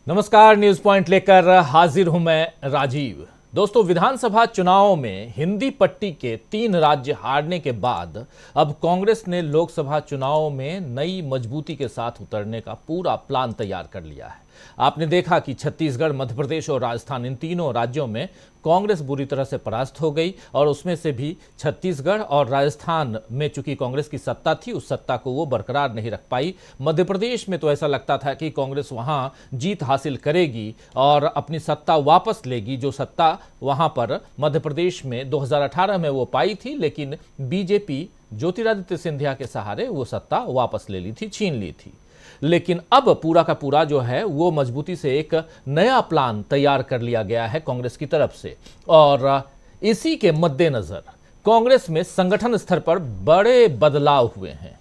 नमस्कार, news point लेकर हाजिर हूं मैं राजीव। दोस्तों, विधानसभा चुनाव में हिंदी पट्टी के 3 राज्य हारने के बाद अब कांग्रेस ने लोकसभा चुनाव में नई मजबूती के साथ उतरने का पूरा प्लान तैयार कर लिया है। आपने देखा कि छत्तीसगढ़, मध्य प्रदेश और राजस्थान, इन तीनों राज्यों में कांग्रेस बुरी तरह से परास्त हो गई और उसमें से भी छत्तीसगढ़ और राजस्थान में चूंकि कांग्रेस की सत्ता थी, उस सत्ता को वो बरकरार नहीं रख पाई। मध्य प्रदेश में तो ऐसा लगता था कि कांग्रेस वहां जीत हासिल करेगी और अपनी सत्ता वापस लेगी, जो सत्ता वहां पर मध्य प्रदेश में 2018 में वो पाई थी, लेकिन बीजेपी ज्योतिरादित्य सिंधिया के सहारे वो सत्ता वापस ले ली थी, छीन ली थी। लेकिन अब पूरा का पूरा जो है वो मजबूती से एक नया प्लान तैयार कर लिया गया है कांग्रेस की तरफ से, और इसी के मद्देनजर कांग्रेस में संगठन स्तर पर बड़े बदलाव हुए हैं।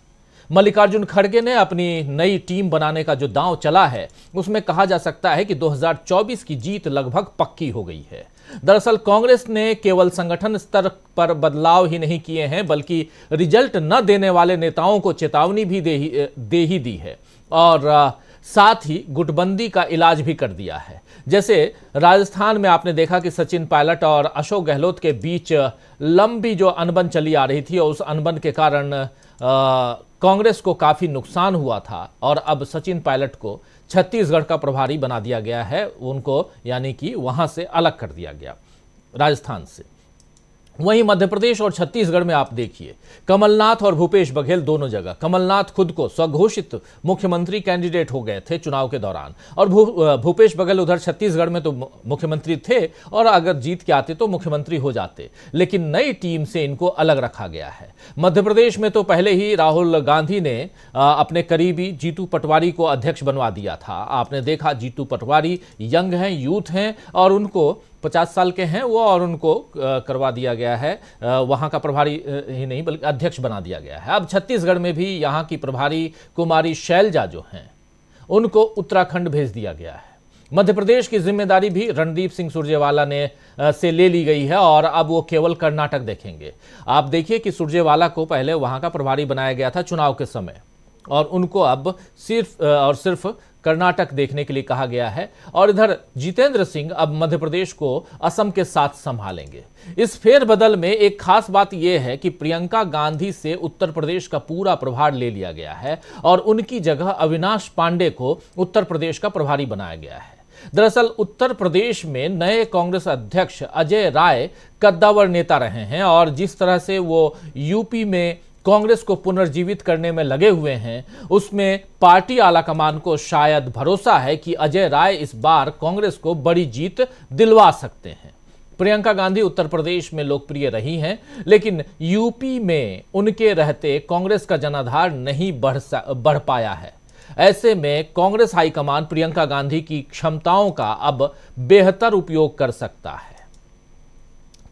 मल्लिकार्जुन खड़गे ने अपनी नई टीम बनाने का जो दांव चला है, उसमें कहा जा सकता है कि 2024 की जीत लगभग पक्की हो गई है। दरअसल कांग्रेस ने केवल संगठन स्तर पर बदलाव ही नहीं किए हैं, बल्कि रिजल्ट न देने वाले नेताओं को चेतावनी भी दे ही दी है और साथ ही गुटबंदी का इलाज भी कर दिया है। जैसे राजस्थान में आपने देखा कि सचिन पायलट और अशोक गहलोत के बीच लंबी जो अनबन चली आ रही थी और उस अनबन के कारण कांग्रेस को काफी नुकसान हुआ था और अब सचिन पायलट को छत्तीसगढ़ का प्रभारी बना दिया गया है, उनको यानी कि वहां से अलग कर दिया गया राजस्थान से। वहीं मध्य प्रदेश और छत्तीसगढ़ में आप देखिए, कमलनाथ और भूपेश बघेल दोनों जगह, कमलनाथ खुद को स्वघोषित मुख्यमंत्री कैंडिडेट हो गए थे चुनाव के दौरान, और भूपेश बघेल उधर छत्तीसगढ़ में तो मुख्यमंत्री थे और अगर जीत के आते तो मुख्यमंत्री हो जाते, लेकिन नई टीम से इनको अलग रखा गया है। मध्य प्रदेश में तो पहले ही राहुल गांधी ने अपने करीबी जीतू पटवारी को अध्यक्ष बनवा दिया था। आपने देखा जीतू पटवारी यंग हैं, यूथ हैं और उनको 50 साल के हैं वो, और उनको करवा दिया गया है वहां का प्रभारी ही नहीं बल्कि अध्यक्ष बना दिया गया है। अब छत्तीसगढ़ में भी यहां की प्रभारी कुमारी शैलजा जो हैं, उनको उत्तराखंड भेज दिया गया है। मध्य प्रदेश की जिम्मेदारी भी रणदीप सिंह सुरजेवाला ने से ले ली गई है और अब वो केवल कर्नाटक देखेंगे। आप देखिए कि सुरजेवाला को पहले वहां का प्रभारी बनाया गया था चुनाव के समय, और उनको अब सिर्फ और सिर्फ कर्नाटक देखने के लिए कहा गया है। और इधर जितेंद्र सिंह अब मध्य प्रदेश को असम के साथ संभालेंगे। इस फेरबदल में एक खास बात यह है कि प्रियंका गांधी से उत्तर प्रदेश का पूरा प्रभार ले लिया गया है और उनकी जगह अविनाश पांडे को उत्तर प्रदेश का प्रभारी बनाया गया है। दरअसल उत्तर प्रदेश में नए कांग्रेस अध्यक्ष अजय राय कद्दावर नेता रहे हैं और जिस तरह से वो यूपी में कांग्रेस को पुनर्जीवित करने में लगे हुए हैं, उसमें पार्टी आलाकमान को शायद भरोसा है कि अजय राय इस बार कांग्रेस को बड़ी जीत दिलवा सकते हैं। प्रियंका गांधी उत्तर प्रदेश में लोकप्रिय रही हैं, लेकिन यूपी में उनके रहते कांग्रेस का जनाधार नहीं बढ़ पाया है। ऐसे में कांग्रेस हाईकमान प्रियंका गांधी की क्षमताओं का अब बेहतर उपयोग कर सकता है।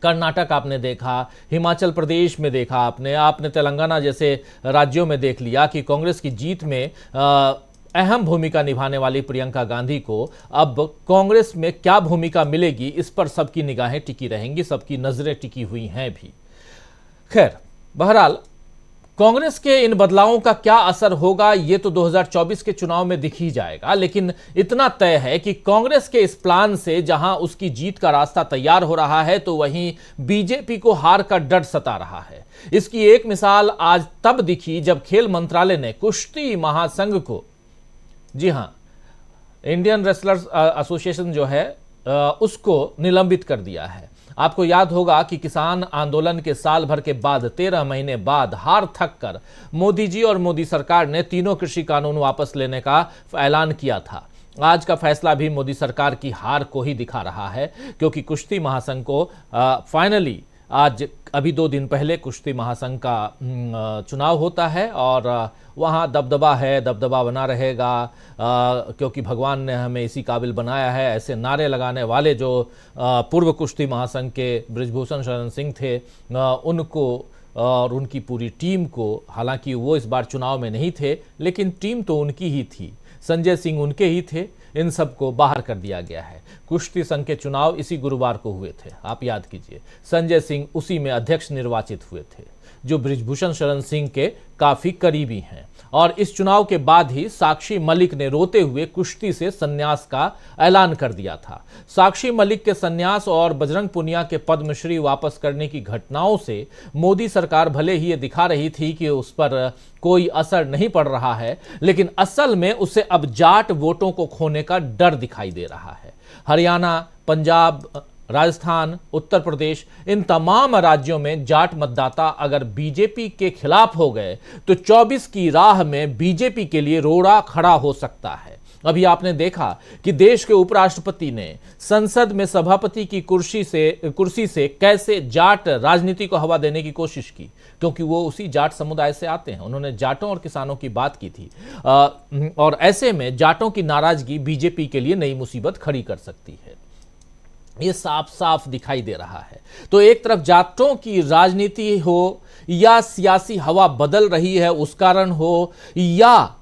कर्नाटक आपने देखा, हिमाचल प्रदेश में देखा, आपने तेलंगाना जैसे राज्यों में देख लिया कि कांग्रेस की जीत में अहम भूमिका निभाने वाली प्रियंका गांधी को अब कांग्रेस में क्या भूमिका मिलेगी, इस पर सबकी निगाहें टिकी रहेंगी, सबकी नजरें टिकी हुई हैं भी। खैर, बहरहाल कांग्रेस के इन बदलावों का क्या असर होगा ये तो 2024 के चुनाव में दिख ही जाएगा, लेकिन इतना तय है कि कांग्रेस के इस प्लान से जहां उसकी जीत का रास्ता तैयार हो रहा है, तो वहीं बीजेपी को हार का डर सता रहा है। इसकी एक मिसाल आज तब दिखी जब खेल मंत्रालय ने कुश्ती महासंघ को, जी हां, इंडियन रेसलर्स एसोसिएशन जो है उसको निलंबित कर दिया है। आपको याद होगा कि किसान आंदोलन के साल भर के बाद 13 महीने बाद हार थक कर मोदी जी और मोदी सरकार ने तीनों कृषि कानून वापस लेने का ऐलान किया था। आज का फैसला भी मोदी सरकार की हार को ही दिखा रहा है, क्योंकि कुश्ती महासंघ को फाइनली आज अभी 2 दिन पहले कुश्ती महासंघ का चुनाव होता है और वहाँ दबदबा है, दबदबा बना रहेगा, क्योंकि भगवान ने हमें इसी काबिल बनाया है, ऐसे नारे लगाने वाले जो पूर्व कुश्ती महासंघ के बृजभूषण शरण सिंह थे, उनको और उनकी पूरी टीम को, हालांकि वो इस बार चुनाव में नहीं थे लेकिन टीम तो उनकी ही थी, संजय सिंह उनके ही थे, इन सबको बाहर कर दिया गया है। कुश्ती संघ के चुनाव इसी गुरुवार को हुए थे, आप याद कीजिए, संजय सिंह उसी में अध्यक्ष निर्वाचित हुए थे। जो बृजभूषण शरण सिंह के काफी करीबी हैं। और इस चुनाव के बाद ही साक्षी मलिक ने रोते हुए कुश्ती से संन्यास का ऐलान कर दिया था। साक्षी मलिक के संन्यास और बजरंग पुनिया के पद्मश्री वापस करने की घटनाओं से मोदी सरकार भले ही ये दिखा रही थी कि उस पर कोई असर नहीं पड़ रहा है, लेकिन असल में उसे अब जाट वोटों को खोने का डर दिखाई दे रहा है। हरियाणा, पंजाब, राजस्थान, उत्तर प्रदेश, इन तमाम राज्यों में जाट मतदाता अगर बीजेपी के खिलाफ हो गए तो 24 की राह में बीजेपी के लिए रोड़ा खड़ा हो सकता है। अभी आपने देखा कि देश के उपराष्ट्रपति ने संसद में सभापति की कुर्सी से कैसे जाट राजनीति को हवा देने की कोशिश की, क्योंकि वो उसी जाट समुदाय से आते हैं। उन्होंने जाटों और किसानों की बात की थी और ऐसे में जाटों की नाराजगी बीजेपी के लिए नई मुसीबत खड़ी कर सकती है। ये साफ साफ दिखाई दे रहा है। तो एक तरफ जाटों की राजनीति हो या सियासी हवा बदल रही है उस कारण हो, या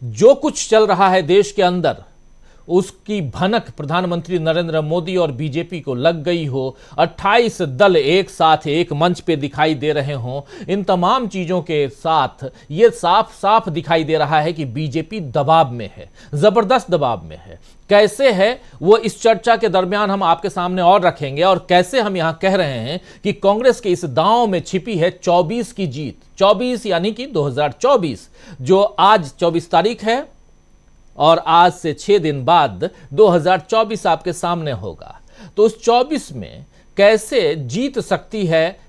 जो कुछ चल रहा है देश के अंदर उसकी भनक प्रधानमंत्री नरेंद्र मोदी और बीजेपी को लग गई हो, 28 दल एक साथ एक मंच पे दिखाई दे रहे हों, इन तमाम चीजों के साथ ये साफ साफ दिखाई दे रहा है कि बीजेपी दबाव में है, जबरदस्त दबाव में है। कैसे है वो इस चर्चा के दरमियान हम आपके सामने और रखेंगे, और कैसे हम यहां कह रहे हैं कि कांग्रेस के इस दांव में छिपी है 24 की जीत। 24 यानी कि 2024, जो आज 24 तारीख है और आज से 6 दिन बाद 2024 आपके सामने होगा। तो उस 24 में कैसे जीत सकती है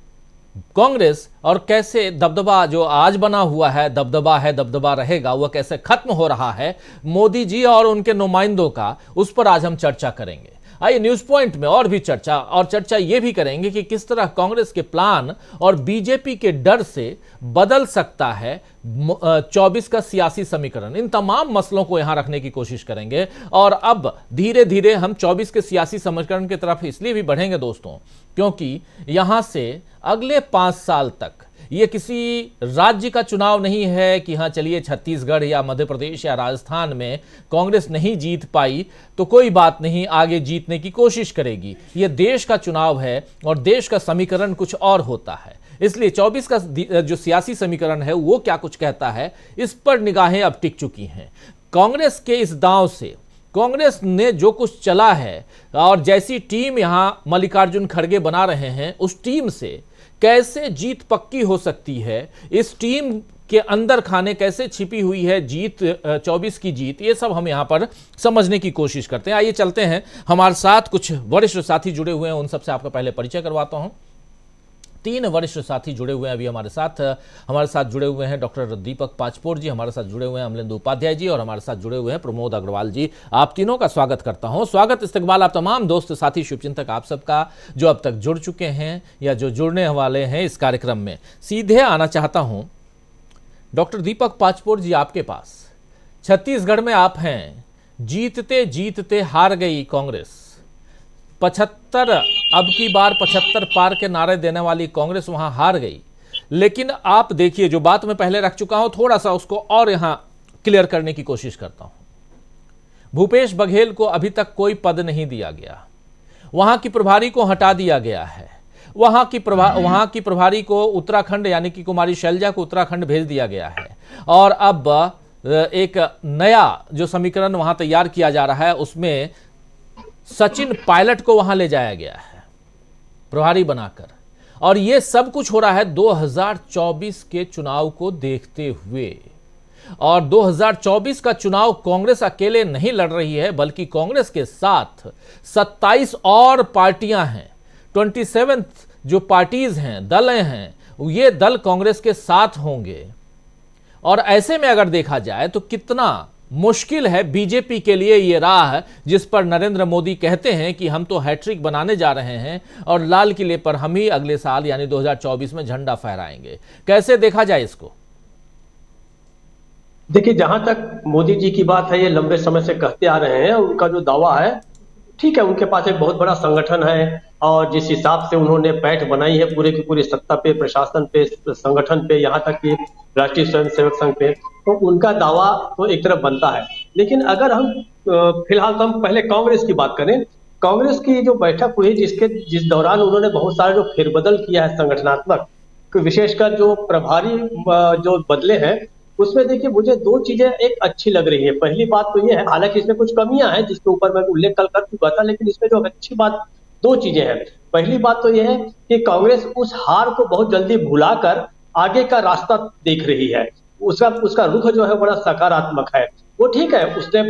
कांग्रेस, और कैसे दबदबा जो आज बना हुआ है दबदबा रहेगा, वह कैसे खत्म हो रहा है मोदी जी और उनके नुमाइंदों का, उस पर आज हम चर्चा करेंगे। आइए न्यूज पॉइंट में और भी चर्चा ये भी करेंगे कि किस तरह कांग्रेस के प्लान और बीजेपी के डर से बदल सकता है 24 का सियासी समीकरण। इन तमाम मसलों को यहां रखने की कोशिश करेंगे। और अब धीरे धीरे हम 24 के सियासी समीकरण की तरफ इसलिए भी बढ़ेंगे दोस्तों, क्योंकि यहां से अगले 5 साल तक ये किसी राज्य का चुनाव नहीं है कि हाँ चलिए छत्तीसगढ़ या मध्य प्रदेश या राजस्थान में कांग्रेस नहीं जीत पाई तो कोई बात नहीं, आगे जीतने की कोशिश करेगी। ये देश का चुनाव है और देश का समीकरण कुछ और होता है। इसलिए 24 का जो सियासी समीकरण है वो क्या कुछ कहता है, इस पर निगाहें अब टिक चुकी हैं। कांग्रेस के इस दांव से कांग्रेस ने जो कुछ चला है और जैसी टीम यहां मल्लिकार्जुन खड़गे बना रहे हैं, उस टीम से कैसे जीत पक्की हो सकती है, इस टीम के अंदर खाने कैसे छिपी हुई है जीत, 24 की जीत, ये सब हम यहां पर समझने की कोशिश करते हैं। आइए चलते हैं, हमारे साथ कुछ वरिष्ठ साथी जुड़े हुए हैं, उन सबसे आपका पहले परिचय करवाता हूं। 3 वरिष्ठ साथी जुड़े हुए हैं अभी हमारे साथ जुड़े हुए हैं डॉक्टर दीपक पाचपोर जी, हमारे साथ जुड़े हुए हैं अमलेंदु उपाध्याय जी, और हमारे साथ जुड़े हुए हैं प्रमोद अग्रवाल जी। आप तीनों का स्वागत करता हूं। स्वागत इस्तकबाल आप तमाम दोस्त साथी शुभचिंतक आप सबका जो अब तक जुड़ चुके हैं या जो जुड़ने वाले हैं इस कार्यक्रम में। सीधे आना चाहता हूं डॉक्टर दीपक पाचपोर जी आपके पास। छत्तीसगढ़ में आप हैं, जीतते जीतते हार गई कांग्रेस। 75 अब की बार 75 पार के नारे देने वाली कांग्रेस वहां हार गई। लेकिन आप देखिए, जो बात मैं पहले रख चुका हूं थोड़ा सा उसको और यहां क्लियर करने की कोशिश करता हूं। भूपेश बघेल को अभी तक कोई पद नहीं दिया गया, वहां की प्रभारी को हटा दिया गया है। वहां की प्रभारी को उत्तराखंड यानी कि कुमारी शैलजा को उत्तराखंड भेज दिया गया है। और अब एक नया जो समीकरण वहां तैयार किया जा रहा है उसमें सचिन पायलट को वहां ले जाया गया है प्रभारी बनाकर। और यह सब कुछ हो रहा है 2024 के चुनाव को देखते हुए। और 2024 का चुनाव कांग्रेस अकेले नहीं लड़ रही है, बल्कि कांग्रेस के साथ 27 और पार्टियां हैं। 27 जो पार्टीज हैं, दल हैं, ये दल कांग्रेस के साथ होंगे। और ऐसे में अगर देखा जाए तो कितना मुश्किल है बीजेपी के लिए ये राह जिस पर नरेंद्र मोदी कहते हैं कि हम तो हैट्रिक बनाने जा रहे हैं और लाल किले पर हम ही अगले साल यानी 2024 में झंडा फहराएंगे। कैसे देखा जाए इसको? देखिए, जहां तक मोदी जी की बात है, ये लंबे समय से कहते आ रहे हैं। उनका जो दावा है ठीक है, उनके पास एक बहुत बड़ा संगठन है और जिस हिसाब से उन्होंने पैठ बनाई है पूरे की पूरी सत्ता पे, प्रशासन पे, संगठन पे, यहाँ तक कि राष्ट्रीय स्वयंसेवक संघ पे, तो उनका दावा तो एक तरफ बनता है। लेकिन अगर हम फिलहाल तो हम पहले कांग्रेस की बात करें, कांग्रेस की जो बैठक हुई जिस दौरान उन्होंने बहुत सारे जो फेरबदल किया है संगठनात्मक, विशेषकर जो प्रभारी जो बदले हैं, उसमें देखिए मुझे दो चीजें एक अच्छी लग रही है। पहली बात तो ये है, हालांकि इसमें कुछ कमियां हैं जिसके ऊपर मैं उल्लेख कल कर चुका था, लेकिन इसमें जो अच्छी बात, दो चीजें हैं। पहली बात तो यह है कि कांग्रेस उस हार को बहुत जल्दी भुलाकर आगे का रास्ता देख रही है। उसका उसका रुख जो है बड़ा सकारात्मक है। वो ठीक है, उसने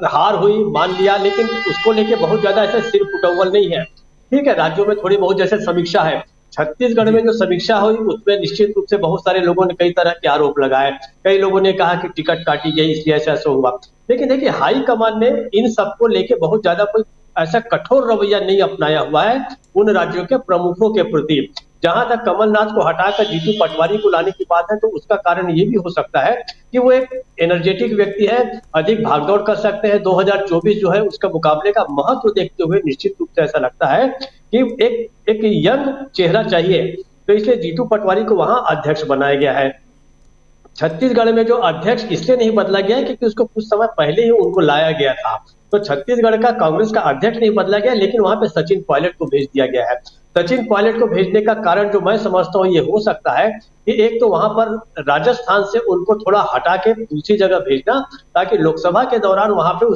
हार हुई मान लिया, लेकिन उसको लेके बहुत ज्यादा ऐसे सिर फुटौल नहीं है। ठीक है, राज्यों में थोड़ी बहुत जैसे समीक्षा है, छत्तीसगढ़ में जो समीक्षा हुई उसमें निश्चित रूप से बहुत सारे लोगों ने कई तरह के आरोप लगाए। कई लोगों ने कहा कि टिकट काटी गई इसलिए ऐसा ऐसा हुआ। लेकिन देखिए हाईकमान ने इन सबको लेके बहुत ज्यादा कोई ऐसा कठोर रवैया नहीं अपनाया हुआ है उन राज्यों के प्रमुखों के प्रति। जहां तक कमलनाथ को हटाकर जीतू पटवारी को लाने की बात है, तो उसका कारण ये भी हो सकता है कि वो एक एनर्जेटिक व्यक्ति है, अधिक भागदौड़ कर सकते हैं। 2024 जो है उसका मुकाबले का महत्व देखते हुए निश्चित रूप से ऐसा लगता है कि एक यंग चेहरा चाहिए, तो इसलिए जीतू पटवारी को वहां अध्यक्ष बनाया गया है। छत्तीसगढ़ में जो अध्यक्ष इसलिए नहीं बदला गया क्योंकि उसको कुछ समय पहले ही उनको लाया गया था। तो छत्तीसगढ़ का कांग्रेस का अध्यक्ष नहीं बदला गया, लेकिन वहां पे सचिन पायलट को भेज दिया गया है। सचिन पायलट को भेजने का कारण जो मैं समझता हूँ ये हो सकता है कि एक तो वहां पर राजस्थान से उनको थोड़ा हटा के दूसरी जगह भेजना, ताकि लोकसभा के दौरान वहां पे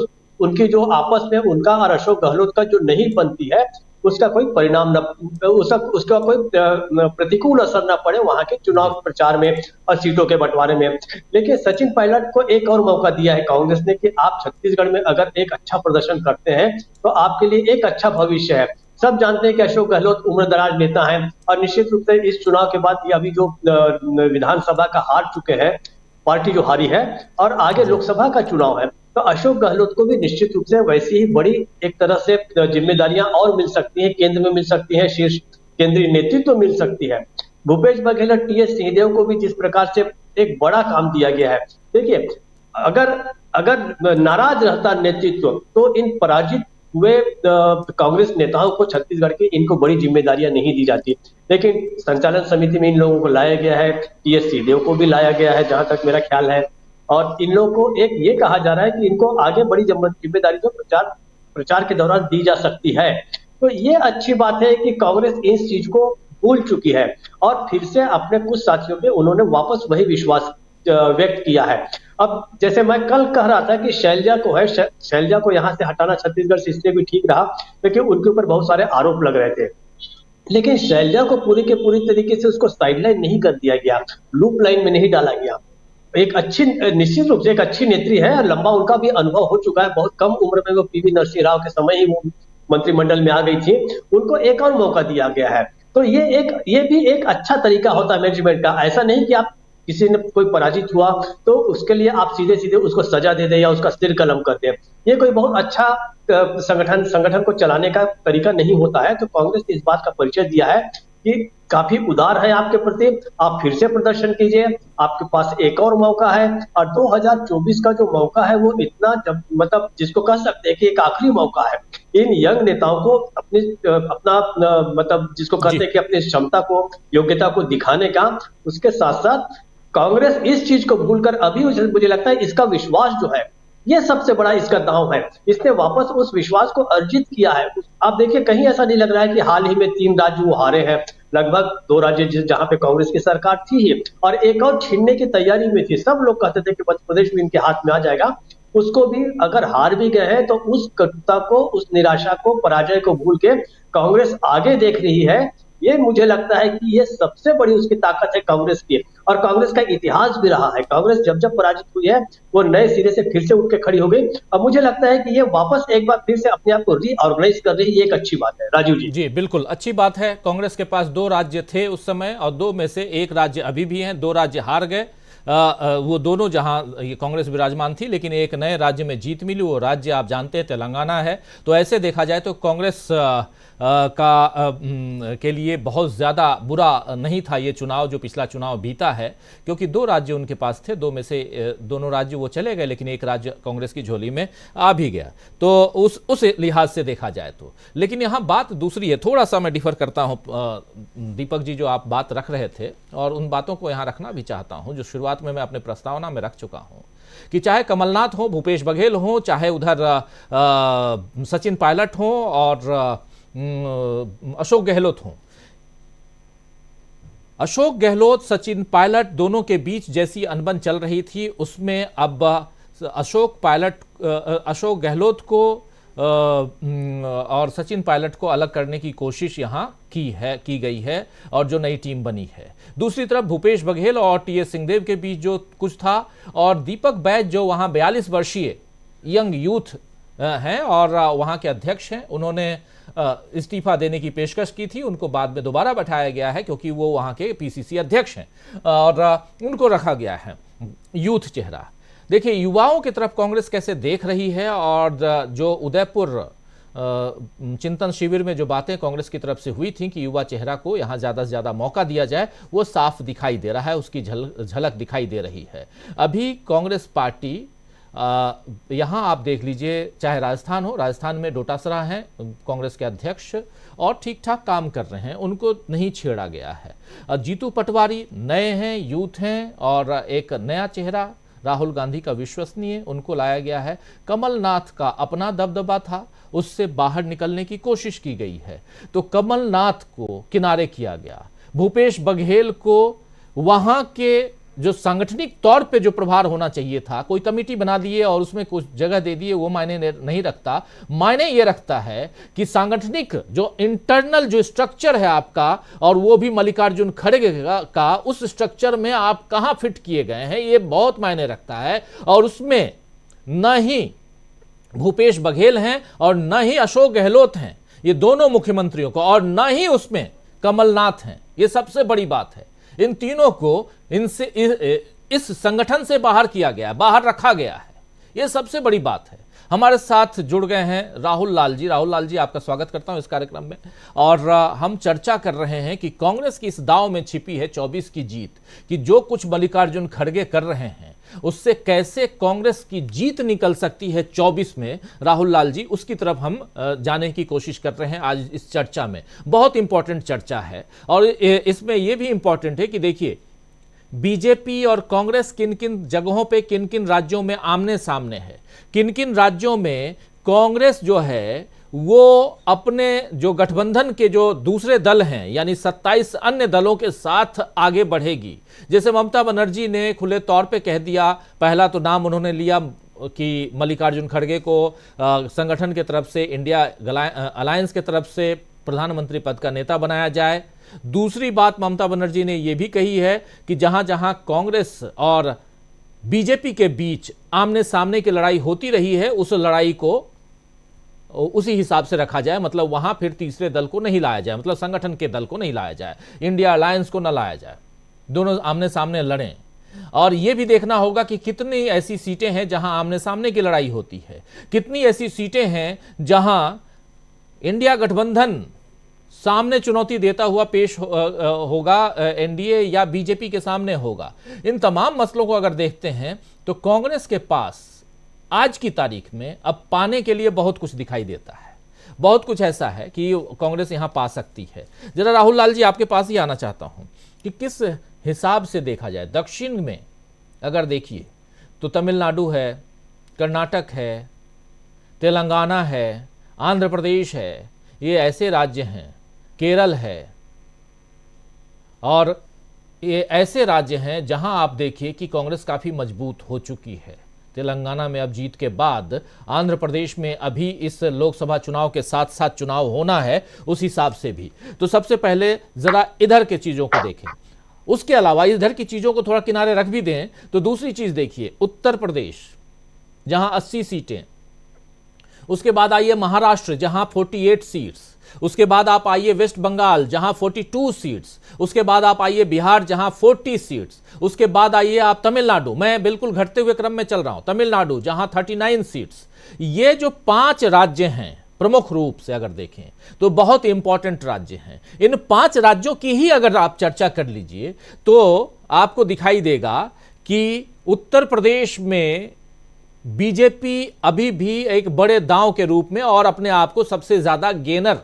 उनकी जो आपस में उनका और अशोक गहलोत का जो नहीं बनती है, उसका कोई परिणाम न, उसका कोई प्रतिकूल असर न पड़े वहां के चुनाव प्रचार में और सीटों के बंटवारे में। लेकिन सचिन पायलट को एक और मौका दिया है कांग्रेस ने कि आप छत्तीसगढ़ में अगर एक अच्छा प्रदर्शन करते हैं तो आपके लिए एक अच्छा भविष्य है। सब जानते हैं कि अशोक गहलोत उम्रदराज नेता हैं, और निश्चित रूप से इस चुनाव के बाद ये अभी जो विधानसभा का हार चुके हैं, पार्टी जो हारी है, और आगे लोकसभा का चुनाव है, तो अशोक गहलोत को भी निश्चित रूप से वैसी ही बड़ी एक तरह से जिम्मेदारियां और मिल सकती हैं, केंद्र में मिल सकती हैं, शीर्ष केंद्रीय नेतृत्व मिल सकती है। भूपेश बघेल और टीएस सिंहदेव को भी जिस प्रकार से एक बड़ा काम दिया गया है, देखिए अगर अगर नाराज रहता नेतृत्व तो इन पराजित हुए कांग्रेस नेताओं को छत्तीसगढ़ की इनको बड़ी जिम्मेदारियां नहीं दी जाती। लेकिन संचालन समिति में इन लोगों को लाया गया है, टीएस सिंहदेव को भी लाया गया है जहां तक मेरा ख्याल है, और इन लोगों को एक ये कहा जा रहा है कि इनको आगे बड़ी जिम्मेदारी जो प्रचार के दौरान दी जा सकती है। तो ये अच्छी बात है कि कांग्रेस इस चीज को भूल चुकी है और फिर से अपने कुछ साथियों पे उन्होंने वापस वही विश्वास व्यक्त किया है। अब जैसे मैं कल कह रहा था कि शैलजा को यहाँ से हटाना छत्तीसगढ़ से इसलिए भी ठीक रहा क्योंकि उनके ऊपर बहुत सारे आरोप लग रहे थे। लेकिन शैलजा को पूरी के पूरी तरीके से उसको साइडलाइन नहीं कर दिया गया, लूप लाइन में नहीं डाला गया। एक अच्छी, निश्चित रूप से एक अच्छी नेत्री है, लंबा उनका भी अनुभव हो चुका है, बहुत कम उम्र में वो पीवी नरसिंह राव के समय ही वो मंत्रिमंडल में आ गई थी, उनको एक और मौका दिया गया है। तो ये भी एक अच्छा तरीका होता है मैनेजमेंट का। ऐसा नहीं कि आप किसी ने कोई पराजित हुआ तो उसके लिए आप सीधे सीधे उसको सजा दे दे या उसका सिर कलम कर दे, ये कोई बहुत अच्छा संगठन को चलाने का तरीका नहीं होता है। तो कांग्रेस ने इस बात का परिचय दिया है कि काफी उदार है आपके प्रति, आप फिर से प्रदर्शन कीजिए, आपके पास एक और मौका है। और 2024 का जो मौका है वो इतना मतलब जिसको कह सकते हैं कि एक आखिरी मौका है इन यंग नेताओं को अपना मतलब जिसको कहते हैं कि अपनी क्षमता को, योग्यता को दिखाने का। उसके साथ साथ कांग्रेस इस चीज को भूलकर अभी मुझे लगता है इसका विश्वास जो है ये सबसे बड़ा इसका दांव है, इसने वापस उस विश्वास को अर्जित किया है। आप देखिए कहीं ऐसा नहीं लग रहा है कि हाल ही में 3 राज्य वो हारे हैं, लगभग 2 राज्य जहां पे कांग्रेस की सरकार थी ही, और एक और छीनने की तैयारी में थी। सब लोग कहते थे कि मध्य प्रदेश में इनके हाथ में आ जाएगा, उसको भी अगर हार भी गए हैं तो उस कटुता को, उस निराशा को, पराजय को भूल के कांग्रेस आगे देख रही है। ये मुझे लगता है कि ये सबसे बड़ी उसकी ताकत है कांग्रेस की, और कांग्रेस का इतिहास भी रहा है। कांग्रेस जब जब पराजित हुई है वो नए सिरे से फिर से उठ के खड़ी हो गई। अब मुझे लगता है कि ये वापस एक बार फिर से अपने आप को रीऑर्गेनाइज कर रही है, ये एक अच्छी बात है। राजीव जी। जी बिल्कुल अच्छी बात है। कांग्रेस के पास 2 राज्य थे उस समय और 2 में से 1 राज्य अभी भी हैं, 2 राज्य हार गए। वो दोनों जहां ये कांग्रेस विराजमान थी, लेकिन एक नए राज्य में जीत मिली, वो राज्य आप जानते हैं तेलंगाना है। तो ऐसे देखा जाए तो कांग्रेस के लिए बहुत ज़्यादा बुरा नहीं था ये चुनाव जो पिछला चुनाव बीता है, क्योंकि 2 राज्य उनके पास थे, 2 में से दोनों राज्य वो चले गए, लेकिन एक राज्य कांग्रेस की झोली में आ भी गया। तो उस लिहाज से देखा जाए तो, लेकिन यहाँ बात दूसरी है। थोड़ा सा मैं डिफर करता हूँ दीपक जी, जो आप बात रख रहे थे और उन बातों को यहाँ रखना भी चाहता हूँ जो शुरुआत में मैं अपने प्रस्तावना में रख चुका हूँ कि चाहे कमलनाथ हो, भूपेश बघेल हो, चाहे उधर सचिन पायलट हो और अशोक गहलोत हों, अशोक गहलोत सचिन पायलट दोनों के बीच जैसी अनबन चल रही थी, उसमें अब अशोक गहलोत को और सचिन पायलट को अलग करने की कोशिश यहां की गई है और जो नई टीम बनी है। दूसरी तरफ भूपेश बघेल और टीएस सिंहदेव के बीच जो कुछ था, और दीपक बैज जो वहां 42 वर्षीय यंग यूथ हैं और वहां के अध्यक्ष हैं, उन्होंने इस्तीफा देने की पेशकश की थी। उनको बाद में दोबारा बैठाया गया है क्योंकि वो वहां के पीसीसी अध्यक्ष हैं और उनको रखा गया है यूथ चेहरा। देखिए युवाओं की तरफ कांग्रेस कैसे देख रही है, और जो उदयपुर चिंतन शिविर में जो बातें कांग्रेस की तरफ से हुई थी कि युवा चेहरा को यहां ज्यादा से ज्यादा मौका दिया जाए, वो साफ दिखाई दे रहा है, उसकी झलक दिखाई दे रही है। अभी कांग्रेस पार्टी यहां आप देख लीजिए, चाहे राजस्थान हो, राजस्थान में डोटासरा हैं कांग्रेस के अध्यक्ष और ठीक ठाक काम कर रहे हैं, उनको नहीं छेड़ा गया है। जीतू पटवारी नए हैं, यूथ हैं और एक नया चेहरा राहुल गांधी का विश्वसनीय, उनको लाया गया है। कमलनाथ का अपना दबदबा था, उससे बाहर निकलने की कोशिश की गई है, तो कमलनाथ को किनारे किया गया। भूपेश बघेल को वहां के जो सांगठनिक तौर पे जो प्रभार होना चाहिए था, कोई कमेटी बना दिए और उसमें कुछ जगह दे दिए, वो मायने नहीं रखता। मायने ये रखता है कि सांगठनिक जो इंटरनल जो स्ट्रक्चर है आपका, और वो भी मल्लिकार्जुन खड़गे का उस स्ट्रक्चर में आप कहां फिट किए गए हैं, ये बहुत मायने रखता है। और उसमें न ही भूपेश बघेल हैं और न ही अशोक गहलोत हैं, ये दोनों मुख्यमंत्रियों को, और न ही उसमें कमलनाथ हैं। ये सबसे बड़ी बात है। इन तीनों को इस संगठन से बाहर किया गया, बाहर रखा गया है, यह सबसे बड़ी बात है। हमारे साथ जुड़ गए हैं राहुल लाल जी। राहुल लाल जी, आपका स्वागत करता हूं इस कार्यक्रम में। और हम चर्चा कर रहे हैं कि कांग्रेस की इस दांव में छिपी है 24 की जीत, कि जो कुछ मल्लिकार्जुन खड़गे कर रहे हैं उससे कैसे कांग्रेस की जीत निकल सकती है 24 में। राहुल लाल जी, उसकी तरफ हम जाने की कोशिश कर रहे हैं आज इस चर्चा में। बहुत इंपॉर्टेंट चर्चा है और इसमें यह भी इंपॉर्टेंट है कि देखिए बीजेपी और कांग्रेस किन किन जगहों पे, किन किन राज्यों में आमने सामने है। किन किन राज्यों में कांग्रेस जो है वो अपने जो गठबंधन के जो दूसरे दल हैं, यानी 27 अन्य दलों के साथ आगे बढ़ेगी। जैसे ममता बनर्जी ने खुले तौर पे कह दिया, पहला तो नाम उन्होंने लिया कि मल्लिकार्जुन खड़गे को संगठन के तरफ से, इंडिया अलायंस के तरफ से प्रधानमंत्री पद का नेता बनाया जाए। दूसरी बात ममता बनर्जी ने यह भी कही है कि जहां जहां कांग्रेस और बीजेपी के बीच आमने सामने की लड़ाई होती रही है, उस लड़ाई को उसी हिसाब से रखा जाए, मतलब वहां फिर तीसरे दल को नहीं लाया जाए, मतलब संगठन के दल को नहीं लाया जाए, इंडिया अलायंस को न लाया जाए, दोनों आमने सामने लड़ें। और यह भी देखना होगा कि कितनी ऐसी सीटें हैं जहां आमने सामने की लड़ाई होती है, कितनी ऐसी सीटें हैं जहां इंडिया गठबंधन सामने चुनौती देता हुआ पेश होगा, एनडीए या बीजेपी के सामने होगा। इन तमाम मसलों को अगर देखते हैं तो कांग्रेस के पास आज की तारीख में अब पाने के लिए बहुत कुछ दिखाई देता है, बहुत कुछ ऐसा है कि कांग्रेस यहां पा सकती है। जरा राहुल लाल जी, आपके पास ही आना चाहता हूं कि किस हिसाब से देखा जाए। दक्षिण में अगर देखिए तो तमिलनाडु है, कर्नाटक है, तेलंगाना है, आंध्र प्रदेश है, ये ऐसे राज्य हैं, केरल है, और ये ऐसे राज्य हैं जहां आप देखिए कि कांग्रेस काफी मजबूत हो चुकी है। तेलंगाना में अब जीत के बाद, आंध्र प्रदेश में अभी इस लोकसभा चुनाव के साथ साथ चुनाव होना है, उस हिसाब से भी। तो सबसे पहले जरा इधर के चीजों को देखें, उसके अलावा इधर की चीजों को थोड़ा किनारे रख भी दें तो दूसरी चीज देखिए, उत्तर प्रदेश जहां 80 सीटें, उसके बाद आइए महाराष्ट्र जहां 48 सीट्स, उसके बाद आप आइए वेस्ट बंगाल जहां 42 सीट्स, उसके बाद आप आइए बिहार जहां 40 सीट्स, उसके बाद आइए आप तमिलनाडु, मैं बिल्कुल घटते हुए क्रम में चल रहा हूं, तमिलनाडु जहां 39 सीट्स। ये जो 5 राज्य हैं प्रमुख रूप से अगर देखें तो बहुत इंपॉर्टेंट राज्य हैं। इन 5 राज्यों की ही अगर आप चर्चा कर लीजिए तो आपको दिखाई देगा कि उत्तर प्रदेश में बीजेपी अभी भी एक बड़े दांव के रूप में और अपने आप को सबसे ज्यादा गेनर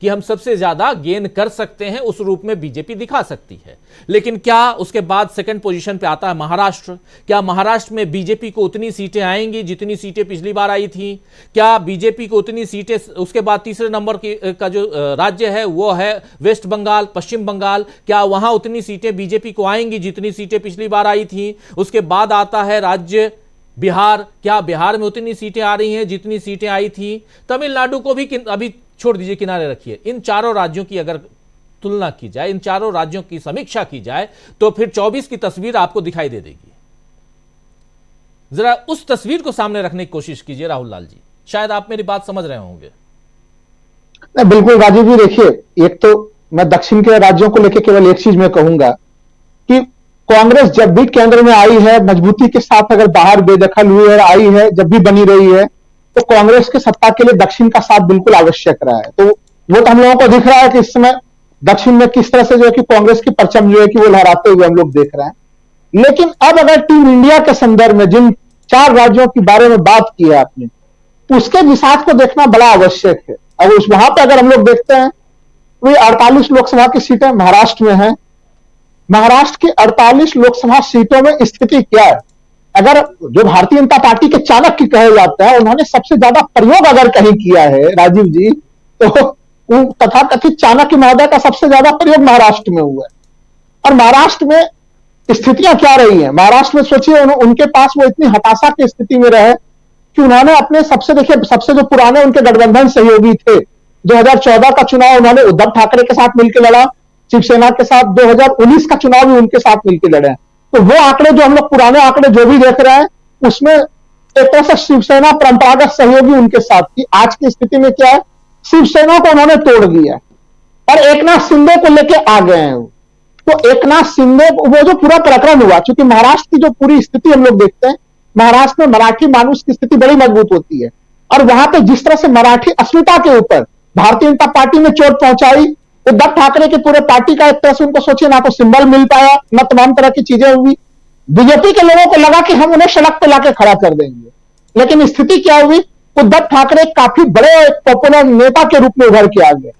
कि हम सबसे ज्यादा गेन कर सकते हैं, उस रूप में बीजेपी दिखा सकती है। लेकिन क्या उसके बाद सेकंड पोजीशन पे आता है महाराष्ट्र। क्या महाराष्ट्र में बीजेपी को उतनी सीटें आएंगी जितनी सीटें पिछली बार आई थी? क्या बीजेपी को उतनी सीटें, उसके बाद तीसरे नंबर का जो राज्य है वो है वेस्ट बंगाल, पश्चिम बंगाल, क्या वहां उतनी सीटें बीजेपी को आएंगी जितनी सीटें पिछली बार आई थी? उसके बाद आता है राज्य बिहार, क्या बिहार में उतनी सीटें आ रही हैं जितनी सीटें आई थी? तमिलनाडु को भी अभी छोड़ दीजिए, किनारे रखिए। इन चारों राज्यों की अगर तुलना की जाए, इन चारों राज्यों की समीक्षा की जाए, तो फिर 24 की तस्वीर आपको दिखाई दे देगी। जरा उस तस्वीर को सामने रखने की कोशिश कीजिए राहुल लाल जी, शायद आप मेरी बात समझ रहे होंगे। बिल्कुल राजीव जी, देखिए, एक तो मैं दक्षिण के राज्यों को लेकर केवल एक चीज मैं कहूंगा कि कांग्रेस जब भी केंद्र में आई है, मजबूती के साथ अगर बाहर बेदखल हुई है, आई है, जब भी बनी रही है, तो कांग्रेस के सत्ता के लिए दक्षिण का साथ बिल्कुल आवश्यक रहा है। तो वो तो हम लोगों को दिख रहा है कि इस समय दक्षिण में किस तरह से जो है कि कांग्रेस की परचम जो है कि वो लहराते हुए हम लोग देख रहे हैं। लेकिन अब अगर टीम इंडिया के संदर्भ में जिन 4 राज्यों के बारे में बात की है आपने, उसके विषाद को देखना बड़ा आवश्यक है। अब उस वहां पर अगर हम लोग देखते हैं तो 48 लोकसभा की सीटें महाराष्ट्र में हैं। महाराष्ट्र की 48 लोकसभा सीटों में स्थिति क्या है? अगर जो भारतीय जनता पार्टी के चाणक्य कहे जाते हैं, उन्होंने सबसे ज्यादा प्रयोग अगर कहीं किया है राजीव जी, तो तथाकथित चाणक्य महोदय का सबसे ज्यादा प्रयोग महाराष्ट्र में हुआ है। और महाराष्ट्र में स्थितियां क्या रही हैं? महाराष्ट्र में सोचिए, उनके पास वो इतनी हताशा की स्थिति में रहे कि उन्होंने अपने सबसे जो पुराने उनके गठबंधन सहयोगी थे, 2014 का चुनाव उन्होंने उद्धव ठाकरे के साथ मिलकर लड़ा, शिवसेना के साथ 2019 का चुनाव भी उनके साथ मिलकर लड़े। तो वो आंकड़े जो हम लोग पुराने आंकड़े जो भी देख रहे हैं, उसमें एक तरह से शिवसेना परंपरागत सहयोगी उनके साथ थी। आज की स्थिति में क्या है? शिवसेना को उन्होंने तोड़ दिया और एकनाथ शिंदे को लेके आ गए हैं। तो एकनाथ शिंदे, वो जो पूरा प्रकरण हुआ, क्योंकि महाराष्ट्र की जो पूरी स्थिति हम लोग देखते हैं, महाराष्ट्र में मराठी मानुष की स्थिति बड़ी मजबूत होती है। और वहां पे जिस तरह से मराठी अस्मिता के ऊपर भारतीय जनता पार्टी ने चोट पहुंचाई, उद्धव ठाकरे की पूरे पार्टी का एक तरह से उनको सोचिए ना तो सिंबल मिल पाया, न तमाम तरह की चीजें हुई। बीजेपी के लोगों को लगा कि हम उन्हें सड़क पर लाके खड़ा कर देंगे, लेकिन स्थिति क्या हुई? उद्धव ठाकरे काफी बड़े पॉपुलर नेता के रूप में उभर के आ गए।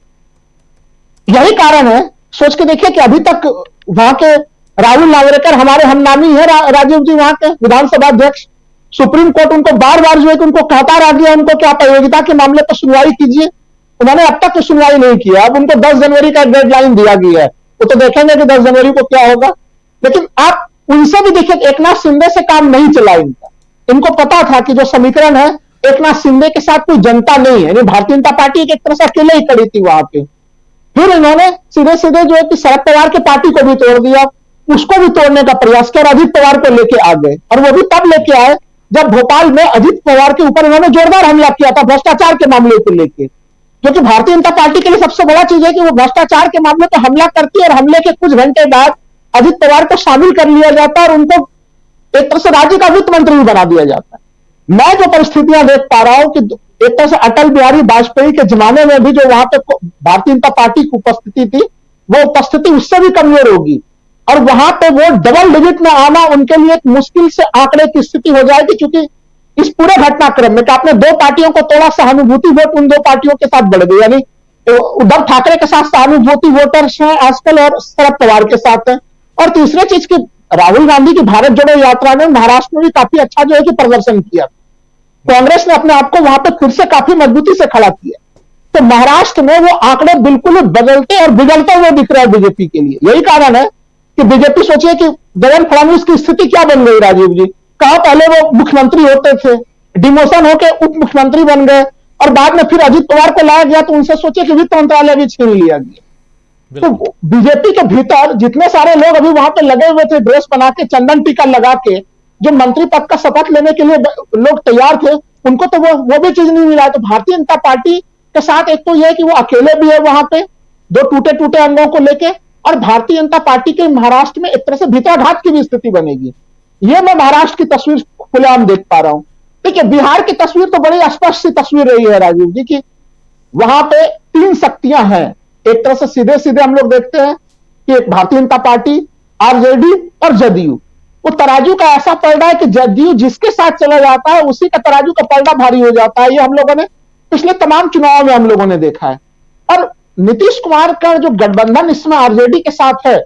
यही कारण है, सोच के देखिए कि अभी तक वहां के राहुल नावरेकर हमारे हमनामी है राजीव जी, वहां के विधानसभा अध्यक्ष। सुप्रीम कोर्ट उनको बार बार जो है कि उनको कहता रह गया उनको क्या अयोग्यता के मामले पर सुनवाई कीजिए, उन्होंने अब तक तो सुनवाई नहीं किया। अब उनको 10 जनवरी का डेडलाइन दिया गया है, वो तो देखेंगे कि 10 जनवरी को क्या होगा। लेकिन आप उनसे भी देखिए, एकनाथ शिंदे से काम नहीं चला इनका। इनको पता था कि जो समीकरण है, एकनाथ शिंदे के साथ कोई जनता नहीं है, भारतीय जनता पार्टी एक तरह से अकेले ही खड़ी थी वहां पे। फिर इन्होंने सीधे सीधे जो है कि शरद पवार की पार्टी को भी तोड़ दिया, उसको भी तोड़ने का प्रयास किया और अजित पवार को लेके आ गए। और वो भी तब लेके आए जब भोपाल में अजित पवार के ऊपर इन्होंने जोरदार हमला किया था भ्रष्टाचार के मामले को लेकर, जो कि भारतीय जनता पार्टी के लिए सबसे बड़ा चीज है कि वो भ्रष्टाचार के मामले पर हमला करती है और हमले के कुछ घंटे बाद अजित पवार को शामिल कर लिया जाता है और उनको एक तरह से राज्य का वित्त मंत्री भी बना दिया जाता है। मैं जो परिस्थितियां देख पा रहा हूं कि एक तरह से अटल बिहारी वाजपेयी के जमाने में भी जो वहां पे भारतीय जनता पार्टी की उपस्थिति थी, वो उपस्थिति उससे भी कमजोर होगी और वहां पे वो डबल डिजिट में आना उनके लिए एक मुश्किल से आंकड़े की स्थिति हो जाएगी। क्योंकि इस पूरे घटनाक्रम में आपने 2 पार्टियों को तोड़ा, सहानुभूति वोट उन 2 पार्टियों के साथ बढ़ गई, यानी उद्धव ठाकरे के साथ सहानुभूति वोटर्स हैं आजकल और शरद पवार के साथ हैं। और तीसरी चीज की राहुल गांधी की भारत जोड़ो यात्रा में महाराष्ट्र में भी काफी अच्छा जो है कि प्रदर्शन किया, कांग्रेस ने अपने आप को वहां पर फिर से काफी मजबूती से खड़ा किया। तो महाराष्ट्र में वो आंकड़े बिल्कुल बदलते और बिगड़ते हुए दिख रहे हैं बीजेपी के लिए। यही कारण है कि बीजेपी सोचिए कि देवेंद्र फडणवीस की स्थिति क्या बन गई राजीव जी। कहा पहले वो मुख्यमंत्री होते थे, डिमोशन होकर उप मुख्यमंत्री बन गए और बाद में फिर अजित पवार को लाया गया तो उनसे सोचिए कि वित्त मंत्रालय भी छीन लिया गया। तो बीजेपी के भीतर जितने सारे लोग अभी वहां पे लगे हुए थे ड्रेस बना के, चंदन टीका लगा के, जो मंत्री पद का शपथ लेने के लिए लोग तैयार थे, उनको तो वो भी चीज नहीं मिला। तो भारतीय जनता पार्टी के साथ एक तो यह है कि वो अकेले भी है वहां पे 2 टूटे टूटे अंगों को लेके, और भारतीय जनता पार्टी के महाराष्ट्र में एक तरह से भीतराघात की भी स्थिति बनेगी। ये मैं महाराष्ट्र की तस्वीर खुलेआम देख पा रहा हूं। देखिए बिहार की तस्वीर तो बड़ी स्पष्ट सी तस्वीर रही है राजीव जी की वहां पे 3 शक्तियां हैं। एक तरह से सीधे सीधे हम लोग देखते हैं कि एक भारतीय जनता पार्टी, आरजेडी और जदयू। वो तराजू का ऐसा पलड़ा है कि जदयू जिसके साथ चला जाता है उसी का तराजू का पलड़ा भारी हो जाता है। ये हम लोगों ने पिछले तमाम चुनावों में हम लोगों ने देखा है। और नीतीश कुमार का जो गठबंधन इसमें आरजेडी के साथ है,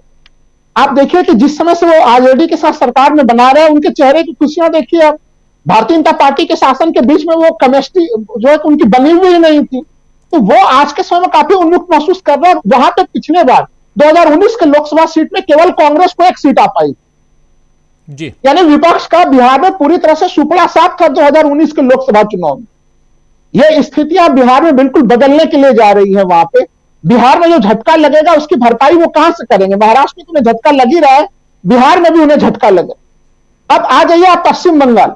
आप देखिए कि जिस समय से वो आरजेडी के साथ सरकार में बना रहे हैं, उनके चेहरे की खुशियां देखिए आप। भारतीय जनता पार्टी के शासन के बीच में वो केमिस्ट्री जो है उनकी बनी हुई नहीं थी, तो वो आज के समय में काफी उन्मुख महसूस कर रहे हैं। वहां पे पिछले बार 2019 के लोकसभा सीट में केवल कांग्रेस को एक सीट आ पाई जी। यानी विपक्ष का बिहार में पूरी तरह से सुपड़ा साथ था 2019 के लोकसभा चुनाव में। ये स्थितियां बिहार में बिल्कुल बदलने के लिए जा रही है। वहां पे बिहार में जो झटका लगेगा उसकी भरपाई वो कहां से करेंगे? महाराष्ट्र में तो उन्हें झटका लग ही रहा है, बिहार में भी उन्हें झटका लगे। अब आ जाइए आप पश्चिम बंगाल।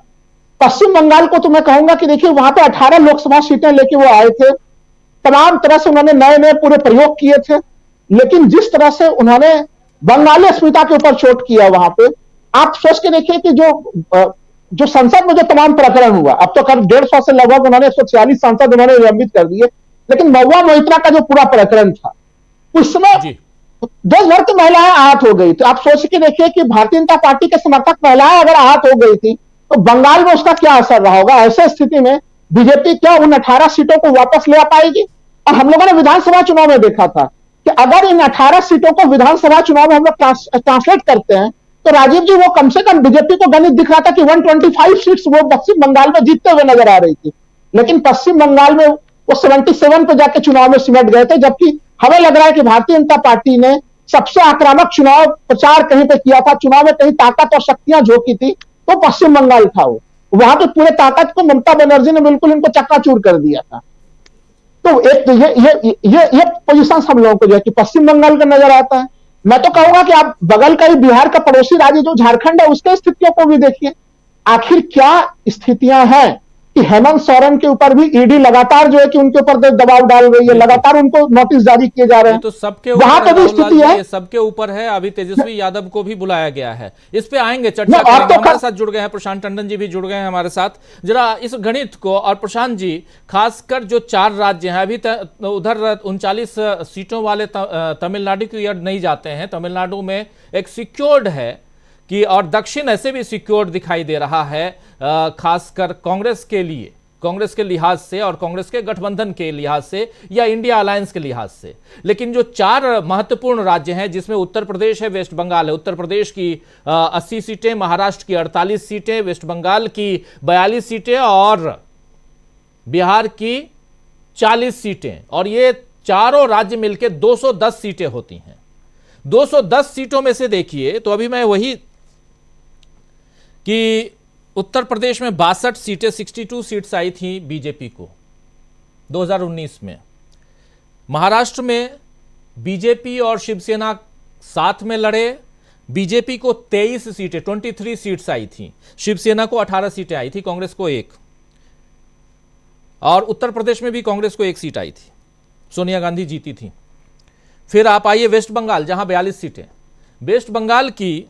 पश्चिम बंगाल को तो मैं कहूंगा कि देखिए वहां पे 18 लोकसभा सीटें लेके वो आए थे, तमाम तरह से उन्होंने नए नए पूरे प्रयोग किए थे, लेकिन जिस तरह से उन्होंने बंगाली अस्मिता के ऊपर चोट किया वहां पे, आप सोच के देखिए कि जो संसद में जो तमाम प्रकरण हुआ, अब तो करीब 150 से लगभग उन्होंने 146 सांसद उन्होंने निलंबित कर दिए, लेकिन महुआ मोइत्रा का जो पूरा प्रकरण था उसमें देश भर की महिलाएं आहत हो गई। तो आप सोच के देखिए कि भारतीय जनता पार्टी के समर्थक महिलाएं अगर आहत हो गई थी तो बंगाल में उसका क्या असर रहा होगा? ऐसे स्थिति में बीजेपी क्या उन 18 सीटों को वापस ले आ पाएगी? और हम लोगों ने विधानसभा चुनाव में देखा था कि अगर इन 18 सीटों को विधानसभा चुनाव में हम लोग ट्रांसलेट करते हैं तो राजीव जी वो कम से कम बीजेपी को गणित दिख रहा था कि 125 सीट्स वो पश्चिम बंगाल में जीतते हुए नजर आ रही थी, लेकिन पश्चिम बंगाल में वो 77 पे जाके चुनाव में सिमट गए थे। जबकि हमें लग रहा है कि भारतीय जनता पार्टी ने सबसे आक्रामक चुनाव प्रचार कहीं पे किया था, चुनाव में कहीं ताकत और शक्तियां झोंकी थी तो पश्चिम बंगाल था। वो वहां पे पूरे ताकत को ममता बनर्जी ने बिल्कुल इनको चक्काचूर कर दिया था। तो एक ये पोजीशन हम लोगों को जो है कि पश्चिम बंगाल का नजर आता है। मैं तो कहूंगा कि आप बगल का ही बिहार का पड़ोसी राज्य जो झारखंड है उसके स्थितियों को भी देखिए। आखिर क्या स्थितियां हैं कि हेमंत सोरेन के ऊपर भी ईडी लगातार जो है कि उनके ऊपर दबाव डाल रही है, लगातार उनको नोटिस जारी किए जा रहे हैं। तो सबके वहां पे भी स्थिति है, सबके ऊपर है। अभी तेजस्वी यादव को भी बुलाया गया है, इस पे आएंगे, चर्चा करेंगे। हमारे साथ जुड़ गए हैं प्रशांत टंडन जी भी जुड़ गए हैं हमारे साथ। जरा इस गणित को, और प्रशांत जी खासकर जो 4 राज्य हैं अभी उधर 39 सीटों वाले तमिलनाडु की ओर नहीं जाते हैं। तमिलनाडु में एक सिक्योर्ड है कि, और दक्षिण ऐसे भी सिक्योर्ड दिखाई दे रहा है, खासकर कांग्रेस के लिए, कांग्रेस के लिहाज से और कांग्रेस के गठबंधन के लिहाज से या इंडिया अलायंस के लिहाज से। लेकिन जो 4 महत्वपूर्ण राज्य हैं जिसमें उत्तर प्रदेश है, वेस्ट बंगाल है, उत्तर प्रदेश की 80 सीटें, महाराष्ट्र की 48 सीटें, वेस्ट बंगाल की 42 सीटें और बिहार की 40 सीटें, और ये चारों राज्य मिलकर 210 सीटें होती हैं। 210 सीटों में से देखिए तो अभी मैं वही कि उत्तर प्रदेश में 62 सीटें, 62 सीट्स आई थी बीजेपी को 2019 में। महाराष्ट्र में बीजेपी और शिवसेना साथ में लड़े, बीजेपी को 23 सीटें 23 सीट्स आई थी, शिवसेना को 18 सीटें आई थी, कांग्रेस को 1, और उत्तर प्रदेश में भी कांग्रेस को 1 सीट आई थी, सोनिया गांधी जीती थी। फिर आप आइए वेस्ट बंगाल जहां 42 सीटें, वेस्ट बंगाल की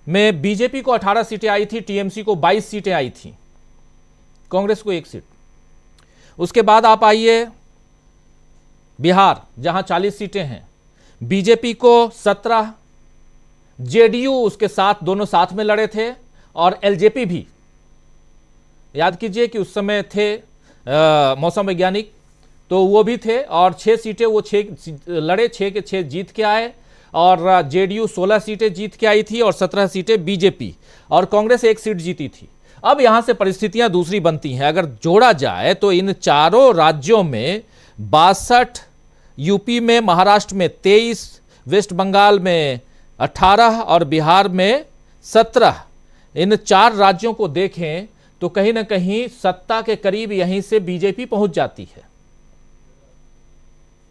में बीजेपी को 18 सीटें आई थी, टीएमसी को 22 सीटें आई थी, कांग्रेस को 1 सीट। उसके बाद आप आइए बिहार जहां 40 सीटें हैं, बीजेपी को 17, जेडीयू उसके साथ दोनों साथ में लड़े थे, और एलजेपी भी, याद कीजिए कि उस समय थे मौसम वैज्ञानिक, तो वो भी थे, और 6 सीटें वो 6 लड़े, 6 के 6 जीत के आए, और जेडीयू 16 सीटें जीत के आई थी और 17 सीटें बीजेपी, और कांग्रेस 1 सीट जीती थी। अब यहां से परिस्थितियां दूसरी बनती हैं। अगर जोड़ा जाए तो इन चारों राज्यों में 62, यूपी में, महाराष्ट्र में 23, वेस्ट बंगाल में 18 और बिहार में 17, इन 4 राज्यों को देखें तो कहीं ना कहीं सत्ता के करीब यहीं से बीजेपी पहुंच जाती है।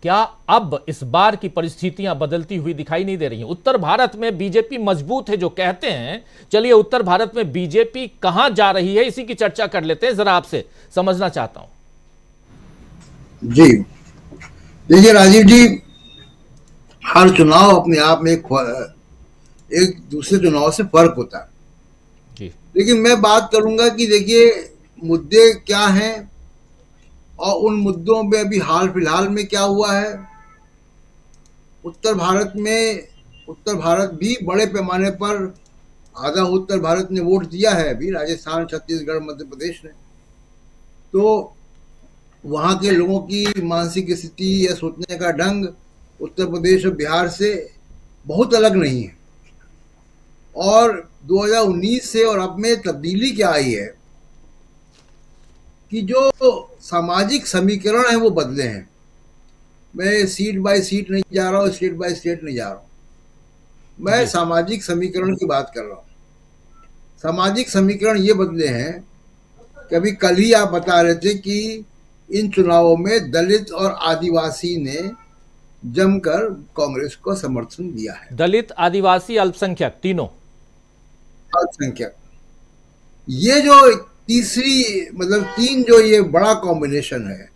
क्या अब इस बार की परिस्थितियां बदलती हुई दिखाई नहीं दे रही हैं? उत्तर भारत में बीजेपी मजबूत है जो कहते हैं, चलिए उत्तर भारत में बीजेपी कहां जा रही है इसी की चर्चा कर लेते हैं, जरा आपसे समझना चाहता हूं। जी देखिए राजीव जी, हर चुनाव अपने आप में एक दूसरे चुनाव से फर्क होता है जी। लेकिन मैं बात करूंगा कि देखिए मुद्दे क्या हैं और उन मुद्दों में अभी हाल फिलहाल में क्या हुआ है। उत्तर भारत भी बड़े पैमाने पर, आधा उत्तर भारत ने वोट दिया है अभी, राजस्थान, छत्तीसगढ़, मध्य प्रदेश ने। तो वहाँ के लोगों की मानसिक स्थिति या सोचने का ढंग उत्तर प्रदेश और बिहार से बहुत अलग नहीं है। और 2019 से और अब में तब्दीली क्या आई है कि जो सामाजिक समीकरण है वो बदले हैं। मैं सीट बाय सीट नहीं जा रहा हूँ, स्टेट बाय स्टेट नहीं जा रहा हूँ, मैं सामाजिक समीकरण की बात कर रहा हूँ। सामाजिक समीकरण ये बदले हैं कि अभी कल ही आप बता रहे थे कि इन चुनावों में दलित और आदिवासी ने जमकर कांग्रेस को समर्थन दिया है। दलित, आदिवासी, अल्पसंख्यक, तीनों अल्पसंख्यक, ये जो तीसरी मतलब तीन जो ये बड़ा कॉम्बिनेशन है,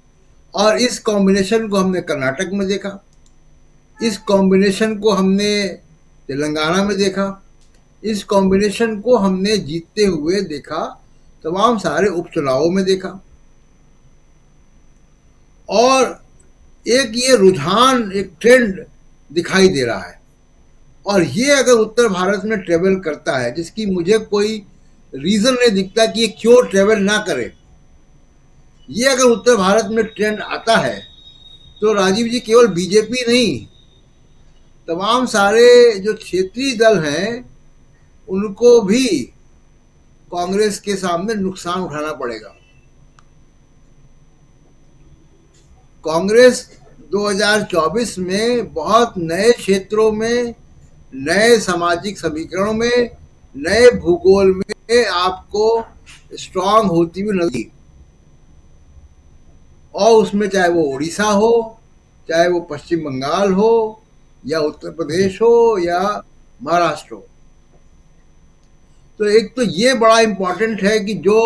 और इस कॉम्बिनेशन को हमने कर्नाटक में देखा, इस कॉम्बिनेशन को हमने तेलंगाना में देखा, इस कॉम्बिनेशन को हमने जीतते हुए देखा, तमाम सारे उपचुनावों में देखा। और एक ये रुझान, एक ट्रेंड दिखाई दे रहा है। और ये अगर उत्तर भारत में ट्रेवल करता है, जिसकी मुझे कोई रीजन नहीं दिखता कि ये क्यों ट्रेवल ना करे, ये अगर उत्तर भारत में ट्रेंड आता है तो राजीव जी केवल बीजेपी नहीं, तमाम सारे जो क्षेत्रीय दल हैं उनको भी कांग्रेस के सामने नुकसान उठाना पड़ेगा। कांग्रेस 2024 में बहुत नए क्षेत्रों में, नए सामाजिक समीकरणों में, नए भूगोल में आपको स्ट्रांग होती हुई नजर, और उसमें चाहे वो उड़ीसा हो, चाहे वो पश्चिम बंगाल हो, या उत्तर प्रदेश हो, या महाराष्ट्र हो। तो एक तो ये बड़ा इंपॉर्टेंट है कि जो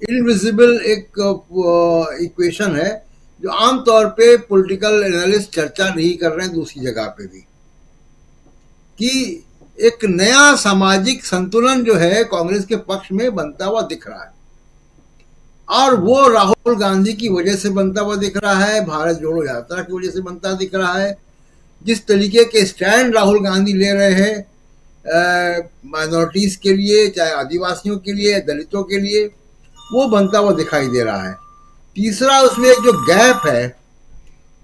इनविजिबल एक इक्वेशन है, जो आमतौर पे पॉलिटिकल एनालिस्ट चर्चा नहीं कर रहे हैं दूसरी जगह पे भी, कि एक नया सामाजिक संतुलन जो है कांग्रेस के पक्ष में बनता हुआ दिख रहा है। और वो राहुल गांधी की वजह से बनता हुआ दिख रहा है, भारत जोड़ो यात्रा की वजह से बनता दिख रहा है। जिस तरीके के स्टैंड राहुल गांधी ले रहे हैं माइनॉरिटीज के लिए, चाहे आदिवासियों के लिए, दलितों के लिए, वो बनता हुआ दिखाई दे रहा है। तीसरा उसमें एक जो गैप है,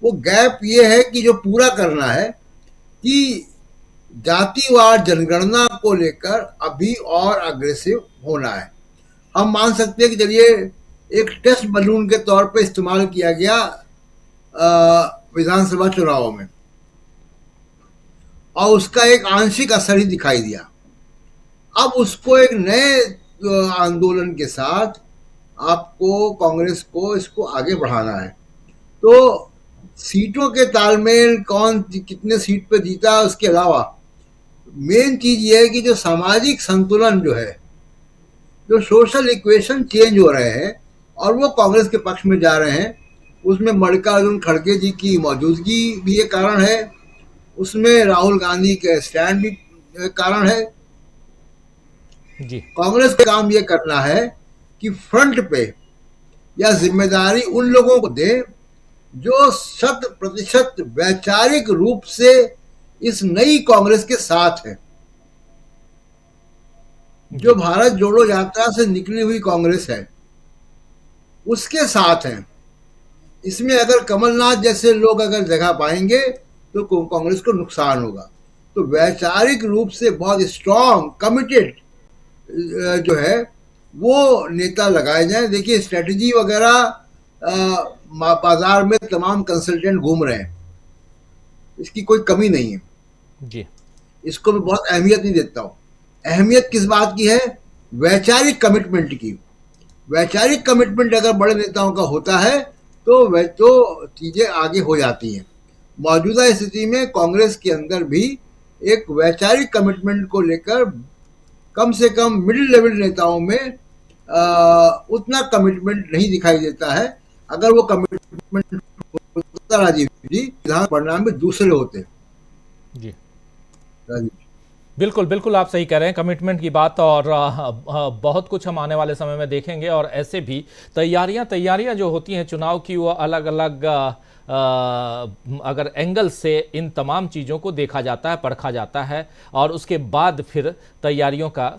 वो गैप ये है कि जो पूरा करना है कि जातिवार जनगणना को लेकर अभी और अग्रेसिव होना है। हम मान सकते हैं कि चलिए एक टेस्ट बलून के तौर पे इस्तेमाल किया गया विधानसभा चुनावों में, और उसका एक आंशिक असर ही दिखाई दिया। अब उसको एक नए आंदोलन के साथ आपको, कांग्रेस को इसको आगे बढ़ाना है। तो सीटों के तालमेल, कौन कितने सीट पे जीता, उसके अलावा मेन चीज ये है कि जो सामाजिक संतुलन जो है, जो सोशल इक्वेशन चेंज हो रहे हैं और वो कांग्रेस के पक्ष में जा रहे हैं, उसमें मल्लिकार्जुन खड़गे जी की मौजूदगी भी एक कारण है, उसमें राहुल गांधी के स्टैंड भी कारण है। जी, कांग्रेस का काम ये करना है कि फ्रंट पे या जिम्मेदारी उन लोगों को दे जो 100% वैचारिक रूप से इस नई कांग्रेस के साथ है, जो भारत जोड़ो यात्रा से निकली हुई कांग्रेस है उसके साथ है। इसमें अगर कमलनाथ जैसे लोग अगर जगह पाएंगे तो कांग्रेस को नुकसान होगा। तो वैचारिक रूप से बहुत स्ट्रांग, कमिटेड जो है वो नेता लगाए जाएं। देखिए स्ट्रेटजी वगैरह बाजार में तमाम कंसल्टेंट घूम रहे हैं, इसकी कोई कमी नहीं है जी, इसको मैं बहुत अहमियत नहीं देता हूँ। अहमियत किस बात की है? वैचारिक कमिटमेंट की। वैचारिक कमिटमेंट अगर बड़े नेताओं का होता है तो चीजें आगे हो जाती हैं। मौजूदा स्थिति में कांग्रेस के अंदर भी एक वैचारिक कमिटमेंट को लेकर कम से कम मिडिल लेवल नेताओं में उतना कमिटमेंट नहीं दिखाई देता है। अगर वो कमिटमेंट होता राजीव जी, विधान परिणाम में दूसरे होते। जी राजीव बिल्कुल बिल्कुल, आप सही कह रहे हैं, कमिटमेंट की बात। और बहुत कुछ हम आने वाले समय में देखेंगे। और ऐसे भी तैयारियां जो होती हैं चुनाव की, वो अलग अलग अगर एंगल से इन तमाम चीज़ों को देखा जाता है, परखा जाता है और उसके बाद फिर तैयारियों का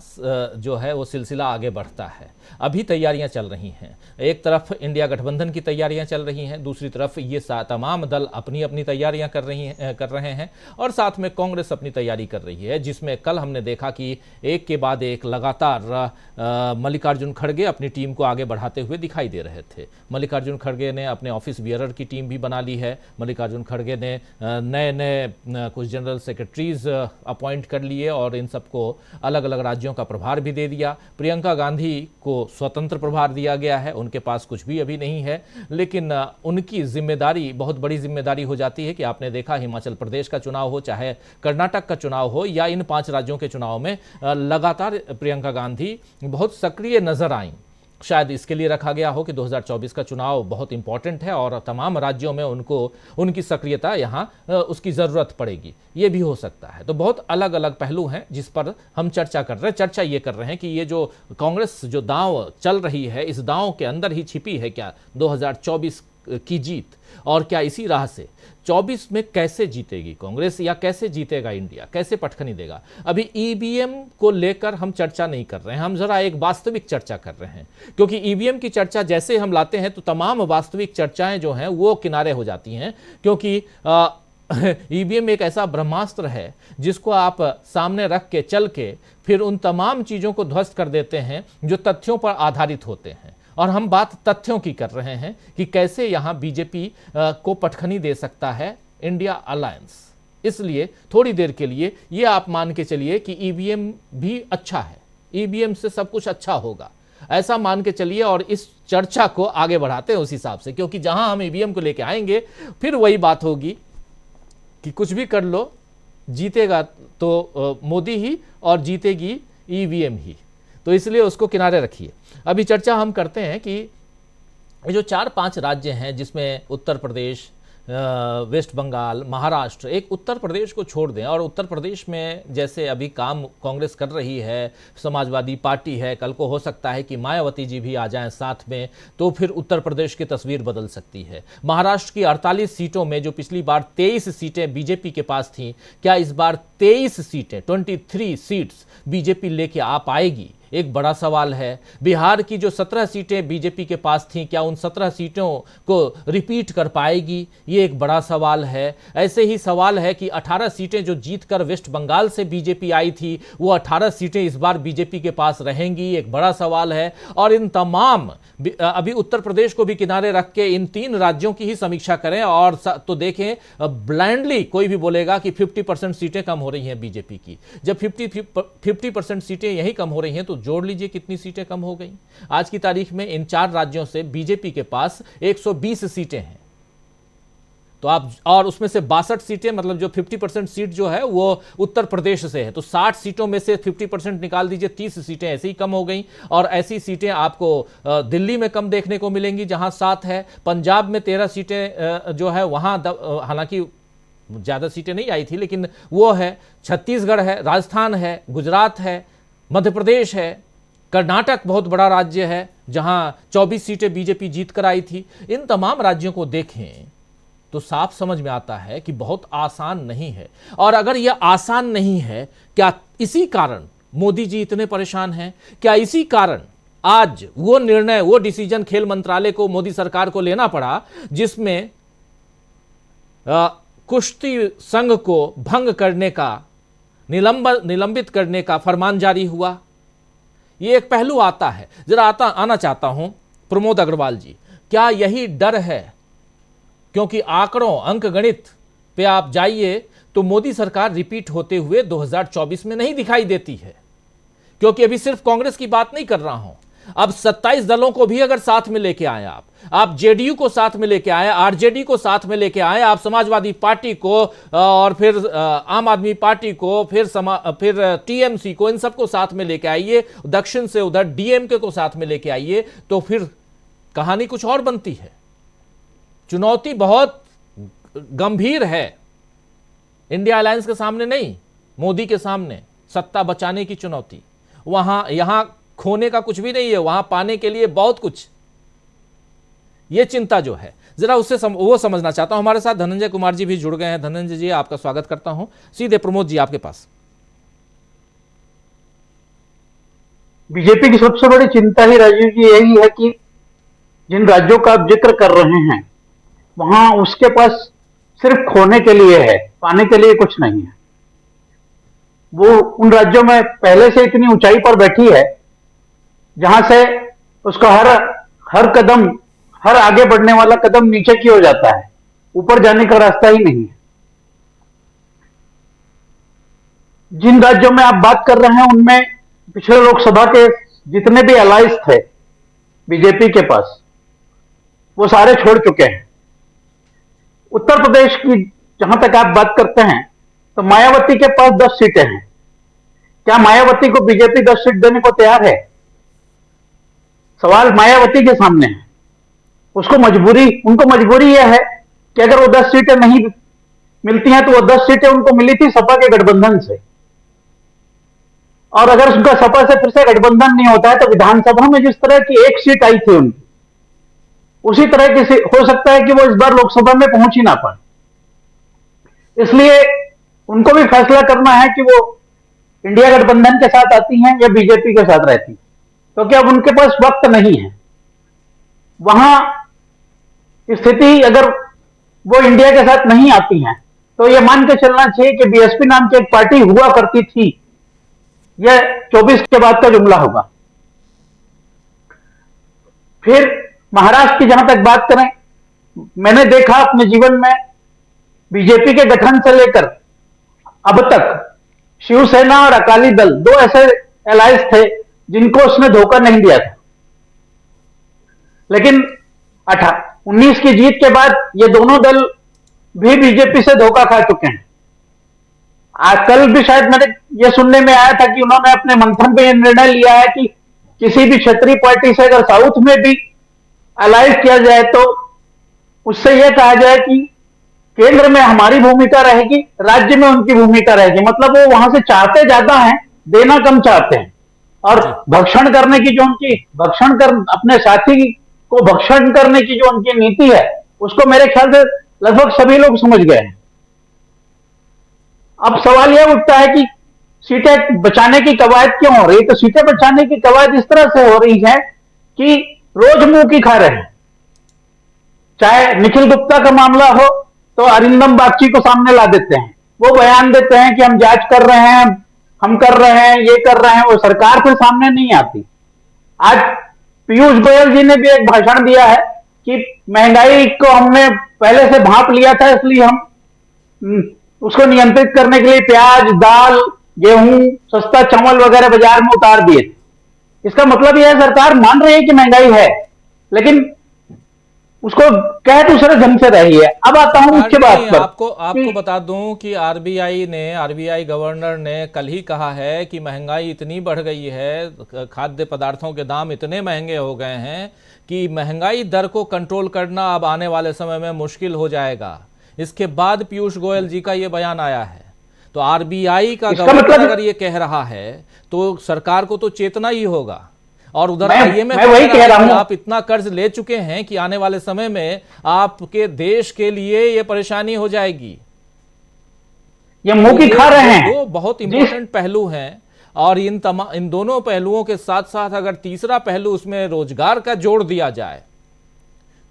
जो है वो सिलसिला आगे बढ़ता है। अभी तैयारियां चल रही हैं, एक तरफ इंडिया गठबंधन की तैयारियां चल रही हैं, दूसरी तरफ ये तमाम दल अपनी अपनी तैयारियां कर रहे हैं और साथ में कांग्रेस अपनी तैयारी कर रही है, जिसमें कल हमने देखा कि एक के बाद एक लगातार मल्लिकार्जुन खड़गे अपनी टीम को आगे बढ़ाते हुए दिखाई दे रहे थे। मल्लिकार्जुन खड़गे ने अपने ऑफिस बियरर की टीम भी बना ली है। मल्लिकार्जुन खड़गे ने नए नए कुछ जनरल सेक्रेटरीज अपॉइंट कर लिए और इन सबको अलग अलग राज्यों का प्रभार भी दे दिया। प्रियंका गांधी को स्वतंत्र प्रभार दिया गया है, उनके पास कुछ भी अभी नहीं है, लेकिन उनकी जिम्मेदारी बहुत बड़ी जिम्मेदारी हो जाती है कि आपने देखा हिमाचल प्रदेश का चुनाव हो, चाहे कर्नाटक का चुनाव हो या इन 5 राज्यों के चुनाव में लगातार प्रियंका गांधी बहुत सक्रिय नजर आईं। शायद इसके लिए रखा गया हो कि 2024 का चुनाव बहुत इंपॉर्टेंट है और तमाम राज्यों में उनको उनकी सक्रियता यहाँ उसकी ज़रूरत पड़ेगी, ये भी हो सकता है। तो बहुत अलग अलग पहलू हैं जिस पर हम चर्चा कर रहे हैं। चर्चा ये कर रहे हैं कि ये जो कांग्रेस जो दांव चल रही है, इस दांव के अंदर ही छिपी है क्या 2024 की जीत, और क्या इसी राह से 24 में कैसे जीतेगी कांग्रेस या कैसे जीतेगा इंडिया, कैसे पटखनी देगा। अभी ईवीएम को लेकर हम चर्चा नहीं कर रहे हैं, हम जरा एक वास्तविक चर्चा कर रहे हैं, क्योंकि ईवीएम की चर्चा जैसे हम लाते हैं तो तमाम वास्तविक चर्चाएं जो हैं वो किनारे हो जाती हैं, क्योंकि ईवीएम एक ऐसा ब्रह्मास्त्र है जिसको आप सामने रख के चल के फिर उन तमाम चीज़ों को ध्वस्त कर देते हैं जो तथ्यों पर आधारित होते हैं। और हम बात तथ्यों की कर रहे हैं कि कैसे यहाँ बीजेपी को पटखनी दे सकता है इंडिया अलायंस। इसलिए थोड़ी देर के लिए ये आप मान के चलिए कि ईवीएम भी अच्छा है, ईवीएम से सब कुछ अच्छा होगा, ऐसा मान के चलिए और इस चर्चा को आगे बढ़ाते हैं उस हिसाब से, क्योंकि जहां हम ईवीएम को लेके आएंगे फिर वही बात होगी कि कुछ भी कर लो, जीतेगा तो मोदी ही और जीतेगी ईवीएम ही। तो इसलिए उसको किनारे रखिए। अभी चर्चा हम करते हैं कि ये जो 4-5 राज्य हैं जिसमें उत्तर प्रदेश, वेस्ट बंगाल, महाराष्ट्र, एक उत्तर प्रदेश को छोड़ दें, और उत्तर प्रदेश में जैसे अभी काम कांग्रेस कर रही है, समाजवादी पार्टी है, कल को हो सकता है कि मायावती जी भी आ जाएं साथ में, तो फिर उत्तर प्रदेश की तस्वीर बदल सकती है। महाराष्ट्र की 48 सीटों में जो पिछली बार 23 सीटें बीजेपी के पास थीं, क्या इस बार 23 सीटें 23 सीट्स बीजेपी लेके आ पाएगी, एक बड़ा सवाल है। बिहार की जो 17 सीटें बीजेपी के पास थीं, क्या उन 17 सीटों को रिपीट कर पाएगी, ये एक बड़ा सवाल है। ऐसे ही सवाल है कि 18 सीटें जो जीतकर वेस्ट बंगाल से बीजेपी आई थी, वो 18 सीटें इस बार बीजेपी के पास रहेंगी, एक बड़ा सवाल है। और इन तमाम, अभी उत्तर प्रदेश को भी किनारे रख के इन 3 राज्यों की ही समीक्षा करें और तो देखें, ब्लाइंडली कोई भी बोलेगा कि 50% सीटें कम हो रही हैं बीजेपी की। जब 50% सीटें यही कम हो रही हैं तो जोड़ लीजिए कितनी सीटें कम हो गई। आज की तारीख में इन 4 राज्यों से बीजेपी के पास 120 सीटें हैं, तो आप, और उसमें से 62 सीटें, मतलब जो 50% सीट जो है वो उत्तर प्रदेश से है, तो 60 सीटों में से 50% निकाल दीजिए, 30 सीटें ऐसे ही कम हो गई। और ऐसी सीटें आपको दिल्ली में कम देखने को मिलेंगी जहां 7 है, पंजाब में 13 सीटें जो है वहां, हालांकि ज़्यादा सीटें नहीं आई थी लेकिन वो है, छत्तीसगढ़ है, राजस्थान है, गुजरात है, मध्य प्रदेश है, कर्नाटक बहुत बड़ा राज्य है जहां 24 सीटें बीजेपी जीत कर आई थी। इन तमाम राज्यों को देखें तो साफ समझ में आता है कि बहुत आसान नहीं है। और अगर यह आसान नहीं है, क्या इसी कारण मोदी जी इतने परेशान हैं? क्या इसी कारण आज वो निर्णय, वो डिसीजन खेल मंत्रालय को, मोदी सरकार को लेना पड़ा जिसमें कुश्ती संघ को भंग करने का, निलंबित करने का फरमान जारी हुआ? ये एक पहलू आता है, जरा आना चाहता हूं प्रमोद अग्रवाल जी, क्या यही डर है? क्योंकि आंकड़ों, अंकगणित पे आप जाइए तो मोदी सरकार रिपीट होते हुए 2024 में नहीं दिखाई देती है। क्योंकि अभी सिर्फ कांग्रेस की बात नहीं कर रहा हूं, अब 27 दलों को भी अगर साथ में लेके आए, आप जेडीयू को साथ में लेके आए, आरजेडी को साथ में लेके आए, आप समाजवादी पार्टी को और फिर आम आदमी पार्टी को, फिर टीएमसी को, इन सबको साथ में लेके आइए, दक्षिण से उधर डीएमके को साथ में लेके आइए, तो फिर कहानी कुछ और बनती है। चुनौती बहुत गंभीर है, इंडिया अलायंस के सामने नहीं, मोदी के सामने सत्ता बचाने की चुनौती। यहां खोने का कुछ भी नहीं है, वहां पाने के लिए बहुत कुछ। ये चिंता जो है जरा उससे वो समझना चाहता हूं। हमारे साथ धनंजय कुमार जी भी जुड़ गए हैं। धनंजय जी, आपका स्वागत करता हूं। सीधे प्रमोद जी आपके पास। बीजेपी की सबसे बड़ी चिंता ही राजीव जी यही है कि जिन राज्यों का आप जिक्र कर रहे हैं वहां उसके पास सिर्फ खोने के लिए है, पाने के लिए कुछ नहीं है। वो उन राज्यों में पहले से इतनी ऊंचाई पर बैठी है जहां से उसका हर कदम, हर आगे बढ़ने वाला कदम नीचे की हो जाता है, ऊपर जाने का रास्ता ही नहीं है। जिन राज्यों में आप बात कर रहे हैं उनमें पिछले लोकसभा के जितने भी अलायंस थे बीजेपी के पास, वो सारे छोड़ चुके हैं। उत्तर प्रदेश की जहां तक आप बात करते हैं तो मायावती के पास 10 सीटें हैं। क्या मायावती को बीजेपी 10 सीट देने को तैयार है? सवाल मायावती के सामने है। उनको मजबूरी यह है कि अगर वो 10 सीटें नहीं मिलती हैं तो वो 10 सीटें उनको मिली थी सपा के गठबंधन से, और अगर उनका सपा से फिर से गठबंधन नहीं होता है तो विधानसभा में जिस तरह की एक सीट आई थी उनकी, उसी तरह की हो सकता है कि वो इस बार लोकसभा में पहुंच ही ना पाए। इसलिए उनको भी फैसला करना है कि वो इंडिया गठबंधन के साथ आती हैं या बीजेपी के साथ रहती, क्योंकि अब उनके पास वक्त नहीं है। वहां स्थिति अगर वो इंडिया के साथ नहीं आती हैं तो ये मान के चलना चाहिए कि बीएसपी नाम की एक पार्टी हुआ करती थी, यह 24 के बाद का जुमला होगा। फिर महाराष्ट्र की जहां तक बात करें, मैंने देखा अपने जीवन में बीजेपी के गठन से लेकर अब तक शिवसेना और अकाली दल 2 ऐसे अलायंस थे जिनको उसने धोखा नहीं दिया था। लेकिन 19 की जीत के बाद ये दोनों दल भी बीजेपी से धोखा खा चुके हैं। आज कल भी शायद मैंने ये सुनने में आया था कि उन्होंने अपने मंथन पे यह निर्णय लिया है कि किसी भी क्षेत्रीय पार्टी से अगर साउथ में भी अलायंस किया जाए तो उससे यह कहा जाए कि केंद्र में हमारी भूमिका रहेगी, राज्य में उनकी भूमिका रहेगी। मतलब वो वहां से चाहते ज्यादा हैं, देना कम चाहते हैं। और भक्षण करने की जो उनकी अपने साथी को भक्षण करने की जो उनकी नीति है, उसको मेरे ख्याल से लगभग सभी लोग समझ गए हैं। अब सवाल यह उठता है कि सीटें बचाने की कवायद क्यों हो रही है? तो सीटें बचाने की कवायद इस तरह से हो रही है कि रोज मुंह की खा रहे हैं। चाहे निखिल गुप्ता का मामला हो तो अरिंदम बागची को सामने ला देते हैं, वो बयान देते हैं कि हम जांच कर रहे हैं, हम कर रहे हैं, ये कर रहे हैं, वो सरकार फिर सामने नहीं आती। आज पीयूष गोयल जी ने भी एक भाषण दिया है कि महंगाई को हमने पहले से भांप लिया था, इसलिए हम उसको नियंत्रित करने के लिए प्याज, दाल, गेहूं, सस्ता चावल वगैरह बाजार में उतार दिए थे। इसका मतलब यह है सरकार मान रही है कि महंगाई है, लेकिन उसको कह दूसरे ढंग से रही है। अब आता हूं मुख्य बात पर। आपको बता दूं कि आरबीआई गवर्नर ने कल ही कहा है कि महंगाई इतनी बढ़ गई है, खाद्य पदार्थों के दाम इतने महंगे हो गए हैं कि महंगाई दर को कंट्रोल करना अब आने वाले समय में मुश्किल हो जाएगा। इसके बाद पीयूष गोयल जी का ये बयान आया है। तो आरबीआई का गवर्नर अगर ये कह रहा है तो सरकार को तो चेतना ही होगा। और उधर मैं वही कह रहा हूं, आप इतना कर्ज ले चुके हैं कि आने वाले समय में आपके देश के लिए ये परेशानी हो जाएगी। ये मुंह की खा रहे हैं। दो बहुत इंपॉर्टेंट पहलू हैं, और इन दोनों पहलुओं के साथ साथ अगर तीसरा पहलू उसमें रोजगार का जोड़ दिया जाए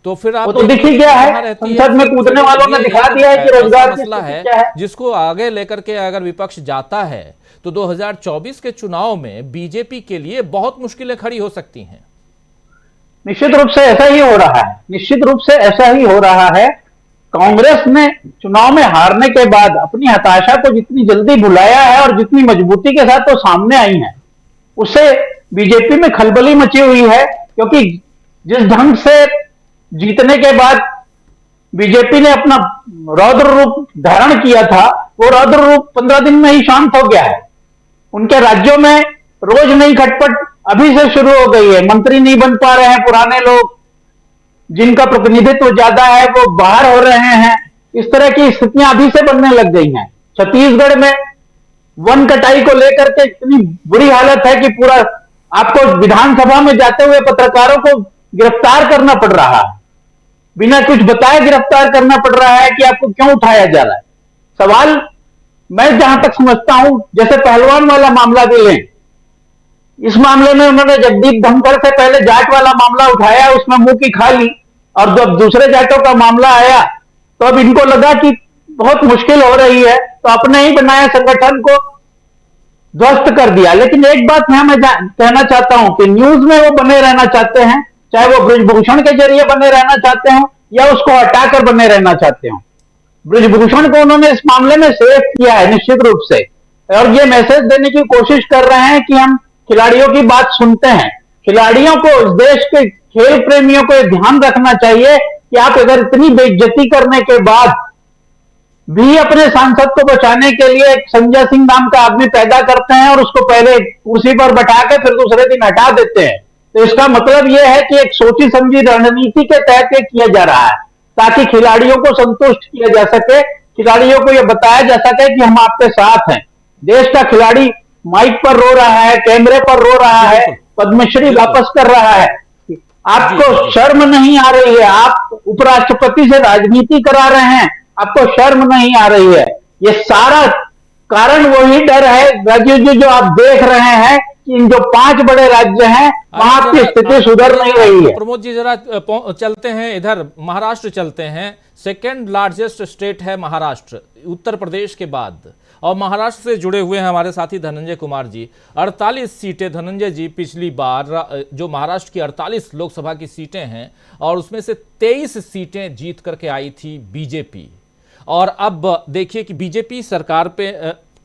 तो फिर आप तो देखिए क्या है, संसद में कूदने वालों ने दिखा दिया है कि रोजगार मसला है जिसको आगे लेकर के अगर विपक्ष जाता है तो 2024 के चुनाव में बीजेपी के लिए बहुत मुश्किलें खड़ी हो सकती हैं। निश्चित रूप से ऐसा ही हो रहा है, निश्चित रूप से ऐसा ही हो रहा है। कांग्रेस ने चुनाव में हारने के बाद अपनी हताशा को जितनी जल्दी भुलाया है और जितनी मजबूती के साथ वो सामने आई है, उससे बीजेपी में खलबली मची हुई है। क्योंकि जिस ढंग से जीतने के बाद बीजेपी ने अपना रौद्र रूप धारण किया था, वो रौद्र रूप 15 दिन में ही शांत हो गया है। उनके राज्यों में रोज नई खटपट अभी से शुरू हो गई है। मंत्री नहीं बन पा रहे हैं, पुराने लोग जिनका प्रतिनिधित्व ज्यादा है वो बाहर हो रहे हैं। इस तरह की स्थितियां अभी से बनने लग गई हैं। छत्तीसगढ़ में वन कटाई को लेकर के इतनी बुरी हालत है कि पूरा आपको विधानसभा में जाते हुए पत्रकारों को गिरफ्तार करना पड़ रहा है। बिना कुछ बताए गिरफ्तार करना पड़ रहा है कि आपको क्यों उठाया जा रहा है? सवाल मैं जहां तक समझता हूं, जैसे पहलवान वाला मामला भी लें, इस मामले में उन्होंने जगदीप धनखड़ से पहले जाट वाला मामला उठाया, उसमें मुंह की खा ली, और जब दूसरे जाटों का मामला आया तो अब इनको लगा कि बहुत मुश्किल हो रही है, तो अपने ही बनाए संगठन को ध्वस्त कर दिया। लेकिन एक बात मैं कहना चाहता हूं कि न्यूज में वो बने रहना चाहते हैं, चाहे वो ब्रिजभूषण के जरिए बने रहना चाहते हो या उसको हटाकर बने रहना चाहते हो। ब्रिजभूषण को उन्होंने इस मामले में सेव किया है निश्चित रूप से, और ये मैसेज देने की कोशिश कर रहे हैं कि हम खिलाड़ियों की बात सुनते हैं। खिलाड़ियों को, इस देश के खेल प्रेमियों को ध्यान रखना चाहिए कि आप अगर इतनी बेइज्जती करने के बाद भी अपने सांसद को बचाने के लिए एक संजय सिंह नाम का आदमी पैदा करते हैं और उसको पहले कुर्सी पर बैठा के फिर दूसरे दिन हटा देते हैं, तो इसका मतलब यह है कि एक सोची समझी रणनीति के तहत किया जा रहा है ताकि खिलाड़ियों को संतुष्ट किया जा सके, खिलाड़ियों को यह बताया जा सके कि हम आपके साथ हैं। देश का खिलाड़ी माइक पर रो रहा है, कैमरे पर रो रहा है, पद्मश्री वापस कर रहा है, आपको शर्म नहीं आ रही है? आप उपराष्ट्रपति से राजनीति करा रहे हैं, आपको शर्म नहीं आ रही है? ये सारा कारण वही डर है राजीव जी जो आप देख रहे हैं कि इन जो 5 बड़े राज्य हैं वहां की स्थिति सुधर नहीं रही है। प्रमोद जी जरा चलते हैं इधर, महाराष्ट्र चलते हैं। सेकेंड लार्जेस्ट स्टेट है महाराष्ट्र, उत्तर प्रदेश के बाद, और महाराष्ट्र से जुड़े हुए हैं हमारे साथी धनंजय कुमार जी। 48 सीटें धनंजय जी पिछली बार जो महाराष्ट्र की 48 लोकसभा की सीटें हैं और उसमें से 23 सीटें जीत करके आई थी बीजेपी, और अब देखिए कि बीजेपी सरकार पे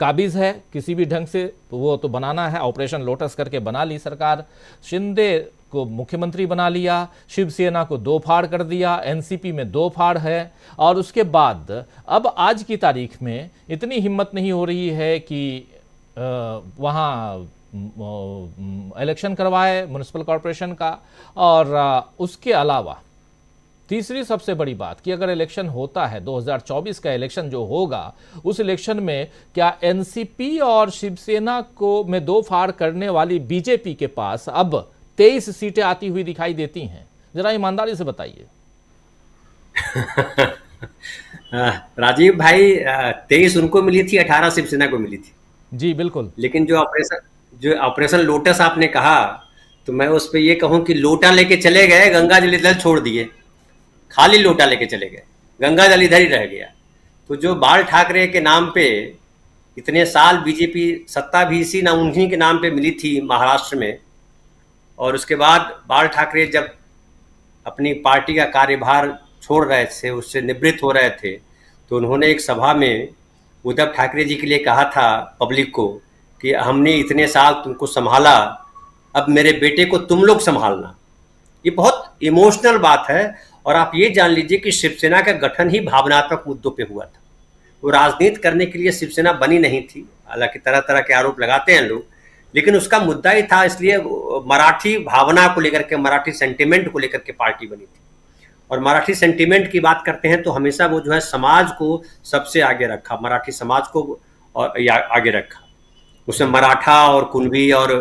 काबिज है किसी भी ढंग से, वो तो बनाना है, ऑपरेशन लोटस करके बना ली सरकार, शिंदे को मुख्यमंत्री बना लिया, शिवसेना को 2 फाड़ कर दिया, एनसीपी में 2 फाड़ है, और उसके बाद अब आज की तारीख में इतनी हिम्मत नहीं हो रही है कि वहाँ इलेक्शन करवाए म्युनिसिपल कॉरपोरेशन का। और उसके अलावा तीसरी सबसे बड़ी बात कि अगर इलेक्शन होता है 2024 का इलेक्शन जो होगा, उस इलेक्शन में क्या एनसीपी और शिवसेना को में 2 फाड़ करने वाली बीजेपी के पास अब 23 सीटें आती हुई दिखाई देती हैं? जरा ईमानदारी से बताइए। राजीव भाई, 23 उनको मिली थी, 18 शिवसेना को मिली थी। जी बिल्कुल। लेकिन जो ऑपरेशन लोटस आपने कहा, तो मैं उस पर यह कहूं कि लोटा लेके चले गए, गंगा जल इधर छोड़ दिए, खाली लोटा लेके चले गए, गंगा जल इधर ही रह गया। तो जो बाल ठाकरे के नाम पे इतने साल बीजेपी सत्ता भी इसी ना उन्हीं के नाम पे मिली थी महाराष्ट्र में, और उसके बाद बाल ठाकरे जब अपनी पार्टी का कार्यभार छोड़ रहे थे, उससे निवृत्त हो रहे थे, तो उन्होंने एक सभा में उद्धव ठाकरे जी के लिए कहा था पब्लिक को कि हमने इतने साल तुमको संभाला, अब मेरे बेटे को तुम लोग संभालना। ये बहुत इमोशनल बात है। और आप ये जान लीजिए कि शिवसेना का गठन ही भावनात्मक मुद्दों पे हुआ था। वो राजनीति करने के लिए शिवसेना बनी नहीं थी, हालांकि तरह तरह के आरोप लगाते हैं लोग, लेकिन उसका मुद्दा ही था, इसलिए मराठी भावना को लेकर के, मराठी सेंटिमेंट को लेकर के पार्टी बनी थी। और मराठी सेंटिमेंट की बात करते हैं तो हमेशा वो जो है समाज को सबसे आगे रखा, मराठी समाज को और आगे रखा। उसमें मराठा और कुणबी और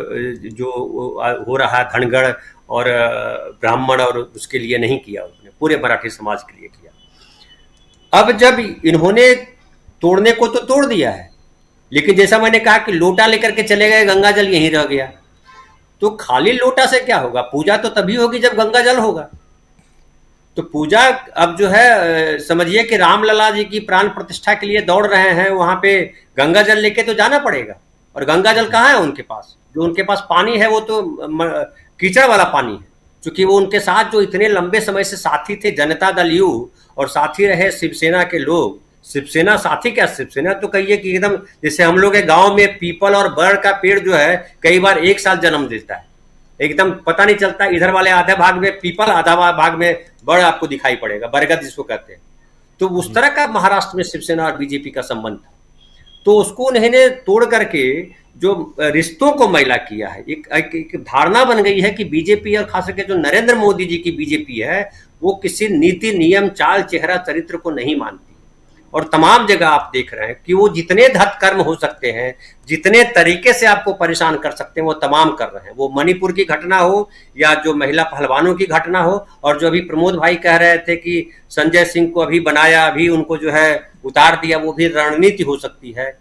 जो हो रहा है धनगढ़ और ब्राह्मण, और उसके लिए नहीं किया, उन्होंने पूरे मराठी समाज के लिए किया। अब जब इन्होंने तोड़ने को तो तोड़ दिया है, लेकिन जैसा मैंने कहा कि लोटा लेकर के चले गए, गंगा जल यहीं रह गया। तो खाली लोटा से क्या होगा? पूजा तो तभी होगी जब गंगा जल होगा। तो पूजा अब जो है समझिए कि रामलला जी की प्राण प्रतिष्ठा के लिए दौड़ रहे हैं, वहां पे गंगा जल लेके तो जाना पड़ेगा। और गंगा जल कहाँ है उनके पास? जो उनके पास पानी है वो तो कीचड़ वाला पानी है, क्योंकि वो उनके साथ जो इतने लंबे समय से साथी थे, जनता दल यू, और साथी रहे शिवसेना के लोग। शिवसेना साथी क्या, शिवसेना तो कहिए कि एकदम जैसे हम लोग के गांव में पीपल और बड़ का पेड़ जो है कई बार एक साथ जन्म देता है, एकदम पता नहीं चलता, इधर वाले आधे भाग में पीपल, आधा भाग में बड़ आपको दिखाई पड़ेगा, बरगद जिसको कहते हैं। तो उस तरह का महाराष्ट्र में शिवसेना और बीजेपी का संबंध था। तो उसको उन्होंने तोड़ करके जो रिश्तों को मैला किया है, एक धारणा बन गई है कि बीजेपी और खास करके जो नरेंद्र मोदी जी की बीजेपी है वो किसी नीति, नियम, चाल, चेहरा, चरित्र को नहीं मानती। और तमाम जगह आप देख रहे हैं कि वो जितने धत्कर्म हो सकते हैं, जितने तरीके से आपको परेशान कर सकते हैं, वो तमाम कर रहे हैं। वो मणिपुर की घटना हो या जो महिला पहलवानों की घटना हो, और जो अभी प्रमोद भाई कह रहे थे कि संजय सिंह को अभी बनाया, अभी उनको जो है उतार दिया, वो भी रणनीति हो सकती है।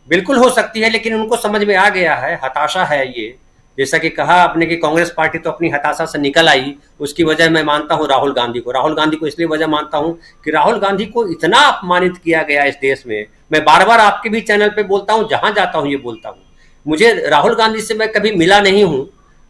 बिल्कुल हो सकती है, लेकिन उनको समझ में आ गया है, हताशा है ये। जैसा कि कहा आपने कि कांग्रेस पार्टी तो अपनी हताशा से निकल आई, उसकी वजह मैं मानता हूं राहुल गांधी को। राहुल गांधी को इसलिए वजह मानता हूं कि राहुल गांधी को इतना अपमानित किया गया इस देश में। मैं बार बार आपके भी चैनल पे बोलता हूं, जहां जाता हूं ये बोलता हूं, मुझे राहुल गांधी से मैं कभी मिला नहीं हूं,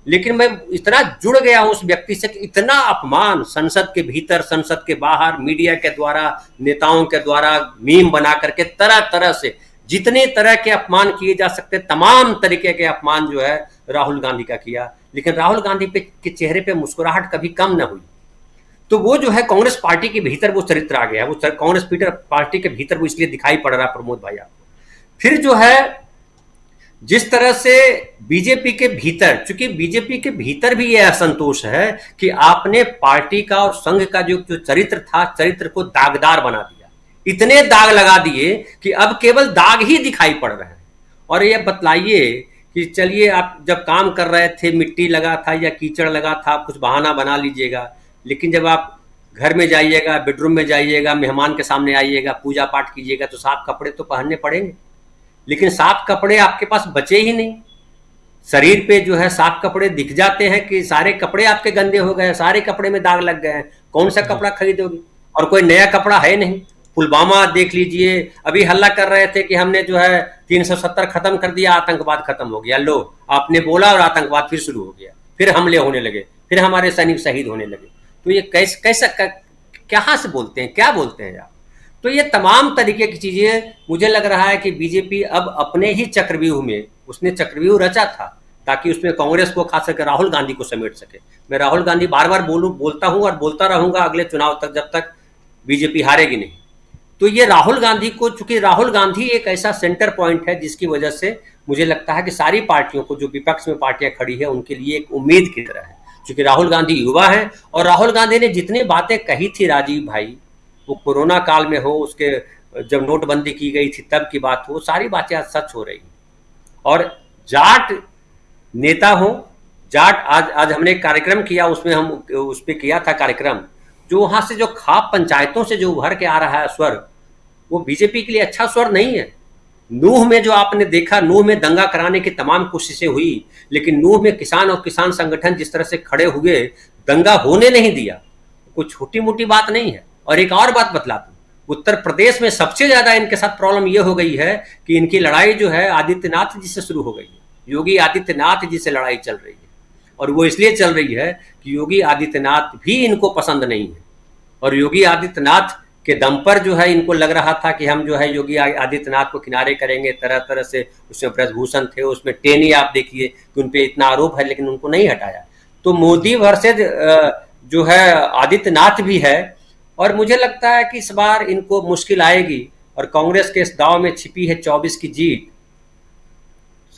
लेकिन मैं इतना जुड़ गया हूं उस व्यक्ति से कि इतना अपमान संसद के भीतर, संसद के बाहर, मीडिया के द्वारा, नेताओं के द्वारा मीम बना करके तरह तरह से जितने तरह के अपमान किए जा सकते, तमाम तरीके के अपमान जो है राहुल गांधी का किया। लेकिन राहुल गांधी के चेहरे पे मुस्कुराहट कभी कम न हुई। तो वो जो है कांग्रेस पार्टी के भीतर वो चरित्र आ गया, वो कांग्रेस पार्टी के भीतर वो इसलिए दिखाई पड़ रहा है प्रमोद भाई आपको। फिर जो है जिस तरह से बीजेपी के भीतर, चूंकि बीजेपी के भीतर भी यह असंतोष है कि आपने पार्टी का और संघ का जो चरित्र था, चरित्र को दागदार बना दिया, इतने दाग लगा दिए कि अब केवल दाग ही दिखाई पड़ रहे हैं। और ये बतलाइए कि चलिए आप जब काम कर रहे थे, मिट्टी लगा था या कीचड़ लगा था, कुछ बहाना बना लीजिएगा, लेकिन जब आप घर में जाइएगा, बेडरूम में जाइएगा, मेहमान के सामने आइएगा, पूजा पाठ कीजिएगा, तो साफ कपड़े तो पहनने पड़ेंगे। लेकिन साफ कपड़े आपके पास बचे ही नहीं। शरीर पे जो है साफ कपड़े दिख जाते हैं कि सारे कपड़े आपके गंदे हो गए, सारे कपड़े में दाग लग गए हैं। कौन सा कपड़ा खरीदोगे? और कोई नया कपड़ा है नहीं। पुलवामा देख लीजिए, अभी हल्ला कर रहे थे कि हमने जो है 370 खत्म कर दिया, आतंकवाद खत्म हो गया। लो, आपने बोला और आतंकवाद फिर शुरू हो गया, फिर हमले होने लगे, फिर हमारे सैनिक शहीद होने लगे। तो ये कैसा कहाँ से बोलते हैं, क्या बोलते हैं आप? तो ये तमाम तरीके की चीजें, मुझे लग रहा है कि बीजेपी अब अपने ही चक्रव्यूह में, उसने चक्रव्यूह रचा था ताकि उसमें कांग्रेस को, खास करके राहुल गांधी को समेट सके। मैं राहुल गांधी बार बार बोलता हूं और बोलता रहूंगा अगले चुनाव तक, जब तक बीजेपी हारेगी नहीं। तो ये राहुल गांधी को, चूंकि राहुल गांधी एक ऐसा सेंटर पॉइंट है जिसकी वजह से मुझे लगता है कि सारी पार्टियों को, जो विपक्ष में पार्टियां खड़ी है, उनके लिए एक उम्मीद की तरह है। क्योंकि राहुल गांधी युवा है और राहुल गांधी ने जितनी बातें कही थी राजीव भाई, वो कोरोना काल में हो, उसके जब नोटबंदी की गई थी तब की बात हो, सारी बातें आज सच हो रही। और जाट नेता हो, जाट आज हमने एक कार्यक्रम किया, उसमें हम उस पर किया था कार्यक्रम, जो वहां से जो खाप पंचायतों से जो उभर के आ रहा है स्वर, वो बीजेपी के लिए अच्छा स्वर नहीं है। नूह में जो आपने देखा, नूह में दंगा कराने की तमाम कोशिशें हुई, लेकिन नूह में किसान और किसान संगठन जिस तरह से खड़े हुए, दंगा होने नहीं दिया। कोई छोटी मोटी बात नहीं है। और एक और बात बतला दूं, उत्तर प्रदेश में सबसे ज्यादा इनके साथ प्रॉब्लम यह हो गई है कि इनकी लड़ाई जो है आदित्यनाथ जी से शुरू हो गई है। योगी आदित्यनाथ जी से लड़ाई चल रही है, और वो इसलिए चल रही है कि योगी आदित्यनाथ भी इनको पसंद नहीं है। और योगी आदित्यनाथ के दम पर जो है इनको लग रहा था कि हम जो है योगी आदित्यनाथ को किनारे करेंगे, तरह तरह से उसमें ब्रजभूषण थे, उसमें टेनी आप देखिए कि उन पे इतना आरोप है, लेकिन उनको नहीं हटाया। तो मोदी वर्सेज जो है आदित्यनाथ भी है, और मुझे लगता है कि इस बार इनको मुश्किल आएगी। और कांग्रेस के इस दांव में छिपी है 24 की जीत,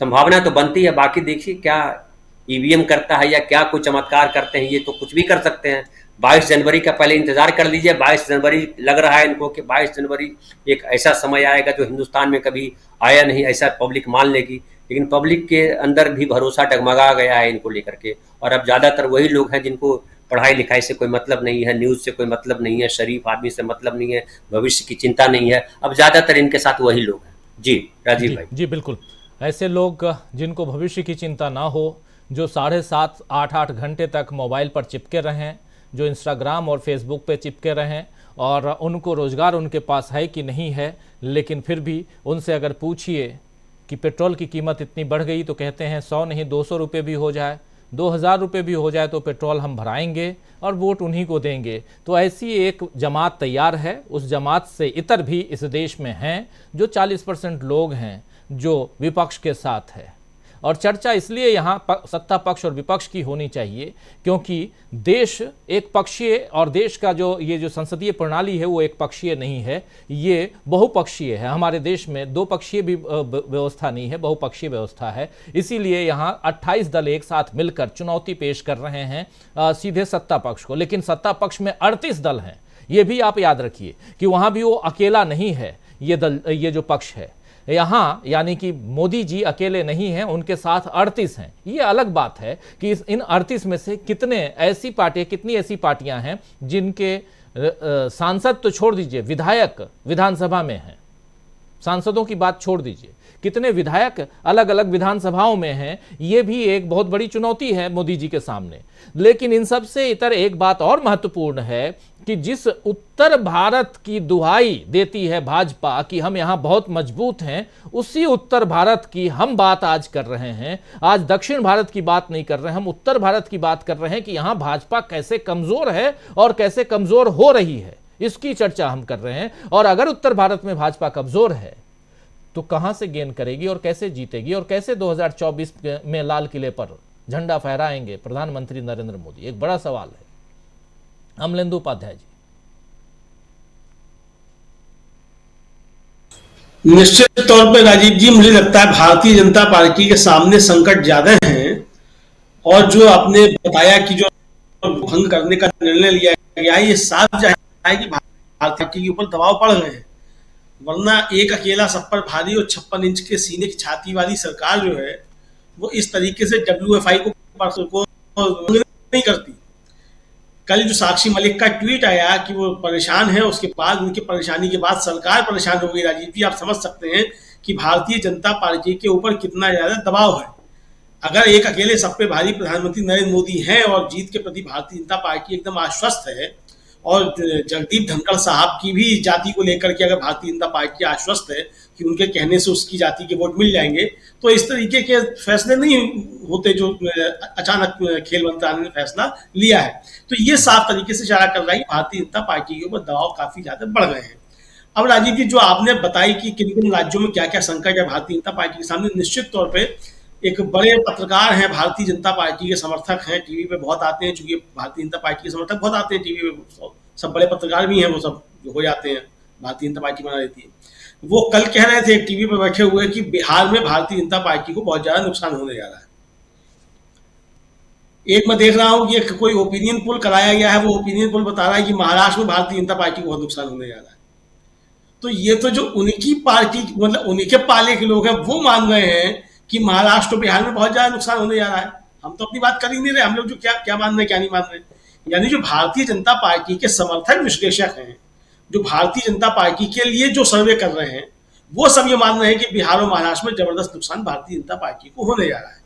संभावना तो बनती है। बाकी देखिए क्या ईवीएम करता है या क्या कोई चमत्कार करते हैं, ये तो कुछ भी कर सकते हैं। 22 जनवरी का पहले इंतजार कर लीजिए। 22 जनवरी लग रहा है इनको कि 22 जनवरी एक ऐसा समय आएगा जो हिंदुस्तान में कभी आया नहीं, ऐसा पब्लिक मान लेगी। लेकिन पब्लिक के अंदर भी भरोसा डगमगा गया है इनको लेकर के। और अब ज़्यादातर वही लोग हैं जिनको पढ़ाई लिखाई से कोई मतलब नहीं है, न्यूज़ से कोई मतलब नहीं है, शरीफ आदमी से मतलब नहीं है, भविष्य की चिंता नहीं है। अब ज़्यादातर इनके साथ वही लोग हैं। जी राजीव भाई। जी बिल्कुल, ऐसे लोग जिनको भविष्य की चिंता ना हो, जो 7.5 8 घंटे तक मोबाइल पर चिपके रहें, जो इंस्टाग्राम और फेसबुक पे चिपके रहें, और उनको रोज़गार उनके पास है कि नहीं है, लेकिन फिर भी उनसे अगर पूछिए कि पेट्रोल की कीमत इतनी बढ़ गई, तो कहते हैं 100 नहीं 200 रुपये भी हो जाए, 2000 रुपये भी हो जाए तो पेट्रोल हम भराएंगे और वोट उन्हीं को देंगे। तो ऐसी एक जमात तैयार है। उस जमात से इतर भी इस देश में हैं जो 40% लोग हैं जो विपक्ष के साथ है। और चर्चा इसलिए यहाँ सत्ता पक्ष और विपक्ष की होनी चाहिए क्योंकि देश एक पक्षीय, और देश का जो ये जो संसदीय प्रणाली है वो एक पक्षीय नहीं है, ये बहुपक्षीय है। हमारे देश में दो पक्षीय भी व्यवस्था नहीं है, बहुपक्षीय व्यवस्था है। इसीलिए यहाँ 28 दल एक साथ मिलकर चुनौती पेश कर रहे हैं सीधे सत्ता पक्ष को। लेकिन सत्ता पक्ष में 38 दल हैं, ये भी आप याद रखिए कि वहां भी वो अकेला नहीं है, ये दल, ये जो पक्ष है यहाँ, यानी कि मोदी जी अकेले नहीं हैं, उनके साथ 38 हैं। ये अलग बात है कि इन 38 में से कितनी ऐसी पार्टियां हैं जिनके सांसद तो छोड़ दीजिए, विधायक विधानसभा में हैं। सांसदों की बात छोड़ दीजिए, कितने विधायक अलग अलग विधानसभाओं में हैं, ये भी एक बहुत बड़ी चुनौती है मोदी जी के सामने। लेकिन इन सब से इतर एक बात और महत्वपूर्ण है कि जिस उत्तर भारत की दुहाई देती है भाजपा कि हम यहां बहुत मजबूत हैं, उसी उत्तर भारत की हम बात आज कर रहे हैं। आज दक्षिण भारत की बात नहीं कर रहे हैं, हम उत्तर भारत की बात कर रहे हैं कि यहां भाजपा कैसे कमजोर है और कैसे कमजोर हो रही है, इसकी चर्चा हम कर रहे हैं। और अगर उत्तर भारत में भाजपा कमजोर है तो कहां से गेन करेगी और कैसे जीतेगी और कैसे 2024 में लाल किले पर झंडा फहराएंगे प्रधानमंत्री नरेंद्र मोदी, एक बड़ा सवाल है। अमलेंदु उपाध्याय जी। निश्चित तौर पे राजीव जी, मुझे लगता है भारतीय जनता पार्टी के सामने संकट ज्यादा हैं, और जो आपने बताया कि जो भंग करने का निर्णय लिया गया है, ये साफ जाहिर है कि भारतीय पार्टी के ऊपर दबाव पड़ रहे हैं। वरना एक अकेला सब पर भारी और 56 इंच के सीने की छाती वाली सरकार जो है वो इस तरीके से WFI को नहीं करती। कल जो साक्षी मलिक का ट्वीट आया कि वो परेशान है, उसके बाद उनकी परेशानी के बाद सरकार परेशान हो गई। राजीव जी, आप समझ सकते हैं कि भारतीय जनता पार्टी के ऊपर कितना ज्यादा दबाव है। अगर एक अकेले सब पे भारी प्रधानमंत्री नरेंद्र मोदी हैं और जीत के प्रति भारतीय जनता पार्टी एकदम आश्वस्त है, और जगदीप धनखड़ साहब की भी जाति को लेकर के अगर भारतीय जनता पार्टी आश्वस्त है कि उनके कहने से उसकी जाति के वोट मिल जाएंगे, तो इस तरीके के फैसले नहीं होते जो अचानक खेल मंत्रालय ने फैसला लिया है। तो ये साफ तरीके से इशारा कर रहा है कि भारतीय जनता पार्टी के ऊपर दबाव काफी ज्यादा बढ़ गए हैं। अब राजीव जी, जो आपने बताई कि किन किन राज्यों में क्या क्या संकट है भारतीय जनता पार्टी के सामने, निश्चित तौर पर एक बड़े पत्रकार हैं, भारतीय जनता पार्टी के समर्थक हैं, टीवी पे बहुत आते हैं, चूंकि भारतीय जनता पार्टी के समर्थक बहुत आते हैं टीवी पे, सब बड़े पत्रकार भी हैं, वो सब हो जाते हैं, भारतीय जनता पार्टी बना देती है। वो कल कह रहे थे टीवी पे बैठे हुए कि बिहार में भारतीय जनता पार्टी को बहुत ज्यादा नुकसान होने जा रहा है। एक मैं देख रहा हूं कि कोई ओपिनियन पोल कराया गया है, वो ओपिनियन पोल बता रहा है कि महाराष्ट्र में भारतीय जनता पार्टी को बहुत नुकसान होने जा रहा है। तो ये तो जो उनकी पार्टी, मतलब उनके पाले के लोग हैं, वो मान रहे हैं कि महाराष्ट्र और बिहार में बहुत ज्यादा नुकसान होने जा रहा है। हम तो अपनी बात कर ही नहीं रहे, हम लोग जो क्या मान रहे हैं क्या नहीं मान रहे। यानी जो भारतीय जनता पार्टी के समर्थक विश्लेषक हैं, जो भारतीय जनता पार्टी के लिए जो सर्वे कर रहे हैं, वो सब ये मान रहे हैं कि बिहार और महाराष्ट्र में जबरदस्त नुकसान भारतीय जनता पार्टी को होने जा रहा है।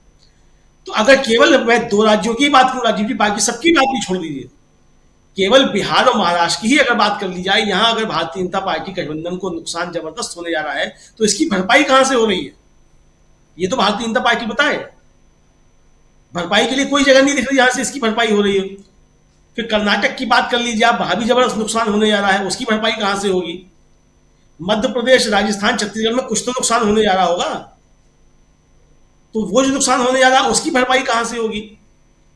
तो अगर केवल मैं 2 राज्यों की बात करूं राजीव जी, बाकी सबकी बात भी छोड़ दीजिए, केवल बिहार और महाराष्ट्र की ही अगर बात कर ली जाए, यहां अगर भारतीय जनता पार्टी गठबंधन को नुकसान जबरदस्त होने जा रहा है, तो इसकी भरपाई कहां से हो रही है, ये तो भारतीय जनता पार्टी बताए। भरपाई के लिए कोई जगह नहीं दिख रही जहां से इसकी भरपाई हो रही है। फिर कर्नाटक की बात कर लीजिए आप, वहां भी जबरदस्त नुकसान होने जा रहा है, उसकी भरपाई कहां से होगी। मध्य प्रदेश, राजस्थान, छत्तीसगढ़ में कुछ तो नुकसान होने जा रहा होगा, तो वो जो नुकसान होने जा रहा है उसकी भरपाई कहां से होगी।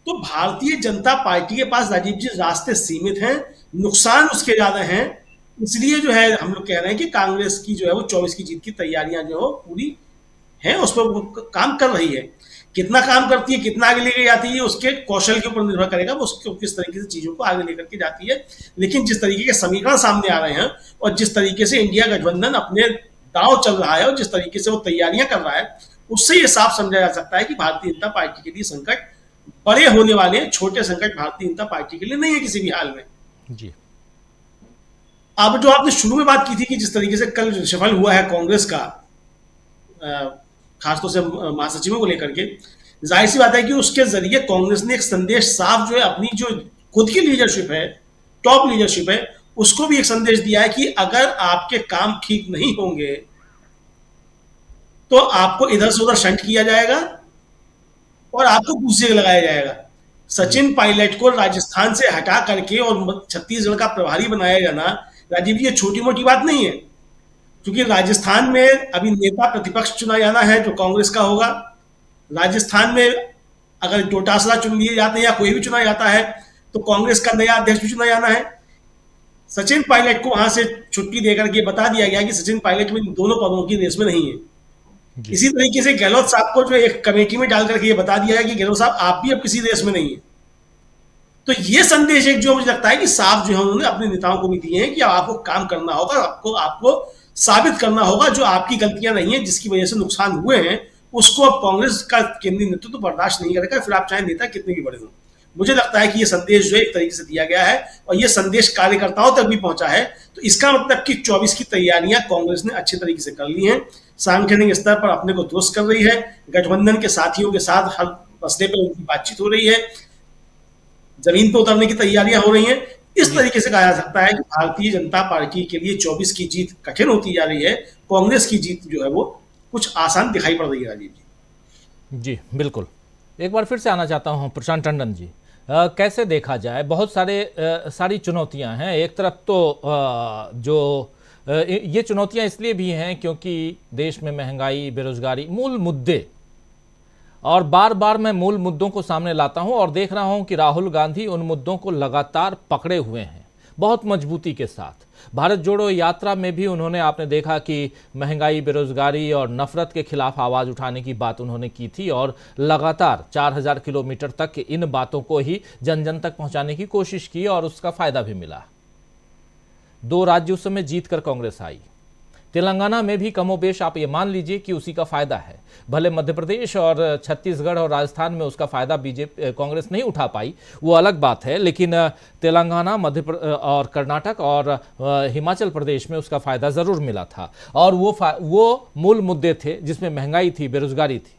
तो भारतीय जनता पार्टी के पास राजीव जी रास्ते सीमित हैं, नुकसान उसके ज्यादा हैं। इसलिए जो है हम लोग कह रहे हैं कि कांग्रेस की जो है वो 24 की जीत की तैयारियां जो है पूरी हैं, उस पर वो काम कर रही है। कितना काम करती है, कितना आगे लेके जाती है, उसके कौशल के ऊपर निर्भर करेगा, वो उसको किस तरीके से चीजों को आगे लेकर के जाती है। लेकिन जिस तरीके के समीकरण सामने आ रहे हैं और जिस तरीके से इंडिया गठबंधन अपने दांव चल रहा है और जिस तरीके से वो तैयारियां कर रहा है, उससे ये साफ समझा जा सकता है कि भारतीय जनता पार्टी के लिए संकट बड़े होने वाले हैं, छोटे संकट भारतीय जनता पार्टी के लिए नहीं है किसी भी हाल में जी। अब जो आपने शुरू में बात की थी कि जिस तरीके से कल सफल हुआ है कांग्रेस का, खासतौर से महासचिवों को लेकर के, जाहिर सी बात है कि उसके जरिए कांग्रेस ने एक संदेश साफ जो है अपनी जो खुद की लीडरशिप है, टॉप लीडरशिप है, उसको भी एक संदेश दिया है कि अगर आपके काम ठीक नहीं होंगे तो आपको इधर से उधर शंट किया जाएगा और आपको दूसरे लगाया जाएगा। सचिन पायलट को राजस्थान से हटा करके और छत्तीसगढ़ का प्रभारी बनाया जाना राजीव जी ये छोटी मोटी बात नहीं है, क्योंकि राजस्थान में अभी नेता प्रतिपक्ष चुना जाना है जो कांग्रेस का होगा। राजस्थान में अगर डोटासरा चुन लिए जाते हैं या कोई भी चुना जाता है तो कांग्रेस का नया अध्यक्ष भी चुना जाना है। सचिन पायलट को वहां से छुट्टी देकर के बता दिया गया कि सचिन पायलट में दोनों पदों की रेस में नहीं है। इसी तरीके से गहलोत साहब को जो एक कमेटी में डाल करके ये बता दिया है कि गहलोत साहब आप भी अब किसी रेस में नहीं है। तो ये संदेश एक जो मुझे लगता है कि साफ जो है उन्होंने अपने नेताओं को भी दिए हैं कि आपको काम करना होगा, आपको साबित करना होगा जो आपकी गलतियां नहीं है, जिसकी वजह से नुकसान हुए हैं, उसको अब कांग्रेस का केंद्रीय नेतृत्व तो बर्दाश्त नहीं करेगा, फिर आप चाहे नेता कितने भी बड़े हों। मुझे लगता है कि ये संदेश जो है एक तरीके से दिया गया है और ये संदेश कार्यकर्ताओं तक भी पहुंचा है। तो इसका मतलब कि 24 की तैयारियां कांग्रेस ने अच्छे तरीके से कर ली हैं, सांगठनिक स्तर पर अपने को दुरुस्त कर रही है, गठबंधन के साथियों के साथ हर मसले पर उनकी बातचीत हो रही है, जमीन पर उतरने की तैयारियां हो रही हैं। इस तरीके से कहा जा सकता है कि भारतीय जनता पार्टी के लिए 24 की जीत कठिन होती जा रही है, कांग्रेस की जीत जो है वो कुछ आसान दिखाई पड़ रही है। राजीव जी जी बिल्कुल, एक बार फिर से आना चाहता हूं प्रशांत टंडन जी। कैसे देखा जाए, बहुत सारी चुनौतियां हैं। एक तरफ तो ये चुनौतियां इसलिए भी हैं क्योंकि देश में महंगाई, बेरोजगारी मूल मुद्दे, और बार बार मैं मूल मुद्दों को सामने लाता हूं और देख रहा हूं कि राहुल गांधी उन मुद्दों को लगातार पकड़े हुए हैं बहुत मजबूती के साथ। भारत जोड़ो यात्रा में भी उन्होंने, आपने देखा कि महंगाई, बेरोजगारी और नफरत के खिलाफ आवाज़ उठाने की बात उन्होंने की थी और लगातार 4000 किलोमीटर तक इन बातों को ही जन जन तक पहुंचाने की कोशिश की और उसका फायदा भी मिला। 2 राज्य उस समय जीत कर कांग्रेस आई। तेलंगाना में भी कमोबेश आप ये मान लीजिए कि उसी का फायदा है। भले मध्य प्रदेश और छत्तीसगढ़ और राजस्थान में उसका फायदा बीजेपी कांग्रेस नहीं उठा पाई, वो अलग बात है, लेकिन तेलंगाना, और कर्नाटक और हिमाचल प्रदेश में उसका फायदा जरूर मिला था। और वो मूल मुद्दे थे जिसमें महंगाई थी, बेरोजगारी थी,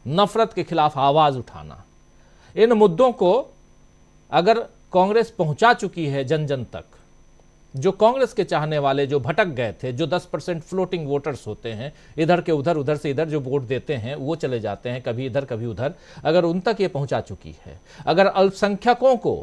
नफरत के खिलाफ आवाज उठाना। इन मुद्दों को अगर कांग्रेस पहुंचा चुकी है जन जन तक, जो कांग्रेस के चाहने वाले जो भटक गए थे, जो 10% फ्लोटिंग वोटर्स होते हैं, इधर के उधर, उधर से इधर जो वोट देते हैं, वो चले जाते हैं कभी इधर कभी उधर, अगर उन तक ये पहुंचा चुकी है, अगर अल्पसंख्यकों को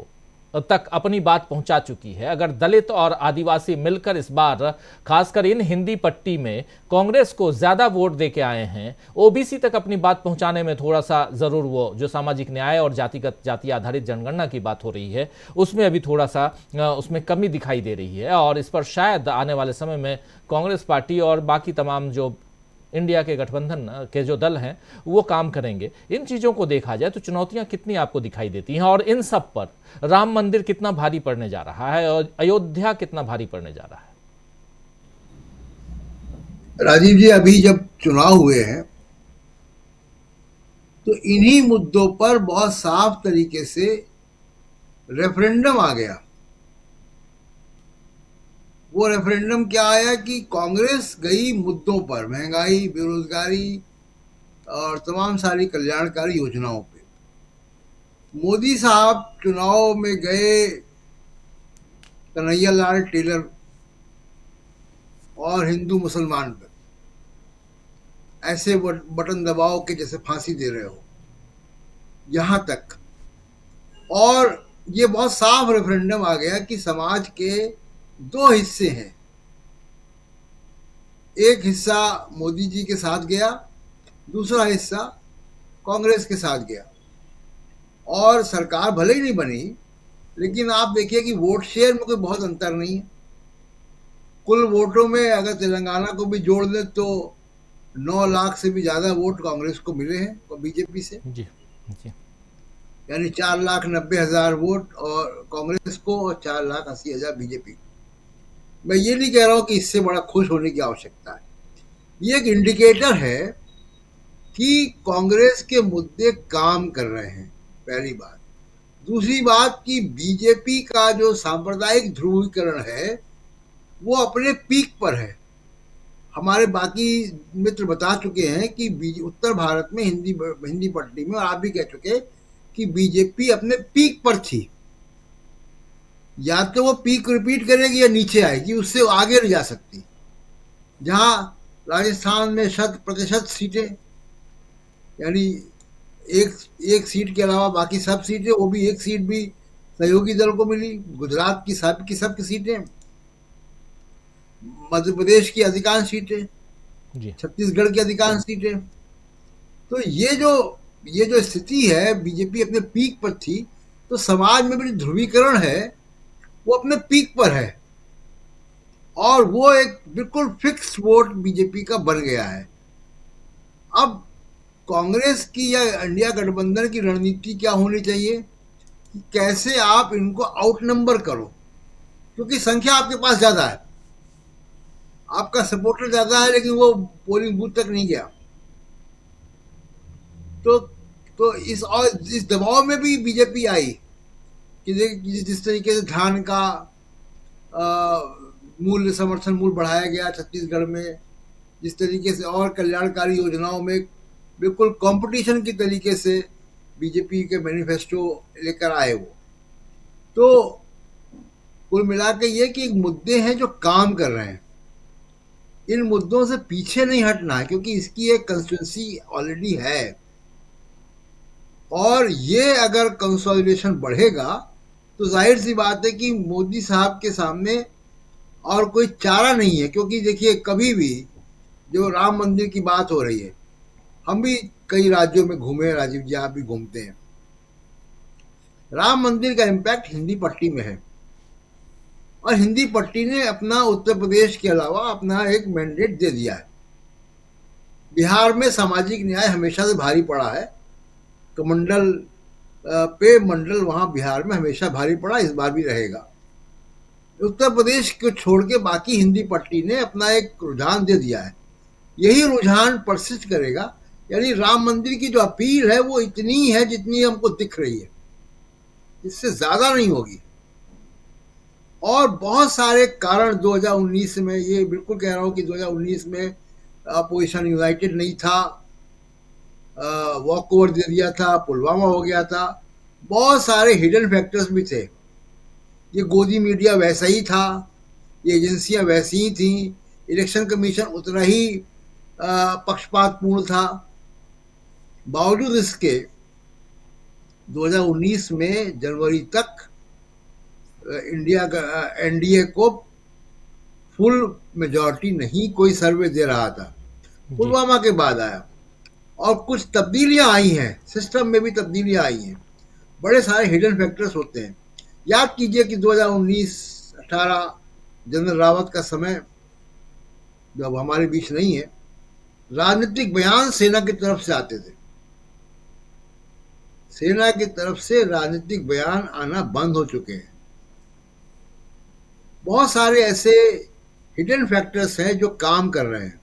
तक अपनी बात पहुंचा चुकी है, अगर दलित और आदिवासी मिलकर इस बार खासकर इन हिंदी पट्टी में कांग्रेस को ज्यादा वोट देके आए हैं, ओबीसी तक अपनी बात पहुंचाने में थोड़ा सा जरूर, वो जो सामाजिक न्याय और जाति आधारित जनगणना की बात हो रही है उसमें अभी थोड़ा सा उसमें कमी दिखाई दे रही है। और इस पर शायद आने वाले समय में कांग्रेस पार्टी और बाकी तमाम जो इंडिया के गठबंधन के जो दल हैं वो काम करेंगे। इन चीज़ों को देखा जाए तो चुनौतियां कितनी आपको दिखाई देती हैं, और इन सब पर राम मंदिर कितना भारी पड़ने जा रहा है और अयोध्या कितना भारी पड़ने जा रहा है? राजीव जी, अभी जब चुनाव हुए हैं तो इन्हीं मुद्दों पर बहुत साफ तरीके से रेफरेंडम आ गया। वो रेफरेंडम क्या आया कि कांग्रेस गई मुद्दों पर, महंगाई, बेरोजगारी और तमाम सारी कल्याणकारी योजनाओं पे। मोदी साहब चुनाव में गए कन्हैयालाल टेलर और हिंदू मुसलमान पर, ऐसे बटन दबाओ के जैसे फांसी दे रहे हो, यहां तक। और ये बहुत साफ रेफरेंडम आ गया कि समाज के 2 हिस्से हैं। एक हिस्सा मोदी जी के साथ गया, दूसरा हिस्सा कांग्रेस के साथ गया। और सरकार भले ही नहीं बनी, लेकिन आप देखिए कि वोट शेयर में कोई बहुत अंतर नहीं है। कुल वोटों में अगर तेलंगाना को भी जोड़ दें तो 9 लाख से भी ज्यादा वोट कांग्रेस को मिले हैं बीजेपी से। जी जी, यानी 4,90,000 वोट और कांग्रेस को और 4,80,000 बीजेपी। मैं ये नहीं कह रहा हूं कि इससे बड़ा खुश होने की आवश्यकता है। ये एक इंडिकेटर है कि कांग्रेस के मुद्दे काम कर रहे हैं, पहली बात। दूसरी बात कि बीजेपी का जो सांप्रदायिक ध्रुवीकरण है वो अपने पीक पर है। हमारे बाकी मित्र बता चुके हैं कि उत्तर भारत में हिंदी पट्टी में, और आप भी कह चुके कि बीजेपी अपने पीक पर थी। या तो वो पीक रिपीट करेगी या नीचे आएगी, उससे आगे नहीं जा सकती। जहां राजस्थान में 100% सीटें, यानी एक सीट के अलावा बाकी सब सीटें, वो भी एक सीट भी सहयोगी दल को मिली। गुजरात की सबकी सीटें, मध्य प्रदेश की अधिकांश सीटें, छत्तीसगढ़ की अधिकांश सीटें। तो ये जो स्थिति है, बीजेपी अपने पीक पर थी, तो समाज में भी ध्रुवीकरण है वो अपने पीक पर है, और वो एक बिल्कुल फिक्स्ड वोट बीजेपी का बन गया है। अब कांग्रेस की या इंडिया गठबंधन की रणनीति क्या होनी चाहिए? कि कैसे आप इनको आउट नंबर करो, क्योंकि संख्या आपके पास ज्यादा है, आपका सपोर्टर ज्यादा है, लेकिन वो पोलिंग बूथ तक नहीं गया। तो इस दबाव में भी बीजेपी आई कि जिस तरीके से धान का मूल्य, समर्थन मूल्य बढ़ाया गया छत्तीसगढ़ में, जिस तरीके से और कल्याणकारी योजनाओं में बिल्कुल कंपटीशन की तरीके से बीजेपी के मैनिफेस्टो लेकर आए वो। तो कुल मिला के ये कि मुद्दे हैं जो काम कर रहे हैं, इन मुद्दों से पीछे नहीं हटना है, क्योंकि इसकी एक कंस्टिट्यूंसी ऑलरेडी है, और ये अगर कंसोलिडेशन बढ़ेगा तो जाहिर सी बात है कि मोदी साहब के सामने और कोई चारा नहीं है। क्योंकि देखिए, कभी भी जो राम मंदिर की बात हो रही है, हम भी कई राज्यों में घूमे, राजीव जी आप भी घूमते हैं, राम मंदिर का इम्पैक्ट हिंदी पट्टी में है, और हिंदी पट्टी ने अपना उत्तर प्रदेश के अलावा अपना एक मैंडेट दे दिया है। बिहार में सामाजिक न्याय हमेशा से भारी पड़ा है, कमंडल पे मंडल वहां बिहार में हमेशा भारी पड़ा, इस बार भी रहेगा। उत्तर प्रदेश को छोड़ के बाकी हिंदी पट्टी ने अपना एक रुझान दे दिया है, यही रुझान परसिस्ट करेगा। यानी राम मंदिर की जो अपील है वो इतनी है जितनी हमको दिख रही है, इससे ज्यादा नहीं होगी। और बहुत सारे कारण 2019 में, ये बिल्कुल कह रहा हूं कि 2019 में अपोजिशन यूनाइटेड नहीं था, वॉक ओवर दे दिया था, पुलवामा हो गया था, बहुत सारे हिडन फैक्टर्स भी थे। ये गोदी मीडिया वैसा ही था, ये एजेंसियां वैसी ही थी, इलेक्शन कमीशन उतना ही पक्षपातपूर्ण था। बावजूद इसके 2019 में जनवरी तक इंडिया का एनडीए को फुल मेजॉरिटी नहीं कोई सर्वे दे रहा था। पुलवामा के बाद आया, और कुछ तब्दीलियां आई हैं, सिस्टम में भी तब्दीलियां आई हैं, बड़े सारे हिडन फैक्टर्स होते हैं। याद कीजिए कि 2019-18 जनरल रावत का समय, जब हमारे बीच नहीं है, राजनीतिक बयान सेना की तरफ से आते थे, सेना की तरफ से राजनीतिक बयान आना बंद हो चुके हैं। बहुत सारे ऐसे हिडन फैक्टर्स हैं जो काम कर रहे हैं।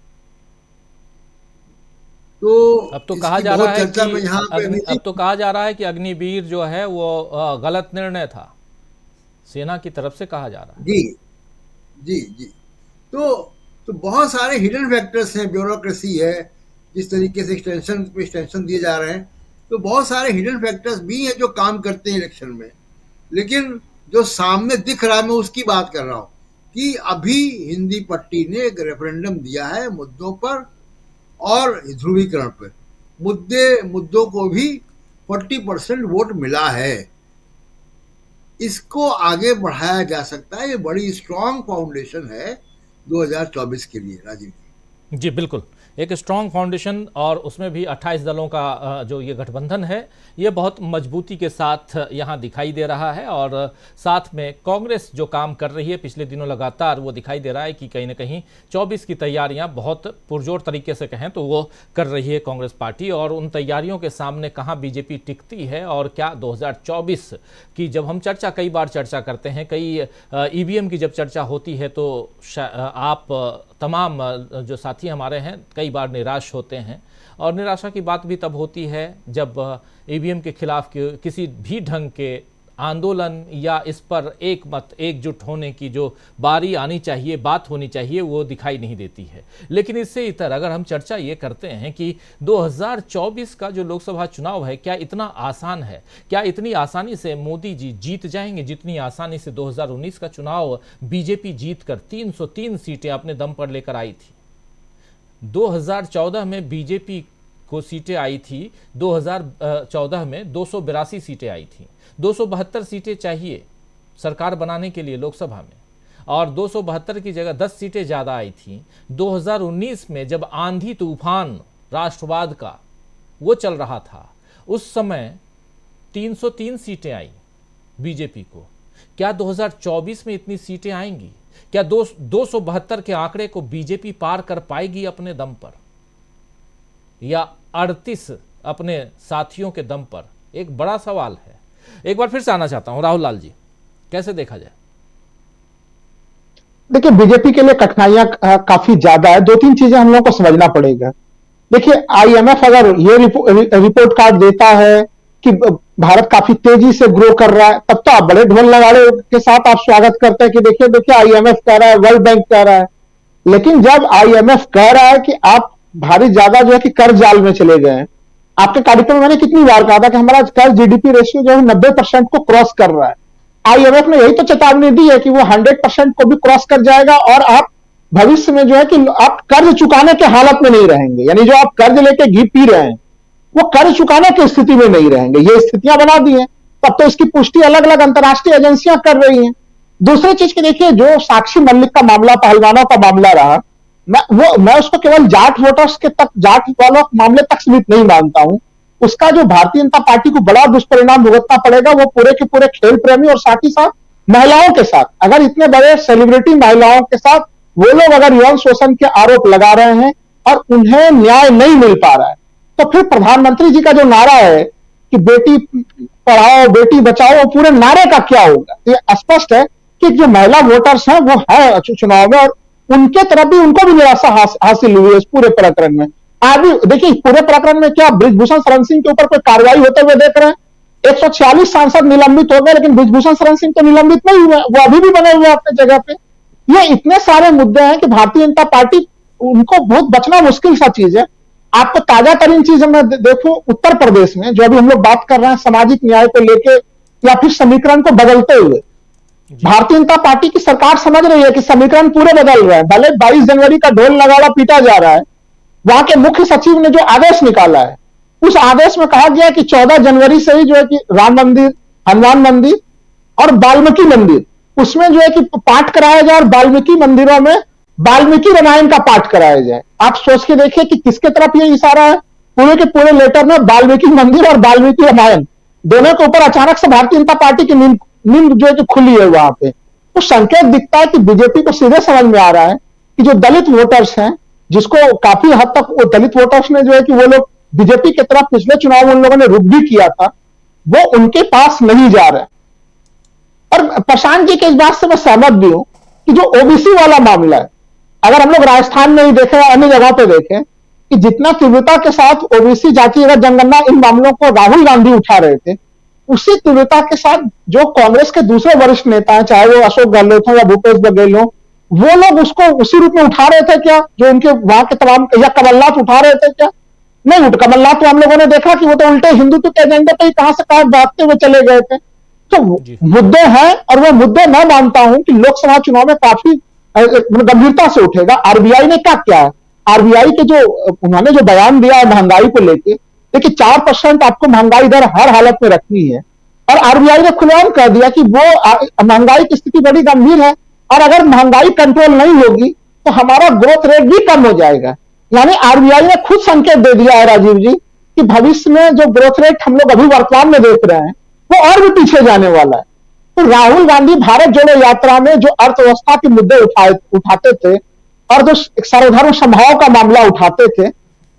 तो अब तो कहा जा रहा है कि अब तो कहा जा रहा है कि अग्निवीर जो है वो गलत निर्णय था, सेना की तरफ से कहा जा रहा है। जी जी जी। तो बहुत सारे हिडन फैक्टर्स हैं, ब्यूरोक्रेसी है, जिस तरीके से एक्सटेंशन दिए जा रहे हैं, तो बहुत सारे हिडन फैक्टर्स भी हैं जो काम करते हैं इलेक्शन में। लेकिन जो सामने दिख रहा है, मैं उसकी बात कर रहा हूं कि अभी हिंदी पट्टी ने एक रेफरेंडम दिया है मुद्दों पर और ध्रुवीकरण पर। मुद्दों को भी 40% वोट मिला है, इसको आगे बढ़ाया जा सकता है। ये बड़ी स्ट्रांग फाउंडेशन है 2024 के लिए, राजीव जी। बिल्कुल, एक स्ट्रॉन्ग फाउंडेशन, और उसमें भी 28 दलों का जो ये गठबंधन है, ये बहुत मजबूती के साथ यहाँ दिखाई दे रहा है। और साथ में कांग्रेस जो काम कर रही है पिछले दिनों लगातार, वो दिखाई दे रहा है कि कहीं ना कहीं 24 की तैयारियां बहुत पुरजोर तरीके से कहें तो वो कर रही है कांग्रेस पार्टी। और उन तैयारियों के सामने कहाँ बीजेपी टिकती है, और क्या 2024 की जब हम चर्चा, कई बार चर्चा करते हैं, कई ईवीएम की जब चर्चा होती है तो आप तमाम जो साथी हमारे हैं कई बार निराश होते हैं। और निराशा की बात भी तब होती है जब ईवीएम के खिलाफ किसी भी ढंग के आंदोलन या इस पर एक मत एकजुट होने की जो बारी आनी चाहिए, बात होनी चाहिए, वो दिखाई नहीं देती है। लेकिन इससे इतर अगर हम चर्चा ये करते हैं कि 2024 का जो लोकसभा चुनाव है, क्या इतना आसान है, क्या इतनी आसानी से मोदी जी जीत जाएंगे जितनी आसानी से 2019 का चुनाव बीजेपी जीत कर 303 सीटें अपने दम पर लेकर आई थी। 2014 में बीजेपी को सीटें आई थी, 2014 में 282 सीटें आई थी। 272 सीटें चाहिए सरकार बनाने के लिए लोकसभा में, और 272 की जगह 10 सीटें ज़्यादा आई थी। 2019 में जब आंधी तूफान राष्ट्रवाद का वो चल रहा था, उस समय 303 सीटें आई बीजेपी को। क्या 2024 में इतनी सीटें आएंगी? क्या 272 के आंकड़े को बीजेपी पार कर पाएगी अपने दम पर, या 38 अपने साथियों के दम पर? एक बड़ा सवाल है। एक बार फिर से आना चाहता हूं राहुल लाल जी, कैसे देखा जाए? देखिए, बीजेपी के लिए कठिनाइयां काफी ज्यादा है। दो तीन चीजें हम लोगों को समझना पड़ेगा। देखिए, आईएमएफ अगर ये रिपोर्ट कार्ड देता है कि भारत काफी तेजी से ग्रो कर रहा है, तब तो आप बड़े ढोल नगाड़े के साथ आप स्वागत करते हैं कि देखिए देखिए आईएमएफ कह रहा है, वर्ल्ड बैंक कह रहा है। लेकिन जब आईएमएफ कह रहा है कि आप भारी ज्यादा जो है कि कर्ज जाल में चले गए हैं, आपके कार्यक्रम में मैंने कितनी बार कहा था कि हमारा कर्ज जीडीपी रेशियो जो है 90% को क्रॉस कर रहा है। आईएमएफ ने यही तो चेतावनी दी है कि वो 100% को भी क्रॉस कर जाएगा और आप भविष्य में जो है कि आप कर्ज चुकाने के हालत में नहीं रहेंगे। यानी जो आप कर्ज लेके घी पी रहे हैं वो कर्ज चुकाने की स्थिति में नहीं रहेंगे। ये स्थितियां बना दी हैं, तब तो इसकी पुष्टि अलग अलग अंतर्राष्ट्रीय एजेंसियां कर रही हैं। दूसरी चीज की देखिए, जो साक्षी मलिक का मामला, पहलवानों का मामला रहा, मैं उसको केवल जाट वोटर्स के तक, जाट वालों मामले तक सीमित नहीं मानता हूं। उसका जो भारतीय जनता पार्टी को बड़ा दुष्परिणाम भुगतना पड़ेगा वो पूरे के पूरे खेल प्रेमी और साथ ही साथ महिलाओं के साथ। अगर इतने बड़े सेलिब्रिटी महिलाओं के साथ वो लोग अगर यौन शोषण के आरोप लगा रहे हैं और उन्हें न्याय नहीं मिल पा रहा है, तो फिर प्रधानमंत्री जी का जो नारा है कि बेटी पढ़ाओ बेटी बचाओ, वो पूरे नारे का क्या होगा? ये स्पष्ट है कि जो महिला वोटर्स हैं वो है चुनाव में और उनके तरफ भी, उनको भी निराशा हासिल हुई है इस पूरे प्रकरण में। अभी देखिए, पूरे प्रकरण में क्या ब्रिजभूषण शरण सिंह के ऊपर कोई कार्रवाई होते हुए देख रहे हैं? 146 सांसद निलंबित हो गए, लेकिन ब्रिजभूषण शरण सिंह तो निलंबित नहीं हुए, वो अभी भी बने हुए अपने जगह पे। ये इतने सारे मुद्दे हैं कि भारतीय जनता पार्टी, उनको बहुत बचना मुश्किल सा चीज है। आपको ताजा तरीन चीज मैं देखूं, उत्तर प्रदेश में जो अभी हम लोग बात कर रहे हैं सामाजिक न्याय को लेके या फिर समीकरण को बदलते हुए, भारतीय जनता पार्टी की सरकार समझ रही है कि समीकरण पूरे बदल रहे हैं। भले 22 जनवरी का ढोल नगाड़ा पीटा जा रहा है, वहां के मुख्य सचिव ने जो आदेश निकाला है, उस आदेश में कहा गया कि 14 जनवरी से ही जो है कि राम मंदिर, हनुमान मंदिर और वाल्मीकि मंदिर, उसमें जो है कि पाठ कराया जाए और वाल्मीकि मंदिरों में वाल्मीकि रामायण का पाठ कराया जाए। आप सोच के देखिए कि किसके तरफ ये इशारा है। पूरे के पूरे लेटर में वाल्मीकि मंदिर और वाल्मीकि रामायण दोनों के ऊपर अचानक से भारतीय जनता पार्टी की नींद जो है कि खुली है वहां पे। तो संकेत दिखता है कि बीजेपी को सीधे समझ में आ रहा है कि जो दलित वोटर्स हैं, जिसको काफी हद तक वो दलित वोटर्स ने जो है कि वो लोग बीजेपी की तरफ पिछले चुनाव में उन लोगों ने रुख भी किया था, वो उनके पास नहीं जा रहे। और प्रशांत जी के इस बात से मैं सहमत भी हूं कि जो ओबीसी वाला मामला है, अगर हम लोग राजस्थान में ही देखें, अन्य जगह पे देखें कि जितना तीव्रता के साथ ओबीसी जातिगत जनगणना इन मामलों को राहुल गांधी उठा रहे थे, उसी तीव्रता के साथ जो कांग्रेस के दूसरे वरिष्ठ नेता हैं, चाहे वो अशोक गहलोत हो या भूपेश बघेल हो, वो लोग उसको उसी रूप में उठा रहे थे क्या जो उनके वहां के तमाम, या कमलनाथ उठा रहे थे क्या? नहीं, कमलनाथ तो हम लोगों ने देखा कि वो तो उल्टे हिंदुत्व के एजेंडे पे ही कहां से कहां भागते हुए चले गए थे। तो मुद्दे हैं और वो मुद्दे मैं मानता हूं कि लोकसभा चुनाव में काफी गंभीरता से उठेगा। आरबीआई ने क्या किया है, आरबीआई के जो उन्होंने जो बयान दिया है महंगाई को लेके, देखिए 4% आपको महंगाई दर हर हालत में रखनी है और आरबीआई ने खुलेआम कह दिया कि वो महंगाई की स्थिति बड़ी गंभीर है और अगर महंगाई कंट्रोल नहीं होगी तो हमारा ग्रोथ रेट भी कम हो जाएगा। यानी आरबीआई ने खुद संकेत दे दिया है राजीव जी कि भविष्य में जो ग्रोथ रेट हम लोग अभी वर्तमान में देख रहे हैं वो और भी पीछे जाने वाला है। तो राहुल गांधी भारत जोड़ो यात्रा में जो अर्थव्यवस्था के मुद्दे उठाते थे और जो सर्वधर्म समभाव का मामला उठाते थे,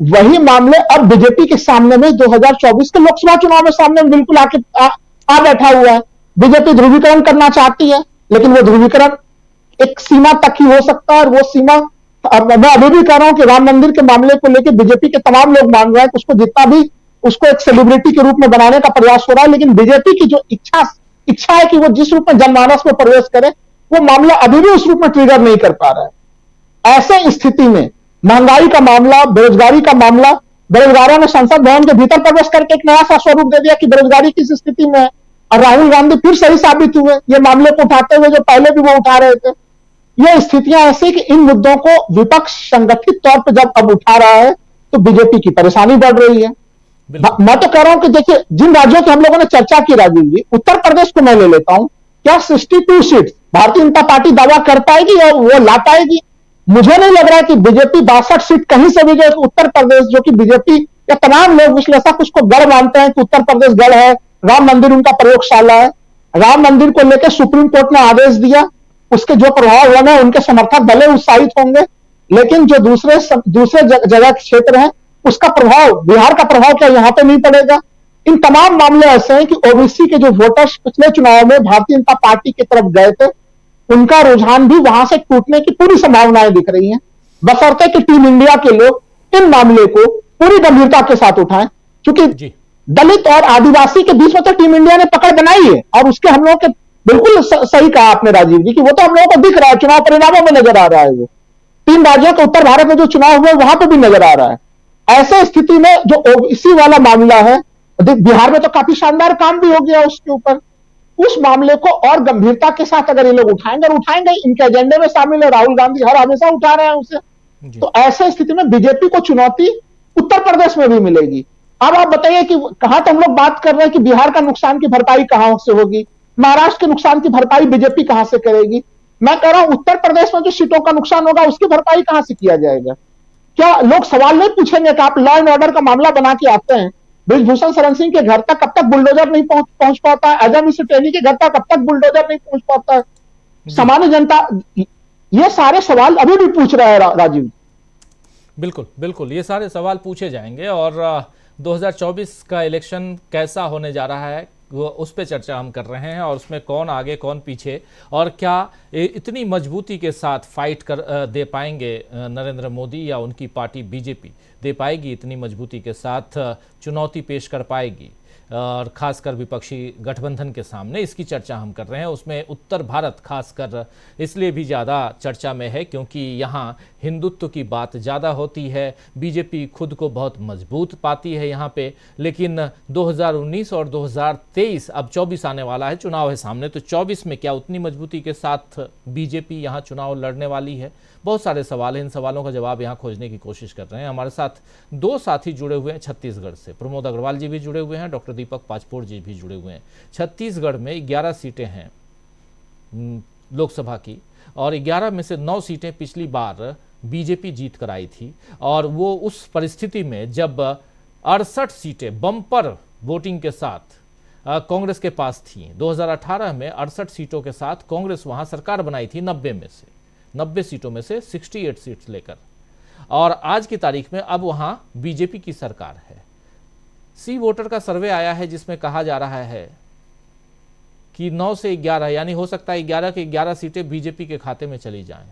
वही मामले अब बीजेपी के सामने में 2024 के लोकसभा चुनाव में सामने में बिल्कुल आ बैठा हुआ है। बीजेपी ध्रुवीकरण करना चाहती है, लेकिन वो ध्रुवीकरण एक सीमा तक ही हो सकता है और वो सीमा, मैं अभी भी कह रहा हूं कि राम मंदिर के मामले को लेकर बीजेपी के तमाम लोग मान रहे हैं कि उसको जितना भी उसको एक सेलिब्रिटी के रूप में बनाने का प्रयास हो रहा है, लेकिन बीजेपी की जो इच्छा है कि वो जिस रूप में जनमानस में प्रवेश करे, वो मामला अभी भी उस रूप में ट्रिगर नहीं कर पा रहा है। ऐसे स्थिति में महंगाई का मामला, बेरोजगारी का मामला, बेरोजगारों ने संसद भवन के भीतर प्रवेश करके एक नया सा स्वरूप दे दिया कि बेरोजगारी किस स्थिति में है और राहुल गांधी फिर सही साबित हुए ये मामले को उठाते हुए जो पहले भी वो उठा रहे थे। ये स्थितियां ऐसी कि इन मुद्दों को विपक्ष संगठित तौर पर जब अब उठा रहा है तो बीजेपी की परेशानी बढ़ रही है। मैं तो कह रहा हूं कि देखिए, जिन राज्यों की हम लोगों ने चर्चा की राजीव जी, उत्तर प्रदेश को मैं ले लेता हूं, क्या 62 सीट भारतीय जनता पार्टी दावा कर पाएगी और वो ला पाएगी? मुझे नहीं लग रहा है कि बीजेपी 62 सीट कहीं से भी जो उत्तर प्रदेश, जो कि बीजेपी या तमाम लोग विश्लेषक उसको गढ़ मानते हैं कि उत्तर प्रदेश गढ़ है, राम मंदिर उनका प्रयोगशाला है। राम मंदिर को लेकर सुप्रीम कोर्ट ने आदेश दिया, उसके जो प्रभाव होने उनके समर्थक भले उत्साहित होंगे, लेकिन जो दूसरे जगह के क्षेत्र हैं उसका प्रभाव, बिहार का प्रभाव क्या यहां पे नहीं पड़ेगा? इन तमाम मामले ऐसे हैं कि ओबीसी के जो वोटर्स पिछले चुनाव में भारतीय जनता पार्टी की तरफ गए थे, उनका रुझान भी वहां से टूटने की पूरी संभावनाएं दिख रही हैं, बशर्ते कि टीम इंडिया के लोग इन मामले को पूरी गंभीरता के साथ उठाएं। क्योंकि दलित और आदिवासी के बीच में तो टीम इंडिया ने पकड़ बनाई है, और उसके हम लोगों के बिल्कुल सही कहा आपने राजीव जी कि वो तो हम लोगों को दिख रहा है, चुनाव परिणामों में नजर आ रहा है। वो 3 राज्यों के उत्तर भारत में जो चुनाव हुए वहां पर भी नजर आ रहा है। ऐसे स्थिति में जो ओबीसी वाला मामला है, बिहार में तो काफी शानदार काम भी हो गया उसके ऊपर, उस मामले को और गंभीरता के साथ अगर ये लोग उठाएंगे, और उठाएंगे, इनके एजेंडे में शामिल है, राहुल गांधी हर हमेशा उठा रहे हैं उसे, तो ऐसे स्थिति में बीजेपी को चुनौती उत्तर प्रदेश में भी मिलेगी। अब आप बताइए कि कहां तो हम लोग बात कर रहे हैं कि बिहार का नुकसान की भरपाई कहां से होगी, महाराष्ट्र के नुकसान की भरपाई बीजेपी कहां से करेगी, मैं कह रहा हूं उत्तर प्रदेश में जो सीटों का नुकसान होगा उसकी भरपाई कहां से किया जाएगा। क्या लोग सवाल नहीं पूछेंगे कि आप लॉ एंड ऑर्डर का मामला बना के आते हैं, ब्रिजभूषण शरण सिंह के घर तक कब तक बुलडोजर नहीं पहुंच पाता है, अजय मिश्र टेनी के घर तक कब तक बुलडोजर नहीं पहुंच पाता है, सामान्य जनता, ये सारे सवाल अभी भी पूछ रहा है राजीव। बिल्कुल बिल्कुल, ये सारे सवाल पूछे जाएंगे, और 2024 का इलेक्शन कैसा होने जा रहा है वो उस पर चर्चा हम कर रहे हैं, और उसमें कौन आगे कौन पीछे, और क्या इतनी मजबूती के साथ फाइट दे पाएंगे नरेंद्र मोदी, या उनकी पार्टी बीजेपी दे पाएगी इतनी मजबूती के साथ चुनौती पेश कर पाएगी, और खासकर विपक्षी गठबंधन के सामने, इसकी चर्चा हम कर रहे हैं। उसमें उत्तर भारत खासकर इसलिए भी ज़्यादा चर्चा में है क्योंकि यहाँ हिंदुत्व की बात ज़्यादा होती है, बीजेपी खुद को बहुत मजबूत पाती है यहाँ पे, लेकिन 2019 और 2023 अब 24 आने वाला है, चुनाव है सामने, तो 24 में क्या उतनी मजबूती के साथ बीजेपी यहाँ चुनाव लड़ने वाली है? बहुत सारे सवाल हैं, इन सवालों का जवाब यहाँ खोजने की कोशिश कर रहे हैं। हमारे साथ 2 साथी जुड़े हुए हैं छत्तीसगढ़ से, प्रमोद अग्रवाल जी भी जुड़े हुए हैं, डॉक्टर दीपक पाचपोर जी भी जुड़े हुए हैं। छत्तीसगढ़ में 11 सीटें हैं लोकसभा की, और 11 में से 9 सीटें पिछली बार बीजेपी जीत कर आई थी, और वो उस परिस्थिति में जब 68 सीटें बम्पर वोटिंग के साथ कांग्रेस के पास थी। 2018 में 68 सीटों के साथ कांग्रेस वहां सरकार बनाई थी 90 सीटों में से 68 सीट्स लेकर, और आज की तारीख में अब वहां बीजेपी की सरकार है। सी वोटर का सर्वे आया है जिसमें कहा जा रहा है कि 9 से 11 यानी हो सकता है 11 के 11 सीटें बीजेपी के खाते में चली जाएं।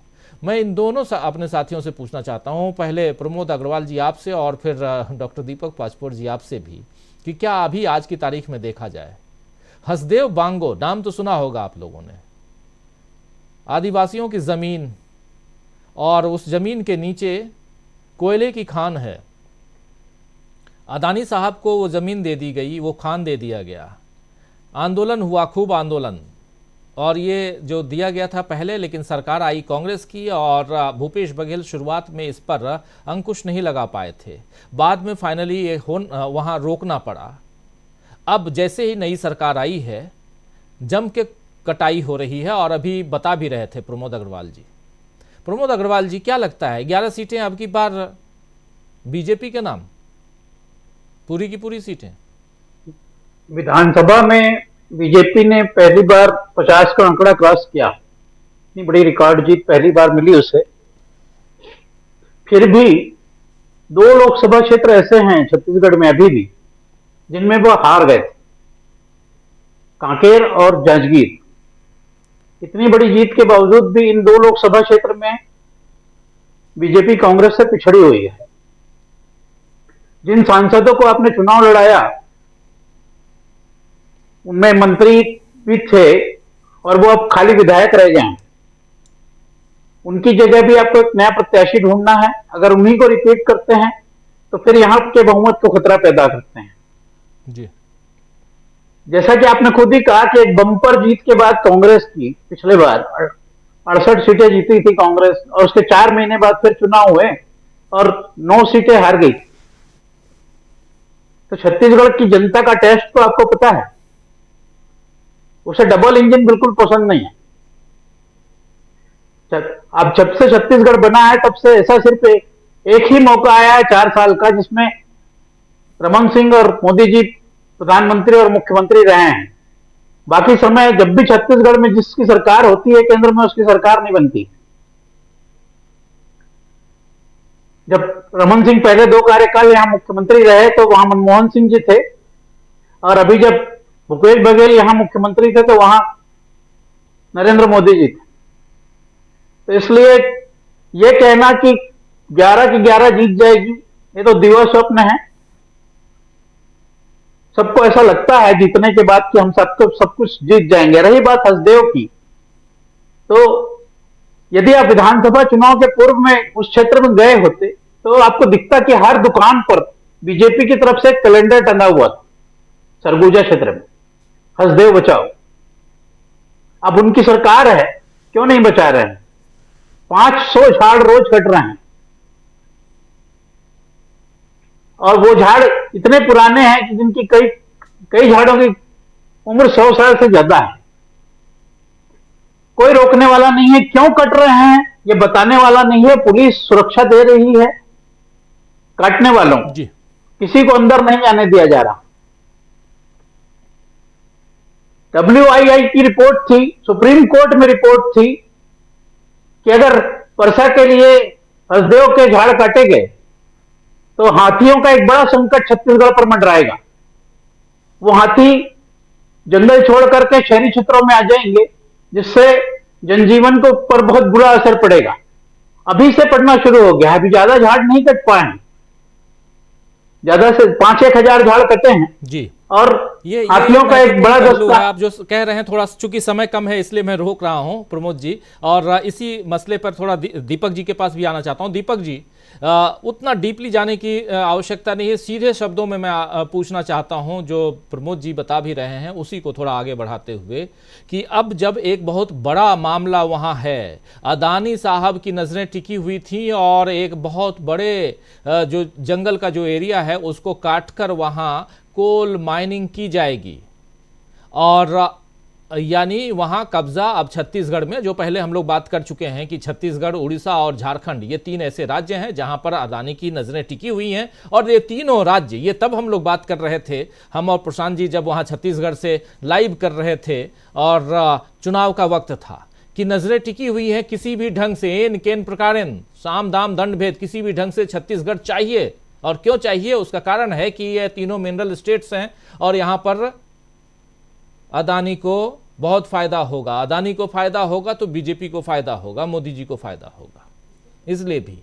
मैं इन दोनों अपने साथियों से पूछना चाहता हूं, पहले प्रमोद अग्रवाल जी आपसे और फिर डॉक्टर दीपक पाचपोर जी आपसे भी, कि क्या अभी आज की तारीख में देखा जाए, हसदेव बांगो नाम तो सुना होगा आप लोगों ने, आदिवासियों की जमीन, और उस जमीन के नीचे कोयले की खान है, अदानी साहब को वो जमीन दे दी गई, वो खान दे दिया गया, आंदोलन हुआ, खूब आंदोलन, और ये जो दिया गया था पहले, लेकिन सरकार आई कांग्रेस की, और भूपेश बघेल शुरुआत में इस पर अंकुश नहीं लगा पाए थे, बाद में फाइनली ये वहाँ रोकना पड़ा। अब जैसे ही नई सरकार आई है जम के कटाई हो रही है, और अभी बता भी रहे थे प्रमोद अग्रवाल जी क्या लगता है 11 सीटें अब की बार बीजेपी के नाम, पूरी की पूरी सीटें? विधानसभा में बीजेपी ने पहली बार 50 का आंकड़ा क्रॉस किया, इतनी बड़ी रिकॉर्ड जीत पहली बार मिली उसे। फिर भी 2 लोकसभा क्षेत्र ऐसे हैं छत्तीसगढ़ में अभी भी जिनमें वो हार गए थे, कांकेर और जांजगीर। इतनी बड़ी जीत के बावजूद भी इन 2 लोकसभा क्षेत्र में बीजेपी कांग्रेस से पिछड़ी हुई है। जिन सांसदों को आपने चुनाव लड़ाया उनमें मंत्री भी थे और वो अब खाली विधायक रह गए हैं, उनकी जगह भी आपको एक नया प्रत्याशी ढूंढना है। अगर उन्हीं को रिपीट करते हैं तो फिर यहां के बहुमत को खतरा पैदा करते हैं जी। जैसा कि आपने खुद ही कहा कि एक बम्पर जीत के बाद कांग्रेस की पिछले बार 68 सीटें जीती थी कांग्रेस, और उसके 4 महीने बाद फिर चुनाव हुए और 9 सीटें हार गई। तो छत्तीसगढ़ की जनता का टेस्ट तो आपको पता है, उसे डबल इंजन बिल्कुल पसंद नहीं है। अब जब से छत्तीसगढ़ बना है तब से ऐसा सिर्फ एक ही मौका आया है 4 साल का जिसमें रमन सिंह और मोदी जी प्रधानमंत्री और मुख्यमंत्री रहे हैं। बाकी समय जब भी छत्तीसगढ़ में जिसकी सरकार होती है केंद्र में, उसकी सरकार नहीं बनती। जब रमन सिंह पहले 2 कार्यकाल यहां मुख्यमंत्री रहे तो वहां मनमोहन सिंह जी थे, और अभी जब भूपेश बघेल यहाँ मुख्यमंत्री थे तो वहां नरेंद्र मोदी जी थे। तो इसलिए ये कहना कि 11 की 11 जीत जाएगी, ये तो दिवा स्वप्न है। सबको ऐसा लगता है जीतने के बाद कि हम सब कुछ जीत जाएंगे। रही बात हसदेव की, तो यदि आप विधानसभा चुनाव के पूर्व में उस क्षेत्र में गए होते तो आपको दिखता कि हर दुकान पर बीजेपी की तरफ से एक कैलेंडर टंगा हुआ था सरगुजा क्षेत्र में, हसदेव बचाओ। अब उनकी सरकार है, क्यों नहीं बचा रहे हैं? 500 झाड़ रोज कट रहे हैं और वो झाड़ इतने पुराने हैं कि जिनकी कई झाड़ों की उम्र 100 साल से ज्यादा है। कोई रोकने वाला नहीं है, क्यों कट रहे हैं ये बताने वाला नहीं है। पुलिस सुरक्षा दे रही है काटने वालों को, किसी को अंदर नहीं आने दिया जा रहा। WII की रिपोर्ट थी, सुप्रीम कोर्ट में रिपोर्ट थी कि अगर वर्षा के लिए हसदेव के झाड़ काटे गए तो हाथियों का एक बड़ा संकट छत्तीसगढ़ पर मंडराएगा। वो हाथी जंगल छोड़ करके शहरी क्षेत्रों में आ जाएंगे, जिससे जनजीवन को पर बहुत बुरा असर पड़ेगा। अभी से पड़ना शुरू हो गया है, अभी ज्यादा झाड़ नहीं कट पाए हैं, ज्यादा से 5-1 हजार झाड़ कटे हैं जी। और हाथियों का एक बड़ा दस्ता। आप जो कह रहे हैं, थोड़ा चूंकि समय कम है इसलिए मैं रोक रहा हूं प्रमोद जी, और इसी मसले पर थोड़ा दीपक जी के पास भी आना चाहता हूं। दीपक जी, उतना डीपली जाने की आवश्यकता नहीं है, सीधे शब्दों में मैं पूछना चाहता हूं जो प्रमोद जी बता भी रहे हैं उसी को थोड़ा आगे बढ़ाते हुए कि अब जब एक बहुत बड़ा मामला वहां है, अदानी साहब की नज़रें टिकी हुई थी और एक बहुत बड़े जो जंगल का जो एरिया है उसको काटकर वहां कोल माइनिंग की जाएगी और यानी वहां कब्जा अब छत्तीसगढ़ में, जो पहले हम लोग बात कर चुके हैं कि छत्तीसगढ़, उड़ीसा और झारखंड ये 3 ऐसे राज्य हैं जहां पर अदानी की नजरें टिकी हुई हैं। और ये तीनों राज्य, ये तब हम लोग बात कर रहे थे, हम और प्रशांत जी जब वहां छत्तीसगढ़ से लाइव कर रहे थे और चुनाव का वक्त था, कि नजरें टिकी हुई हैं किसी भी ढंग से, एन केन प्रकारेण, साम दाम दंड भेद, किसी भी ढंग से छत्तीसगढ़ चाहिए। और क्यों चाहिए? उसका कारण है कि ये तीनों मिनरल स्टेट्स हैं और यहां पर अदानी को बहुत फायदा होगा। अदानी को फायदा होगा तो बीजेपी को फायदा होगा, मोदी जी को फायदा होगा। इसलिए भी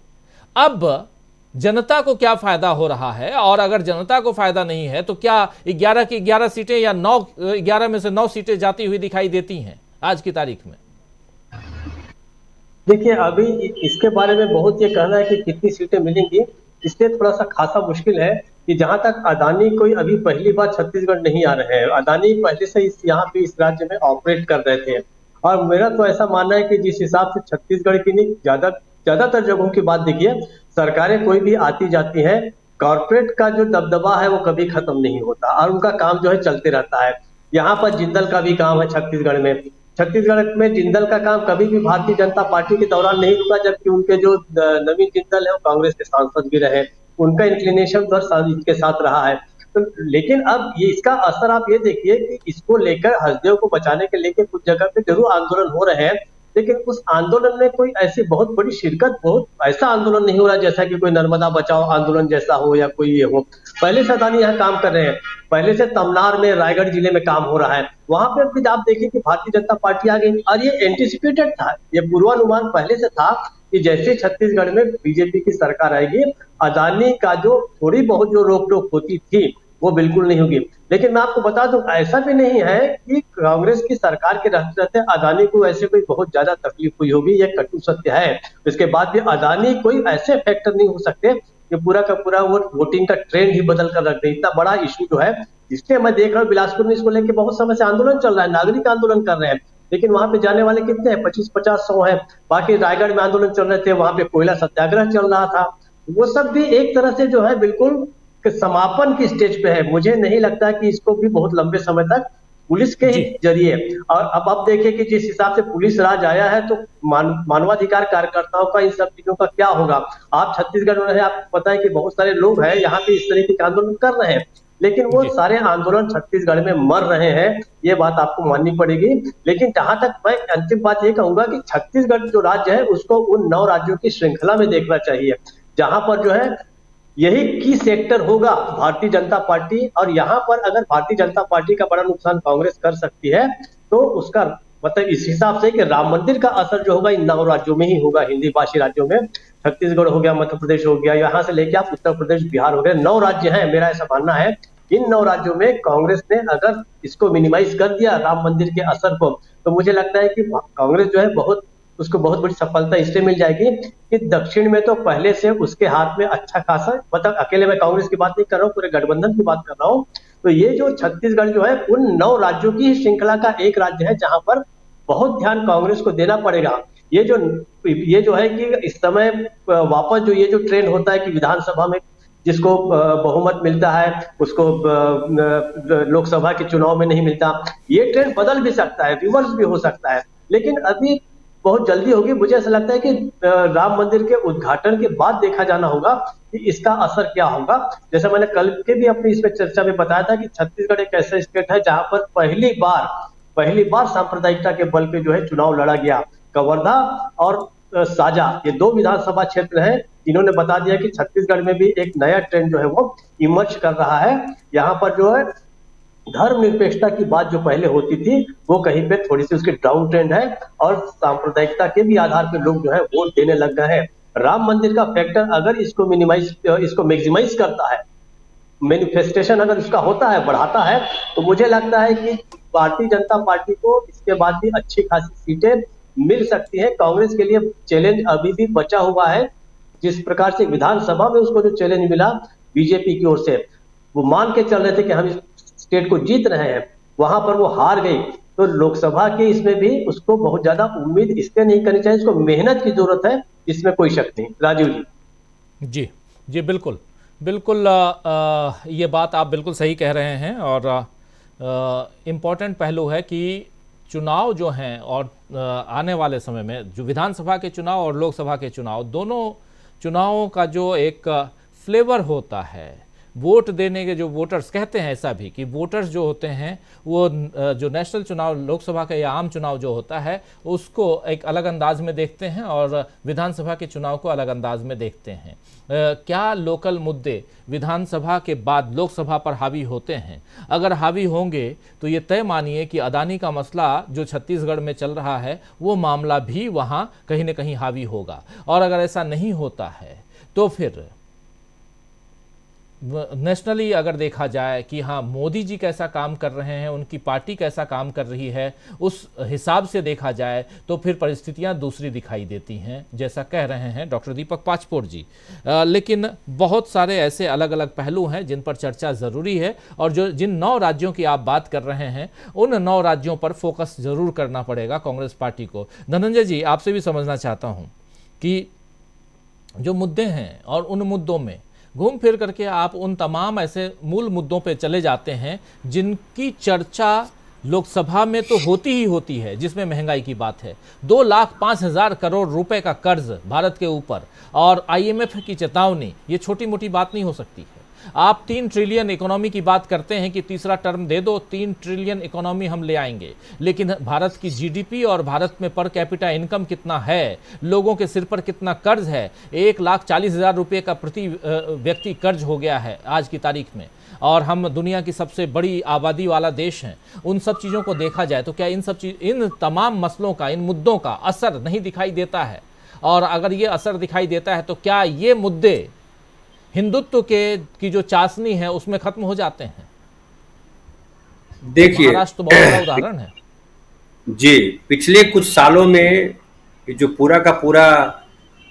अब जनता को क्या फायदा हो रहा है, और अगर जनता को फायदा नहीं है तो क्या 11 की 11 सीटें या 11 में से 9 सीटें जाती हुई दिखाई देती हैं आज की तारीख में? देखिए, अभी इसके बारे में बहुत ये कहना है कि कितनी सीटें मिलेंगी, इसलिए थोड़ा सा खासा मुश्किल है कि जहां तक अदानी कोई अभी पहली बार छत्तीसगढ़ नहीं आ रहे हैं, अदानी पहले से यहाँ पे इस राज्य में ऑपरेट कर रहे थे। और मेरा तो ऐसा मानना है कि जिस हिसाब से छत्तीसगढ़ की नहीं, ज्यादातर जगहों की बात देखिए, सरकारें कोई भी आती जाती हैं, कॉर्पोरेट का जो दबदबा है वो कभी खत्म नहीं होता और उनका काम जो है चलते रहता है। यहाँ पर जिंदल का भी काम है छत्तीसगढ़ में। छत्तीसगढ़ में जिंदल का काम कभी भी भारतीय जनता पार्टी के दौरान नहीं रुका, जबकि उनके जो नवीन जिंदल है वो कांग्रेस के सांसद भी रहे, उनका इंक्लिनेशन इसके साथ रहा है। तो लेकिन अब ये इसका असर आप ये देखिए कि इसको लेकर, हसदेव को बचाने के लेकर कुछ जगह पे जरूर आंदोलन हो रहे हैं, लेकिन उस आंदोलन में कोई ऐसी बहुत बड़ी शिरकत, बहुत ऐसा आंदोलन नहीं हो रहा जैसा कि कोई नर्मदा बचाओ आंदोलन जैसा हो या कोई ये हो। पहले से अदानी यहाँ काम कर रहे हैं, पहले से तमनार में, रायगढ़ जिले में काम हो रहा है, वहां पे भी आप देखिए कि भारतीय जनता पार्टी आ गई। और ये एंटिसिपेटेड था, ये पूर्वानुमान पहले से था कि जैसे छत्तीसगढ़ में बीजेपी की सरकार आएगी, अदानी का जो थोड़ी बहुत जो रोक टोक होती थी वो बिल्कुल नहीं होगी। लेकिन मैं आपको बता दूं, ऐसा भी नहीं है कि कांग्रेस की सरकार के रहते रहते अदानी को ऐसे कोई बहुत ज्यादा तकलीफ हुई होगी, ये कटु सत्य है। इसके बाद भी अदानी कोई ऐसे फैक्टर नहीं हो सकते कि पूरा का पूरा वो वोटिंग का ट्रेंड ही बदल कर रख दे। इतना बड़ा इशू जो है, इसलिए मैं देख रहा हूँ बिलासपुर में इसको लेकर बहुत समय से आंदोलन चल रहा है, नागरिक आंदोलन कर रहे हैं, लेकिन वहां पे जाने वाले कितने हैं? 25-50-100 हैं। बाकी रायगढ़ में आंदोलन चल रहे थे, वहां पे कोयला सत्याग्रह चल रहा था, वो सब भी एक तरह से जो है बिल्कुल समापन की स्टेज पे है। मुझे नहीं लगता कि इसको भी बहुत लंबे समय तक पुलिस के ही जरिए, और अब आप देखिए कि जिस हिसाब से पुलिस राज आया है तो मानवाधिकार कार्यकर्ताओं का इन सब चीजों का क्या होगा। आप छत्तीसगढ़ में रहे, आपको पता है कि बहुत सारे लोग हैं यहाँ पे इस तरीके के आंदोलन कर रहे हैं, लेकिन वो सारे आंदोलन छत्तीसगढ़ में मर रहे हैं, ये बात आपको माननी पड़ेगी। लेकिन जहां तक मैं अंतिम बात ये कहूंगा कि छत्तीसगढ़ जो राज्य है उसको उन 9 राज्यों की श्रृंखला में देखना चाहिए, जहां पर जो है यही की सेक्टर होगा भारतीय जनता पार्टी। और यहाँ पर अगर भारतीय जनता पार्टी का बड़ा नुकसान कांग्रेस कर सकती है तो उसका मतलब इस हिसाब से कि राम मंदिर का असर जो होगा इन 9 राज्यों में ही होगा, हिंदी भाषी राज्यों में। छत्तीसगढ़ हो गया, मध्य प्रदेश हो गया, यहाँ से लेके आप उत्तर प्रदेश, बिहार हो गए, 9 राज्य हैं। मेरा ऐसा मानना है इन 9 राज्यों में कांग्रेस ने अगर इसको मिनिमाइज कर दिया राम मंदिर के असर को, तो मुझे लगता है कि कांग्रेस जो है उसको बहुत बड़ी सफलता इससे मिल जाएगी कि दक्षिण में तो पहले से उसके हाथ में अच्छा खासा, मतलब अकेले मैं कांग्रेस की बात नहीं कर रहा हूँ, पूरे गठबंधन की बात कर रहा हूँ। तो ये जो छत्तीसगढ़ जो है उन 9 राज्यों की श्रृंखला का एक राज्य है जहां पर बहुत ध्यान कांग्रेस को देना पड़ेगा। ये जो है कि इस समय वापस जो ये जो ट्रेंड होता है कि विधानसभा में जिसको बहुमत मिलता है उसको लोकसभा के चुनाव में नहीं मिलता, ये ट्रेंड बदल भी सकता है, रिवर्स भी हो सकता है, लेकिन अभी बहुत जल्दी होगी। मुझे ऐसा लगता है कि राम मंदिर के उद्घाटन के बाद देखा जाना होगा कि इसका असर क्या होगा। जैसा मैंने कल के भी अपनी इसमें चर्चा में बताया था कि छत्तीसगढ़ एक ऐसा स्टेट है जहां पर पहली बार सांप्रदायिकता के बल पे जो है चुनाव लड़ा गया। कवर्धा और साजा, ये 2 विधानसभा क्षेत्र हैं, इन्होंने बता दिया कि छत्तीसगढ़ में भी एक नया ट्रेंड जो है वो इमर्ज कर रहा है। यहाँ पर जो है धर्मनिरपेक्षता की बात जो पहले होती थी वो कहीं पे थोड़ी सी उसकी डाउन ट्रेंड है और सांप्रदायिकता के भी आधार पे लोग जो है वोट देने लग गए हैं। राम मंदिर का फैक्टर अगर इसको मैक्सिमाइज करता है, मैनिफेस्टेशन अगर उसका होता है, बढ़ाता है, तो मुझे लगता है कि भारतीय जनता पार्टी को इसके बाद भी अच्छी खासी सीटें मिल सकती है। कांग्रेस के लिए चैलेंज अभी भी बचा हुआ है। जिस प्रकार से विधानसभा में उसको जो चैलेंज मिला बीजेपी की ओर से, वो मान के चल रहे थे कि हम इस स्टेट को जीत रहे हैं, वहां पर वो हार गई। तो लोकसभा के इसमें भी उसको बहुत ज्यादा उम्मीद इससे नहीं करनी चाहिए, इसको मेहनत की जरूरत है, इसमें कोई शक नहीं। राजीव जी। जी बिल्कुल बिल्कुल, ये बात आप बिल्कुल सही कह रहे हैं और इम्पॉर्टेंट पहलू है कि चुनाव जो हैं और आने वाले समय में जो विधानसभा के चुनाव और लोकसभा के चुनाव, दोनों चुनावों का जो एक फ्लेवर होता है, वोट देने के जो वोटर्स कहते हैं, ऐसा भी कि वोटर्स जो होते हैं वो जो नेशनल चुनाव, लोकसभा का या आम चुनाव जो होता है उसको एक अलग अंदाज में देखते हैं और विधानसभा के चुनाव को अलग अंदाज में देखते हैं। क्या लोकल मुद्दे विधानसभा के बाद लोकसभा पर हावी होते हैं? अगर हावी होंगे तो ये तय मानिए कि अदानी का मसला जो छत्तीसगढ़ में चल रहा है वो मामला भी वहाँ कहीं ना कहीं हावी होगा। और अगर ऐसा नहीं होता है तो फिर नेशनली अगर देखा जाए कि हाँ मोदी जी कैसा काम कर रहे हैं, उनकी पार्टी कैसा काम कर रही है, उस हिसाब से देखा जाए तो फिर परिस्थितियां दूसरी दिखाई देती हैं, जैसा कह रहे हैं डॉक्टर दीपक पाचपोर जी। लेकिन बहुत सारे ऐसे अलग अलग पहलू हैं जिन पर चर्चा ज़रूरी है और जो जिन 9 राज्यों की आप बात कर रहे हैं उन 9 राज्यों पर फोकस ज़रूर करना पड़ेगा कांग्रेस पार्टी को। धनंजय जी, आपसे भी समझना चाहता हूँ कि जो मुद्दे हैं और उन मुद्दों में घूम फिर करके आप उन तमाम ऐसे मूल मुद्दों पे चले जाते हैं जिनकी चर्चा लोकसभा में तो होती ही होती है, जिसमें महंगाई की बात है, 2,05,000 करोड़ रुपए का कर्ज भारत के ऊपर और IMF की चेतावनी, ये छोटी मोटी बात नहीं हो सकती है। आप 3 ट्रिलियन इकोनॉमी की बात करते हैं कि तीसरा टर्म दे दो, 3 ट्रिलियन इकोनॉमी हम ले आएंगे, लेकिन भारत की GDP और भारत में पर कैपिटा इनकम कितना है, लोगों के सिर पर कितना कर्ज है, 1,40,000 रुपये का प्रति व्यक्ति कर्ज हो गया है आज की तारीख में, और हम दुनिया की सबसे बड़ी आबादी वाला देश हैं। उन सब चीज़ों को देखा जाए तो क्या इन तमाम मसलों का, इन मुद्दों का असर नहीं दिखाई देता है? और अगर ये असर दिखाई देता है तो क्या ये मुद्दे हिंदुत्व की जो चाशनी है उसमें खत्म हो जाते हैं? देखिए, महाराष्ट्र तो बहुत बड़ा उदाहरण है जी। पिछले कुछ सालों में जो पूरा का पूरा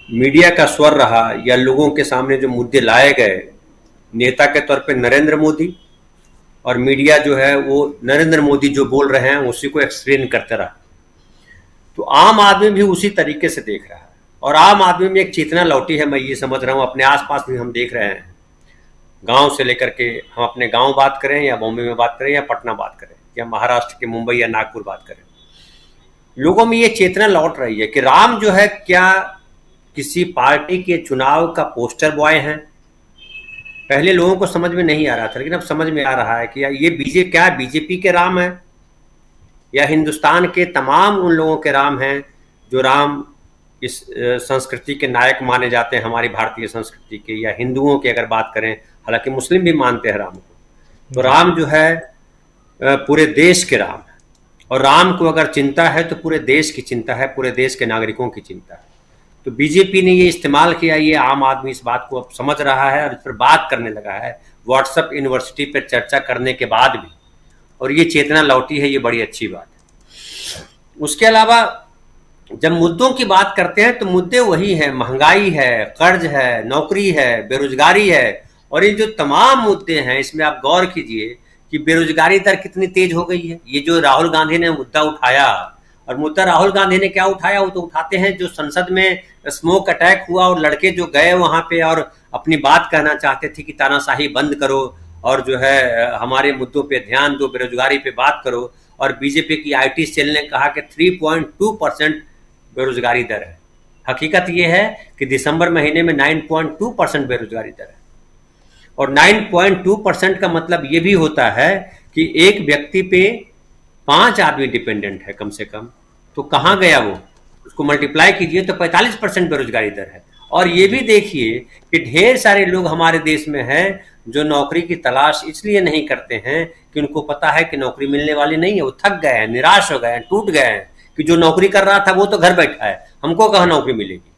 मीडिया का स्वर रहा या लोगों के सामने जो मुद्दे लाए गए, नेता के तौर पे नरेंद्र मोदी, और मीडिया जो है वो नरेंद्र मोदी जो बोल रहे हैं उसी को एक्सप्लेन करते रहा। तो आम आदमी भी उसी तरीके से देख रहा है और आम आदमी में एक चेतना लौटी है, मैं ये समझ रहा हूँ। अपने आसपास भी हम देख रहे हैं, गांव से लेकर के, हम अपने गांव बात करें या बॉम्बे में बात करें या पटना बात करें या महाराष्ट्र के मुंबई या नागपुर बात करें, लोगों में ये चेतना लौट रही है कि राम जो है क्या किसी पार्टी के चुनाव का पोस्टर बॉय हैं। पहले लोगों को समझ में नहीं आ रहा था, लेकिन अब समझ में आ रहा है कि ये क्या बीजेपी के राम है या हिंदुस्तान के तमाम उन लोगों के राम हैं जो राम इस संस्कृति के नायक माने जाते हैं, हमारी भारतीय संस्कृति के, या हिंदुओं की अगर बात करें, हालांकि मुस्लिम भी मानते हैं राम को। तो राम जो है पूरे देश के राम है, और राम को अगर चिंता है तो पूरे देश की चिंता है, पूरे देश के नागरिकों की चिंता है। तो बीजेपी ने ये इस्तेमाल किया, ये आम आदमी इस बात को अब समझ रहा है और इस पर बात करने लगा है, व्हाट्सएप यूनिवर्सिटी पर चर्चा करने के बाद भी, और ये चेतना लौटी है, ये बड़ी अच्छी बात है। उसके अलावा जब मुद्दों की बात करते हैं तो मुद्दे वही हैं, महंगाई है, कर्ज है, नौकरी है, बेरोजगारी है, और ये जो तमाम मुद्दे हैं इसमें आप गौर कीजिए कि बेरोजगारी दर कितनी तेज हो गई है। ये जो राहुल गांधी ने मुद्दा उठाया, और मुद्दा राहुल गांधी ने क्या उठाया, वो तो उठाते हैं जो संसद में स्मोक अटैक हुआ और लड़के जो गए वहां पे और अपनी बात कहना चाहते थे कि तानाशाही बंद करो और जो है हमारे मुद्दों पे ध्यान दो, बेरोजगारी पे बात करो, और बीजेपी की आईटी सेल ने कहा कि 3.2% बेरोजगारी दर है। हकीकत ये है कि दिसंबर महीने में 9.2% बेरोजगारी दर है, और 9.2% का मतलब ये भी होता है कि एक व्यक्ति पे 5 आदमी डिपेंडेंट है कम से कम। तो कहाँ गया वो, उसको मल्टीप्लाई कीजिए तो 45% बेरोजगारी दर है। और ये भी देखिए कि ढेर सारे लोग हमारे देश में हैं जो नौकरी की तलाश इसलिए नहीं करते हैं कि उनको पता है कि नौकरी मिलने वाली नहीं है, वो थक गए हैं, निराश हो गए हैं, टूट गए हैं कि जो नौकरी कर रहा था वो तो घर बैठा है, हमको कहाँ नौकरी मिलेगी।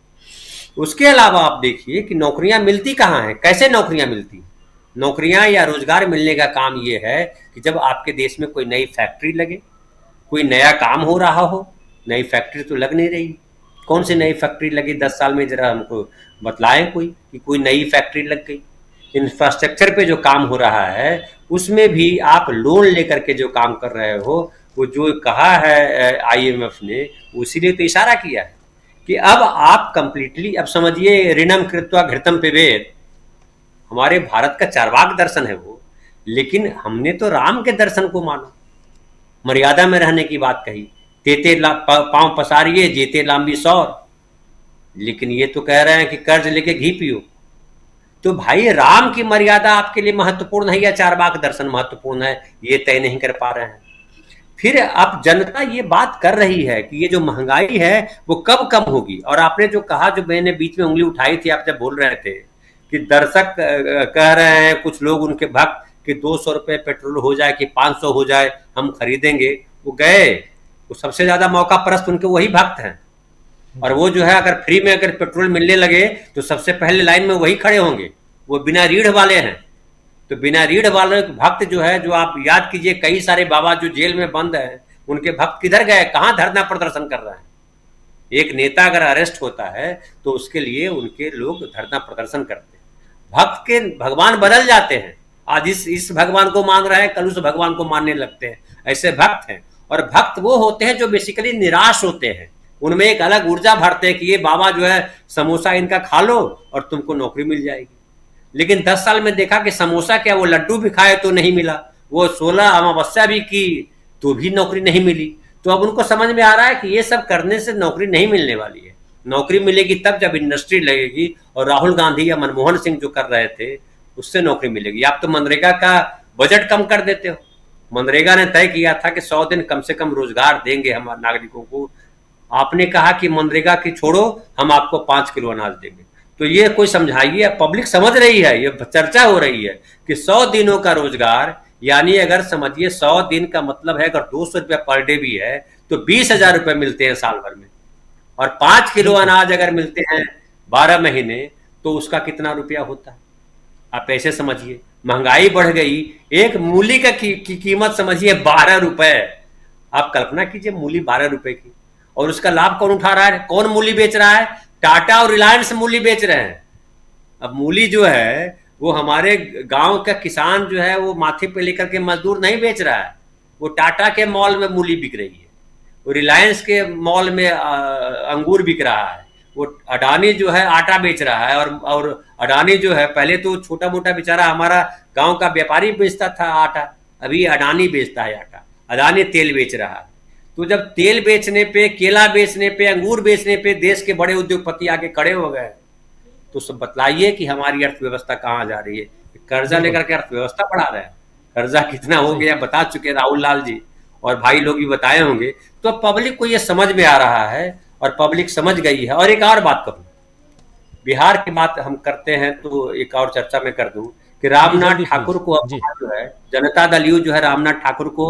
उसके अलावा आप देखिए कि नौकरियां मिलती कहाँ हैं, कैसे नौकरियां मिलती हैं। नौकरियां या रोजगार मिलने का काम ये है कि जब आपके देश में कोई नई फैक्ट्री लगे, कोई नया काम हो रहा हो। नई फैक्ट्री तो लग नहीं रही, कौन सी नई फैक्ट्री लगी 10 साल में, जरा हमको बतलाएं कोई कि कोई नई फैक्ट्री लग गई। इंफ्रास्ट्रक्चर पे जो काम हो रहा है उसमें भी आप लोन लेकर के जो काम कर रहे हो, वो जो कहा है IMF ने, उसीलिए तो इशारा किया है कि अब आप कंप्लीटली, अब समझिए ऋणम कृत्वा घृतम पिबेत, हमारे भारत का चार्वाक दर्शन है वो, लेकिन हमने तो राम के दर्शन को माना, मर्यादा में रहने की बात कही, तेते पांव पसारिए जेते लांबी सौर, लेकिन ये तो कह रहे हैं कि कर्ज लेके घी पियो। तो भाई राम की मर्यादा आपके लिए महत्वपूर्ण है या चार्वाक दर्शन महत्वपूर्ण है, ये तय नहीं कर पा रहे हैं। फिर अब जनता ये बात कर रही है कि ये जो महंगाई है वो कब कम होगी। और आपने जो कहा, जो मैंने बीच में उंगली उठाई थी, आप जब बोल रहे थे कि दर्शक कह रहे हैं, कुछ लोग उनके भक्त, कि 200 रुपये पेट्रोल हो जाए कि 500 हो जाए हम खरीदेंगे, वो गए, वो सबसे ज्यादा मौका परस्त उनके वही भक्त हैं। और वो जो है अगर फ्री में अगर पेट्रोल मिलने लगे तो सबसे पहले लाइन में वही खड़े होंगे, वो बिना रीढ़ वाले हैं। तो बिना रीढ़ वाले भक्त जो है, जो आप याद कीजिए कई सारे बाबा जो जेल में बंद हैं, उनके भक्त किधर गए, कहाँ धरना प्रदर्शन कर रहे हैं। एक नेता अगर अरेस्ट होता है तो उसके लिए उनके लोग धरना प्रदर्शन करते हैं। भक्त के भगवान बदल जाते हैं, आज इस भगवान को मान रहे हैं, कल उस भगवान को मानने लगते हैं, ऐसे भक्त हैं। और भक्त वो होते हैं जो बेसिकली निराश होते हैं, उनमें एक अलग ऊर्जा भरते हैं कि ये बाबा जो है समोसा इनका खा लो और तुमको नौकरी मिल जाएगी। लेकिन 10 साल में देखा कि समोसा क्या, वो लड्डू भी खाए तो नहीं मिला, वो 16 अमावस्या भी की तो भी नौकरी नहीं मिली। तो अब उनको समझ में आ रहा है कि ये सब करने से नौकरी नहीं मिलने वाली है। नौकरी मिलेगी तब जब इंडस्ट्री लगेगी, और राहुल गांधी या मनमोहन सिंह जो कर रहे थे उससे नौकरी मिलेगी। आप तो मनरेगा का बजट कम कर देते हो। मनरेगा ने तय किया था कि 100 दिन कम से कम रोजगार देंगे हम नागरिकों को, आपने कहा कि मनरेगा की छोड़ो, हम आपको 5 किलो अनाज देंगे। तो ये कोई समझाइए, पब्लिक समझ रही है, ये चर्चा हो रही है कि 100 दिनों का रोजगार, यानी अगर समझिए 100 दिन का मतलब है अगर 200 रुपया पर डे भी है तो 20,000 रुपये मिलते हैं साल भर में, और 5 किलो अनाज अगर मिलते हैं 12 महीने तो उसका कितना रुपया होता है, आप ऐसे समझिए। महंगाई बढ़ गई, एक मूली का की कीमत समझिए 12 रुपए। आप कल्पना कीजिए मूली 12 रुपए की, और उसका लाभ कौन उठा रहा है, कौन मूली बेच रहा है, टाटा और रिलायंस मूली बेच रहे हैं। अब मूली जो है वो हमारे गांव का किसान जो है वो माथे पे लेकर के मजदूर नहीं बेच रहा है, वो टाटा के मॉल में मूली बिक रही है, वो रिलायंस के मॉल में अंगूर बिक रहा है, वो अडानी जो है आटा बेच रहा है। और अडानी जो है, पहले तो छोटा मोटा बेचारा हमारा गांव का व्यापारी बेचता था आटा, अभी अडानी बेचता है आटा, अडानी तेल बेच रहा है। तो जब तेल बेचने पे, केला बेचने पे, अंगूर बेचने पे देश के बड़े उद्योगपति आके खड़े हो गए, तो सब बतलाइए कि हमारी अर्थव्यवस्था कहाँ जा रही है। कर्जा लेकर के अर्थव्यवस्था बढ़ा रहे हैं, कर्जा कितना हो गया बता चुके राहुल लाल जी, और भाई लोग भी बताए होंगे। तो पब्लिक को ये समझ में आ रहा है, और पब्लिक समझ गई है। और एक और बात कहूँ, बिहार की बात हम करते हैं तो एक और चर्चा में कर दूं कि रामनाथ जल्दी ठाकुर को जी। अब जो है जनता दल यू जो है रामनाथ ठाकुर को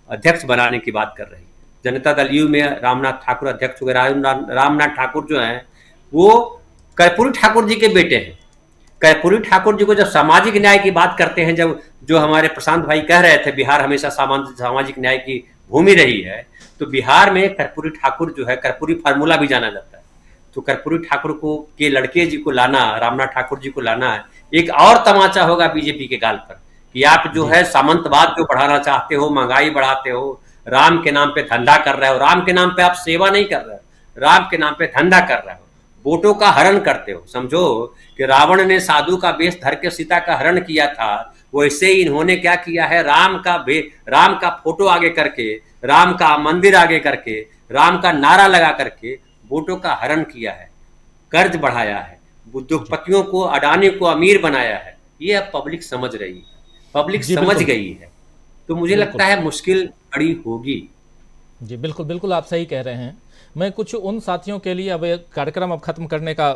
अध्यक्ष बनाने की बात कर रही है। जनता दल यू में रामनाथ ठाकुर अध्यक्ष हो गए। रामनाथ ठाकुर जो है वो कर्पूरी ठाकुर जी के बेटे हैं। कर्पूरी ठाकुर जी को जब सामाजिक न्याय की बात करते हैं, जब जो हमारे प्रशांत भाई कह रहे थे बिहार हमेशा सामाजिक न्याय की भूमि रही है, तो बिहार में कर्पूरी ठाकुर जो है कर्पूरी फार्मूला भी जाना जाता है। तो कर्पूरी ठाकुर को के लड़के जी को लाना, रामनाथ ठाकुर जी को लाना है, एक और तमाचा होगा बीजेपी के गाल पर कि आप जो है सामंतवाद जो बढ़ाना चाहते हो, महंगाई बढ़ाते हो, राम के नाम पे धंधा कर रहे हो, राम के नाम पे आप सेवा नहीं कर रहे हो, राम के नाम पे धंधा कर रहे हो, वोटों का हरण करते हो। समझो कि रावण ने साधु का वेश धर के सीता का हरण किया था, वैसे ही इन्होंने क्या किया है, राम का फोटो आगे करके, राम का मंदिर आगे करके, राम का नारा लगा करके वोटों का हरण किया है, कर्ज बढ़ाया है, उद्योगपतियों को, अडानी को अमीर बनाया है। ये अब पब्लिक समझ रही है, पब्लिक समझ गई है। तो मुझे लगता है मुश्किल बड़ी होगी। जी बिल्कुल बिल्कुल, आप सही कह रहे हैं। मैं कुछ उन साथियों के लिए, अब कार्यक्रम अब खत्म करने का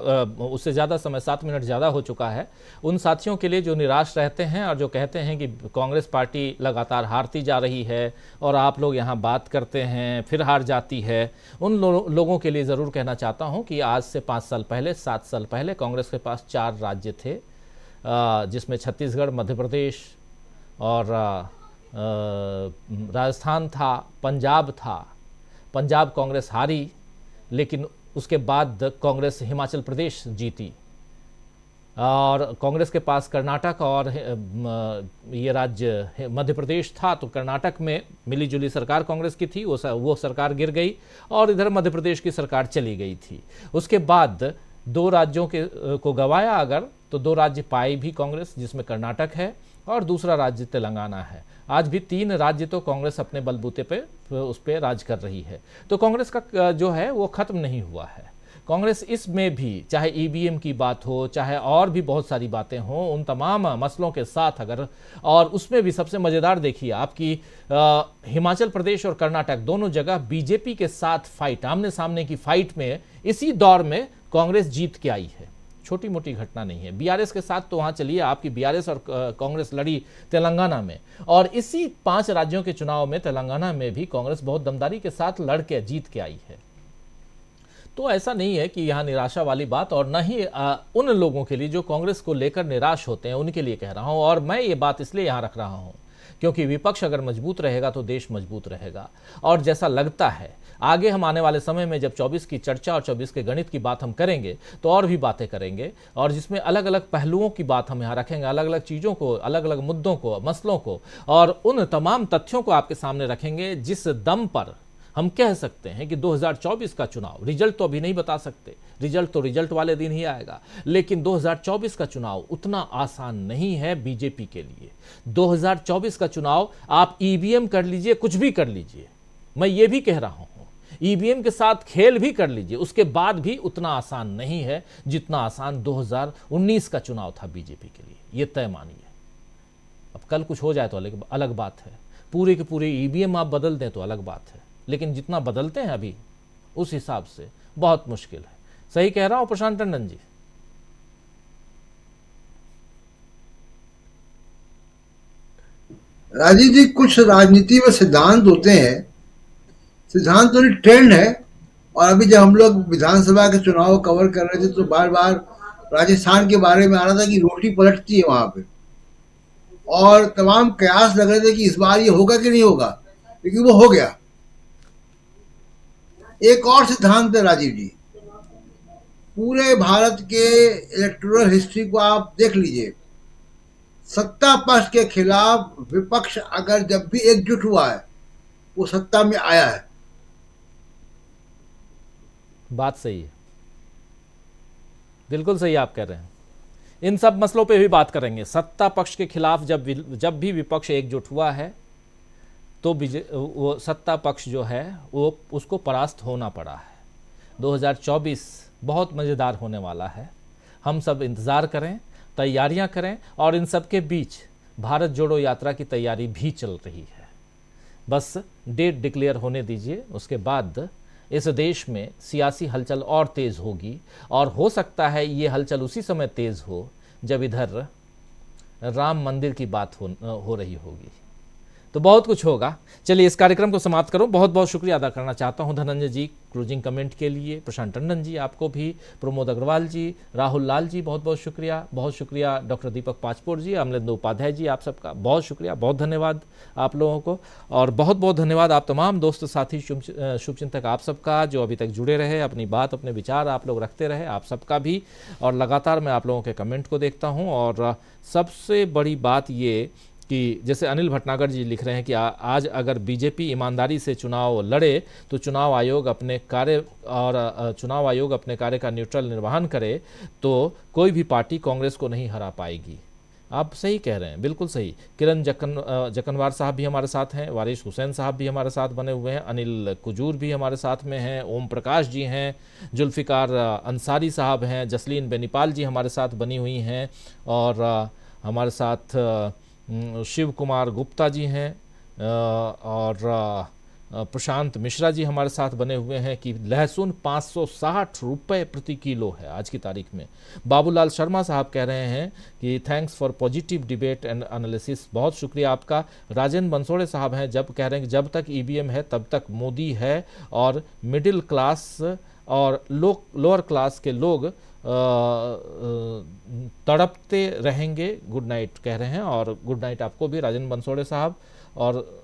उससे ज़्यादा समय, 7 मिनट ज़्यादा हो चुका है, उन साथियों के लिए जो निराश रहते हैं और जो कहते हैं कि कांग्रेस पार्टी लगातार हारती जा रही है और आप लोग यहाँ बात करते हैं फिर हार जाती है, उन लोगों के लिए ज़रूर कहना चाहता हूँ कि आज से 5 साल पहले, 7 साल पहले कांग्रेस के पास 4 राज्य थे, जिसमें छत्तीसगढ़, मध्य प्रदेश और राजस्थान था, पंजाब था। पंजाब कांग्रेस हारी, लेकिन उसके बाद कांग्रेस हिमाचल प्रदेश जीती और कांग्रेस के पास कर्नाटक और ये राज्य मध्य प्रदेश था। तो कर्नाटक में मिलीजुली सरकार कांग्रेस की थी, वो सरकार गिर गई और इधर मध्य प्रदेश की सरकार चली गई थी। उसके बाद 2 राज्यों को गंवाया अगर, तो 2 राज्य पाई भी कांग्रेस, जिसमें कर्नाटक है और दूसरा राज्य तेलंगाना है। आज भी 3 राज्य तो कांग्रेस अपने बलबूते पे उस पर राज कर रही है। तो कांग्रेस का जो है वो खत्म नहीं हुआ है। कांग्रेस इसमें भी, चाहे ईवीएम की बात हो, चाहे और भी बहुत सारी बातें हों, उन तमाम मसलों के साथ अगर, और उसमें भी सबसे मज़ेदार देखिए आपकी हिमाचल प्रदेश और कर्नाटक दोनों जगह बीजेपी के साथ फाइट, आमने सामने की फाइट में इसी दौर में कांग्रेस जीत के आई है। छोटी मोटी घटना नहीं है। बीआरएस के साथ तो वहाँ चलिए, आपकी बीआरएस और कांग्रेस लड़ी तेलंगाना में, और इसी 5 राज्यों के चुनाव में तेलंगाना में भी कांग्रेस बहुत दमदारी के साथ लड़ के जीत के आई है। तो ऐसा नहीं है कि यहाँ निराशा वाली बात, और न ही उन लोगों के लिए जो कांग्रेस को लेकर निराश होते हैं उनके लिए कह रहा हूँ। और मैं ये बात इसलिए यहाँ रख रहा हूँ क्योंकि विपक्ष अगर मजबूत रहेगा तो देश मजबूत रहेगा। और जैसा लगता है आगे हम आने वाले समय में जब 24 की चर्चा और 24 के गणित की बात हम करेंगे तो और भी बातें करेंगे, और जिसमें अलग अलग पहलुओं की बात हम यहाँ रखेंगे, अलग अलग चीज़ों को, अलग अलग मुद्दों को, मसलों को, और उन तमाम तथ्यों को आपके सामने रखेंगे जिस दम पर हम कह सकते हैं कि 2024 का चुनाव, रिजल्ट तो अभी नहीं बता सकते, रिजल्ट तो रिजल्ट वाले दिन ही आएगा, लेकिन 2024 का चुनाव उतना आसान नहीं है बीजेपी के लिए। 2024 का चुनाव आप ईवीएम कर लीजिए, कुछ भी कर लीजिए, मैं ये भी कह रहा हूं, ईवीएम के साथ खेल भी कर लीजिए, उसके बाद भी उतना आसान नहीं है जितना आसान 2019 का चुनाव था बीजेपी के लिए, ये तय मानिए। अब कल कुछ हो जाए तो अलग बात है, पूरे के पूरे ईवीएम आप बदल दें तो अलग बात है, लेकिन जितना बदलते हैं अभी उस हिसाब से बहुत मुश्किल है। सही कह रहा हूं प्रशांत टंडन जी? राजीव जी, कुछ राजनीति में सिद्धांत होते हैं, सिद्धांत तो ट्रेंड है। और अभी जब हम लोग विधानसभा के चुनाव कवर कर रहे थे तो बार बार राजस्थान के बारे में आ रहा था कि रोटी पलटती है वहां पे, और तमाम कयास लग रहे थे कि इस बार ये होगा कि नहीं होगा, लेकिन वो हो गया। एक और सिद्धांत है राजीव जी, पूरे भारत के इलेक्टोरल हिस्ट्री को आप देख लीजिए, सत्ता पक्ष के खिलाफ विपक्ष अगर जब भी एकजुट हुआ है वो सत्ता में आया है। बात सही है, बिल्कुल सही आप कह रहे हैं। इन सब मसलों पे भी बात करेंगे। सत्ता पक्ष के खिलाफ जब भी विपक्ष एकजुट हुआ है तो वो सत्ता पक्ष जो है वो उसको परास्त होना पड़ा है। 2024 बहुत मज़ेदार होने वाला है, हम सब इंतज़ार करें, तैयारियां करें, और इन सब के बीच भारत जोड़ो यात्रा की तैयारी भी चल रही है। बस डेट डिक्लेयर होने दीजिए, उसके बाद इस देश में सियासी हलचल और तेज़ होगी, और हो सकता है ये हलचल उसी समय तेज़ हो जब इधर राम मंदिर की बात हो रही होगी। तो बहुत कुछ होगा। चलिए इस कार्यक्रम को समाप्त करो। बहुत बहुत शुक्रिया अदा करना चाहता हूं धनंजय जी क्लोजिंग कमेंट के लिए, प्रशांत टंडन जी आपको भी, प्रमोद अग्रवाल जी, राहुल लाल जी बहुत बहुत शुक्रिया, बहुत शुक्रिया डॉक्टर दीपक पाचपोर जी, अमलेंदु उपाध्याय जी, आप सबका बहुत शुक्रिया, बहुत धन्यवाद आप लोगों को। और बहुत बहुत धन्यवाद आप तमाम दोस्त साथी शुभचिंतक आप सबका जो अभी तक जुड़े रहे, अपनी बात अपने विचार आप लोग रखते रहे, आप सबका भी। और लगातार मैं आप लोगों के कमेंट को देखता हूँ। और सबसे बड़ी बात ये कि जैसे अनिल भटनागर जी लिख रहे हैं कि आज अगर बीजेपी ईमानदारी से चुनाव लड़े तो चुनाव आयोग अपने कार्य का न्यूट्रल निर्वहन करे तो कोई भी पार्टी कांग्रेस को नहीं हरा पाएगी। आप सही कह रहे हैं, बिल्कुल सही। किरण जकनवार साहब भी हमारे साथ हैं, वारिस हुसैन साहब भी हमारे साथ बने हुए हैं, अनिल कुजूर भी हमारे साथ में हैं, ओम प्रकाश जी हैं, जुल्फिकार अंसारी साहब हैं, जसलीन बेनीपाल जी हमारे साथ बनी हुई हैं, और हमारे साथ शिव कुमार गुप्ता जी हैं, और प्रशांत मिश्रा जी हमारे साथ बने हुए हैं कि लहसुन 560 रुपये प्रति किलो है आज की तारीख में। बाबूलाल शर्मा साहब कह रहे हैं कि thanks for positive debate and analysis, बहुत शुक्रिया आपका। राजेंद्र बंसोड़े साहब हैं, जब कह रहे हैं कि जब तक ईवीएम है तब तक मोदी है और मिडिल क्लास और लोअर क्लास के लोग तड़पते रहेंगे। गुड नाइट कह रहे हैं, और गुड नाइट आपको भी राजेंद्र बंसोड़े साहब। और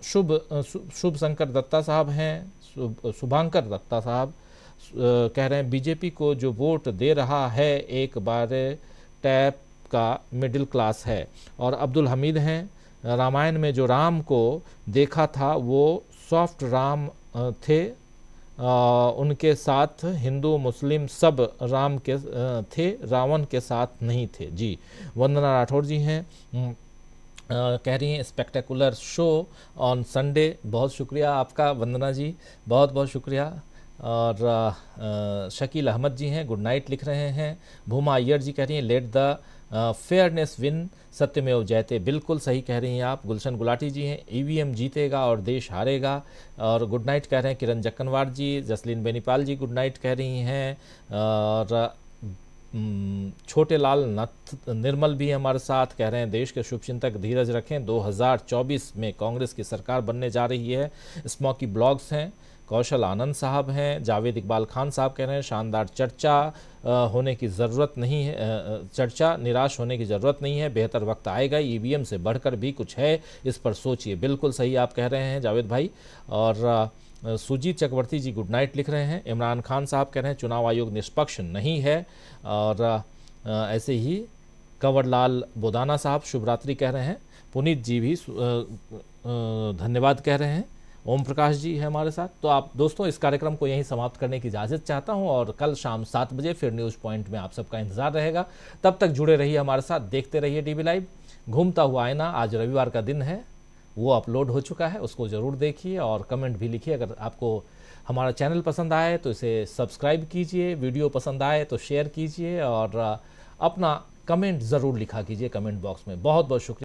शुभ शंकर दत्ता साहब हैं, शुभांकर दत्ता साहब कह रहे हैं बीजेपी को जो वोट दे रहा है एक बार टैप का मिडिल क्लास है। और अब्दुल हमीद हैं, रामायण में जो राम को देखा था वो सॉफ्ट राम थे, उनके साथ हिंदू मुस्लिम सब राम के थे, रावण के साथ नहीं थे। जी वंदना राठौर जी हैं, कह रही हैं स्पेक्टेकुलर शो ऑन संडे, बहुत शुक्रिया आपका वंदना जी, बहुत बहुत शुक्रिया। और शकील अहमद जी हैं, गुड नाइट लिख रहे हैं। भूमा अय्यर जी कह रही हैं लेट द फेयरनेस विन, सत्यमेव जयते, बिल्कुल सही कह रही हैं आप। गुलशन गुलाटी जी हैं, ईवीएम जीतेगा और देश हारेगा, और गुड नाइट कह रहे हैं किरण जक्कनवार जी। जसलीन बेनीपाल जी गुड नाइट कह रही हैं। और छोटे लाल नथ निर्मल भी हमारे साथ कह रहे हैं देश के शुभचिंतक धीरज रखें, 2024 में कांग्रेस की सरकार बनने जा रही है। स्मोकी ब्लॉग्स हैं, कौशल आनंद साहब हैं, जावेद इकबाल खान साहब कह रहे हैं शानदार चर्चा होने की ज़रूरत नहीं है, चर्चा निराश होने की ज़रूरत नहीं है, बेहतर वक्त आएगा, ईवीएम से बढ़कर भी कुछ है, इस पर सोचिए। बिल्कुल सही आप कह रहे हैं जावेद भाई। और सुजीत चक्रवर्ती जी गुड नाइट लिख रहे हैं। इमरान खान साहब कह रहे हैं चुनाव आयोग निष्पक्ष नहीं है। और ऐसे ही कंवरलाल बोदाना साहब शुभ रात्रि कह रहे हैं। पुनीत जी भी धन्यवाद कह रहे हैं। ओम प्रकाश जी है हमारे साथ। तो आप दोस्तों इस कार्यक्रम को यहीं समाप्त करने की इजाज़त चाहता हूं, और कल शाम 7 बजे फिर न्यूज़ पॉइंट में आप सबका इंतजार रहेगा। तब तक जुड़े रहिए हमारे साथ, देखते रहिए डीबी लाइव। घूमता हुआ आईना आज रविवार का दिन है, वो अपलोड हो चुका है, उसको ज़रूर देखिए और कमेंट भी लिखिए। अगर आपको हमारा चैनल पसंद आए तो इसे सब्सक्राइब कीजिए, वीडियो पसंद आए तो शेयर कीजिए, और अपना कमेंट ज़रूर लिखा कीजिए कमेंट बॉक्स में। बहुत बहुत शुक्रिया।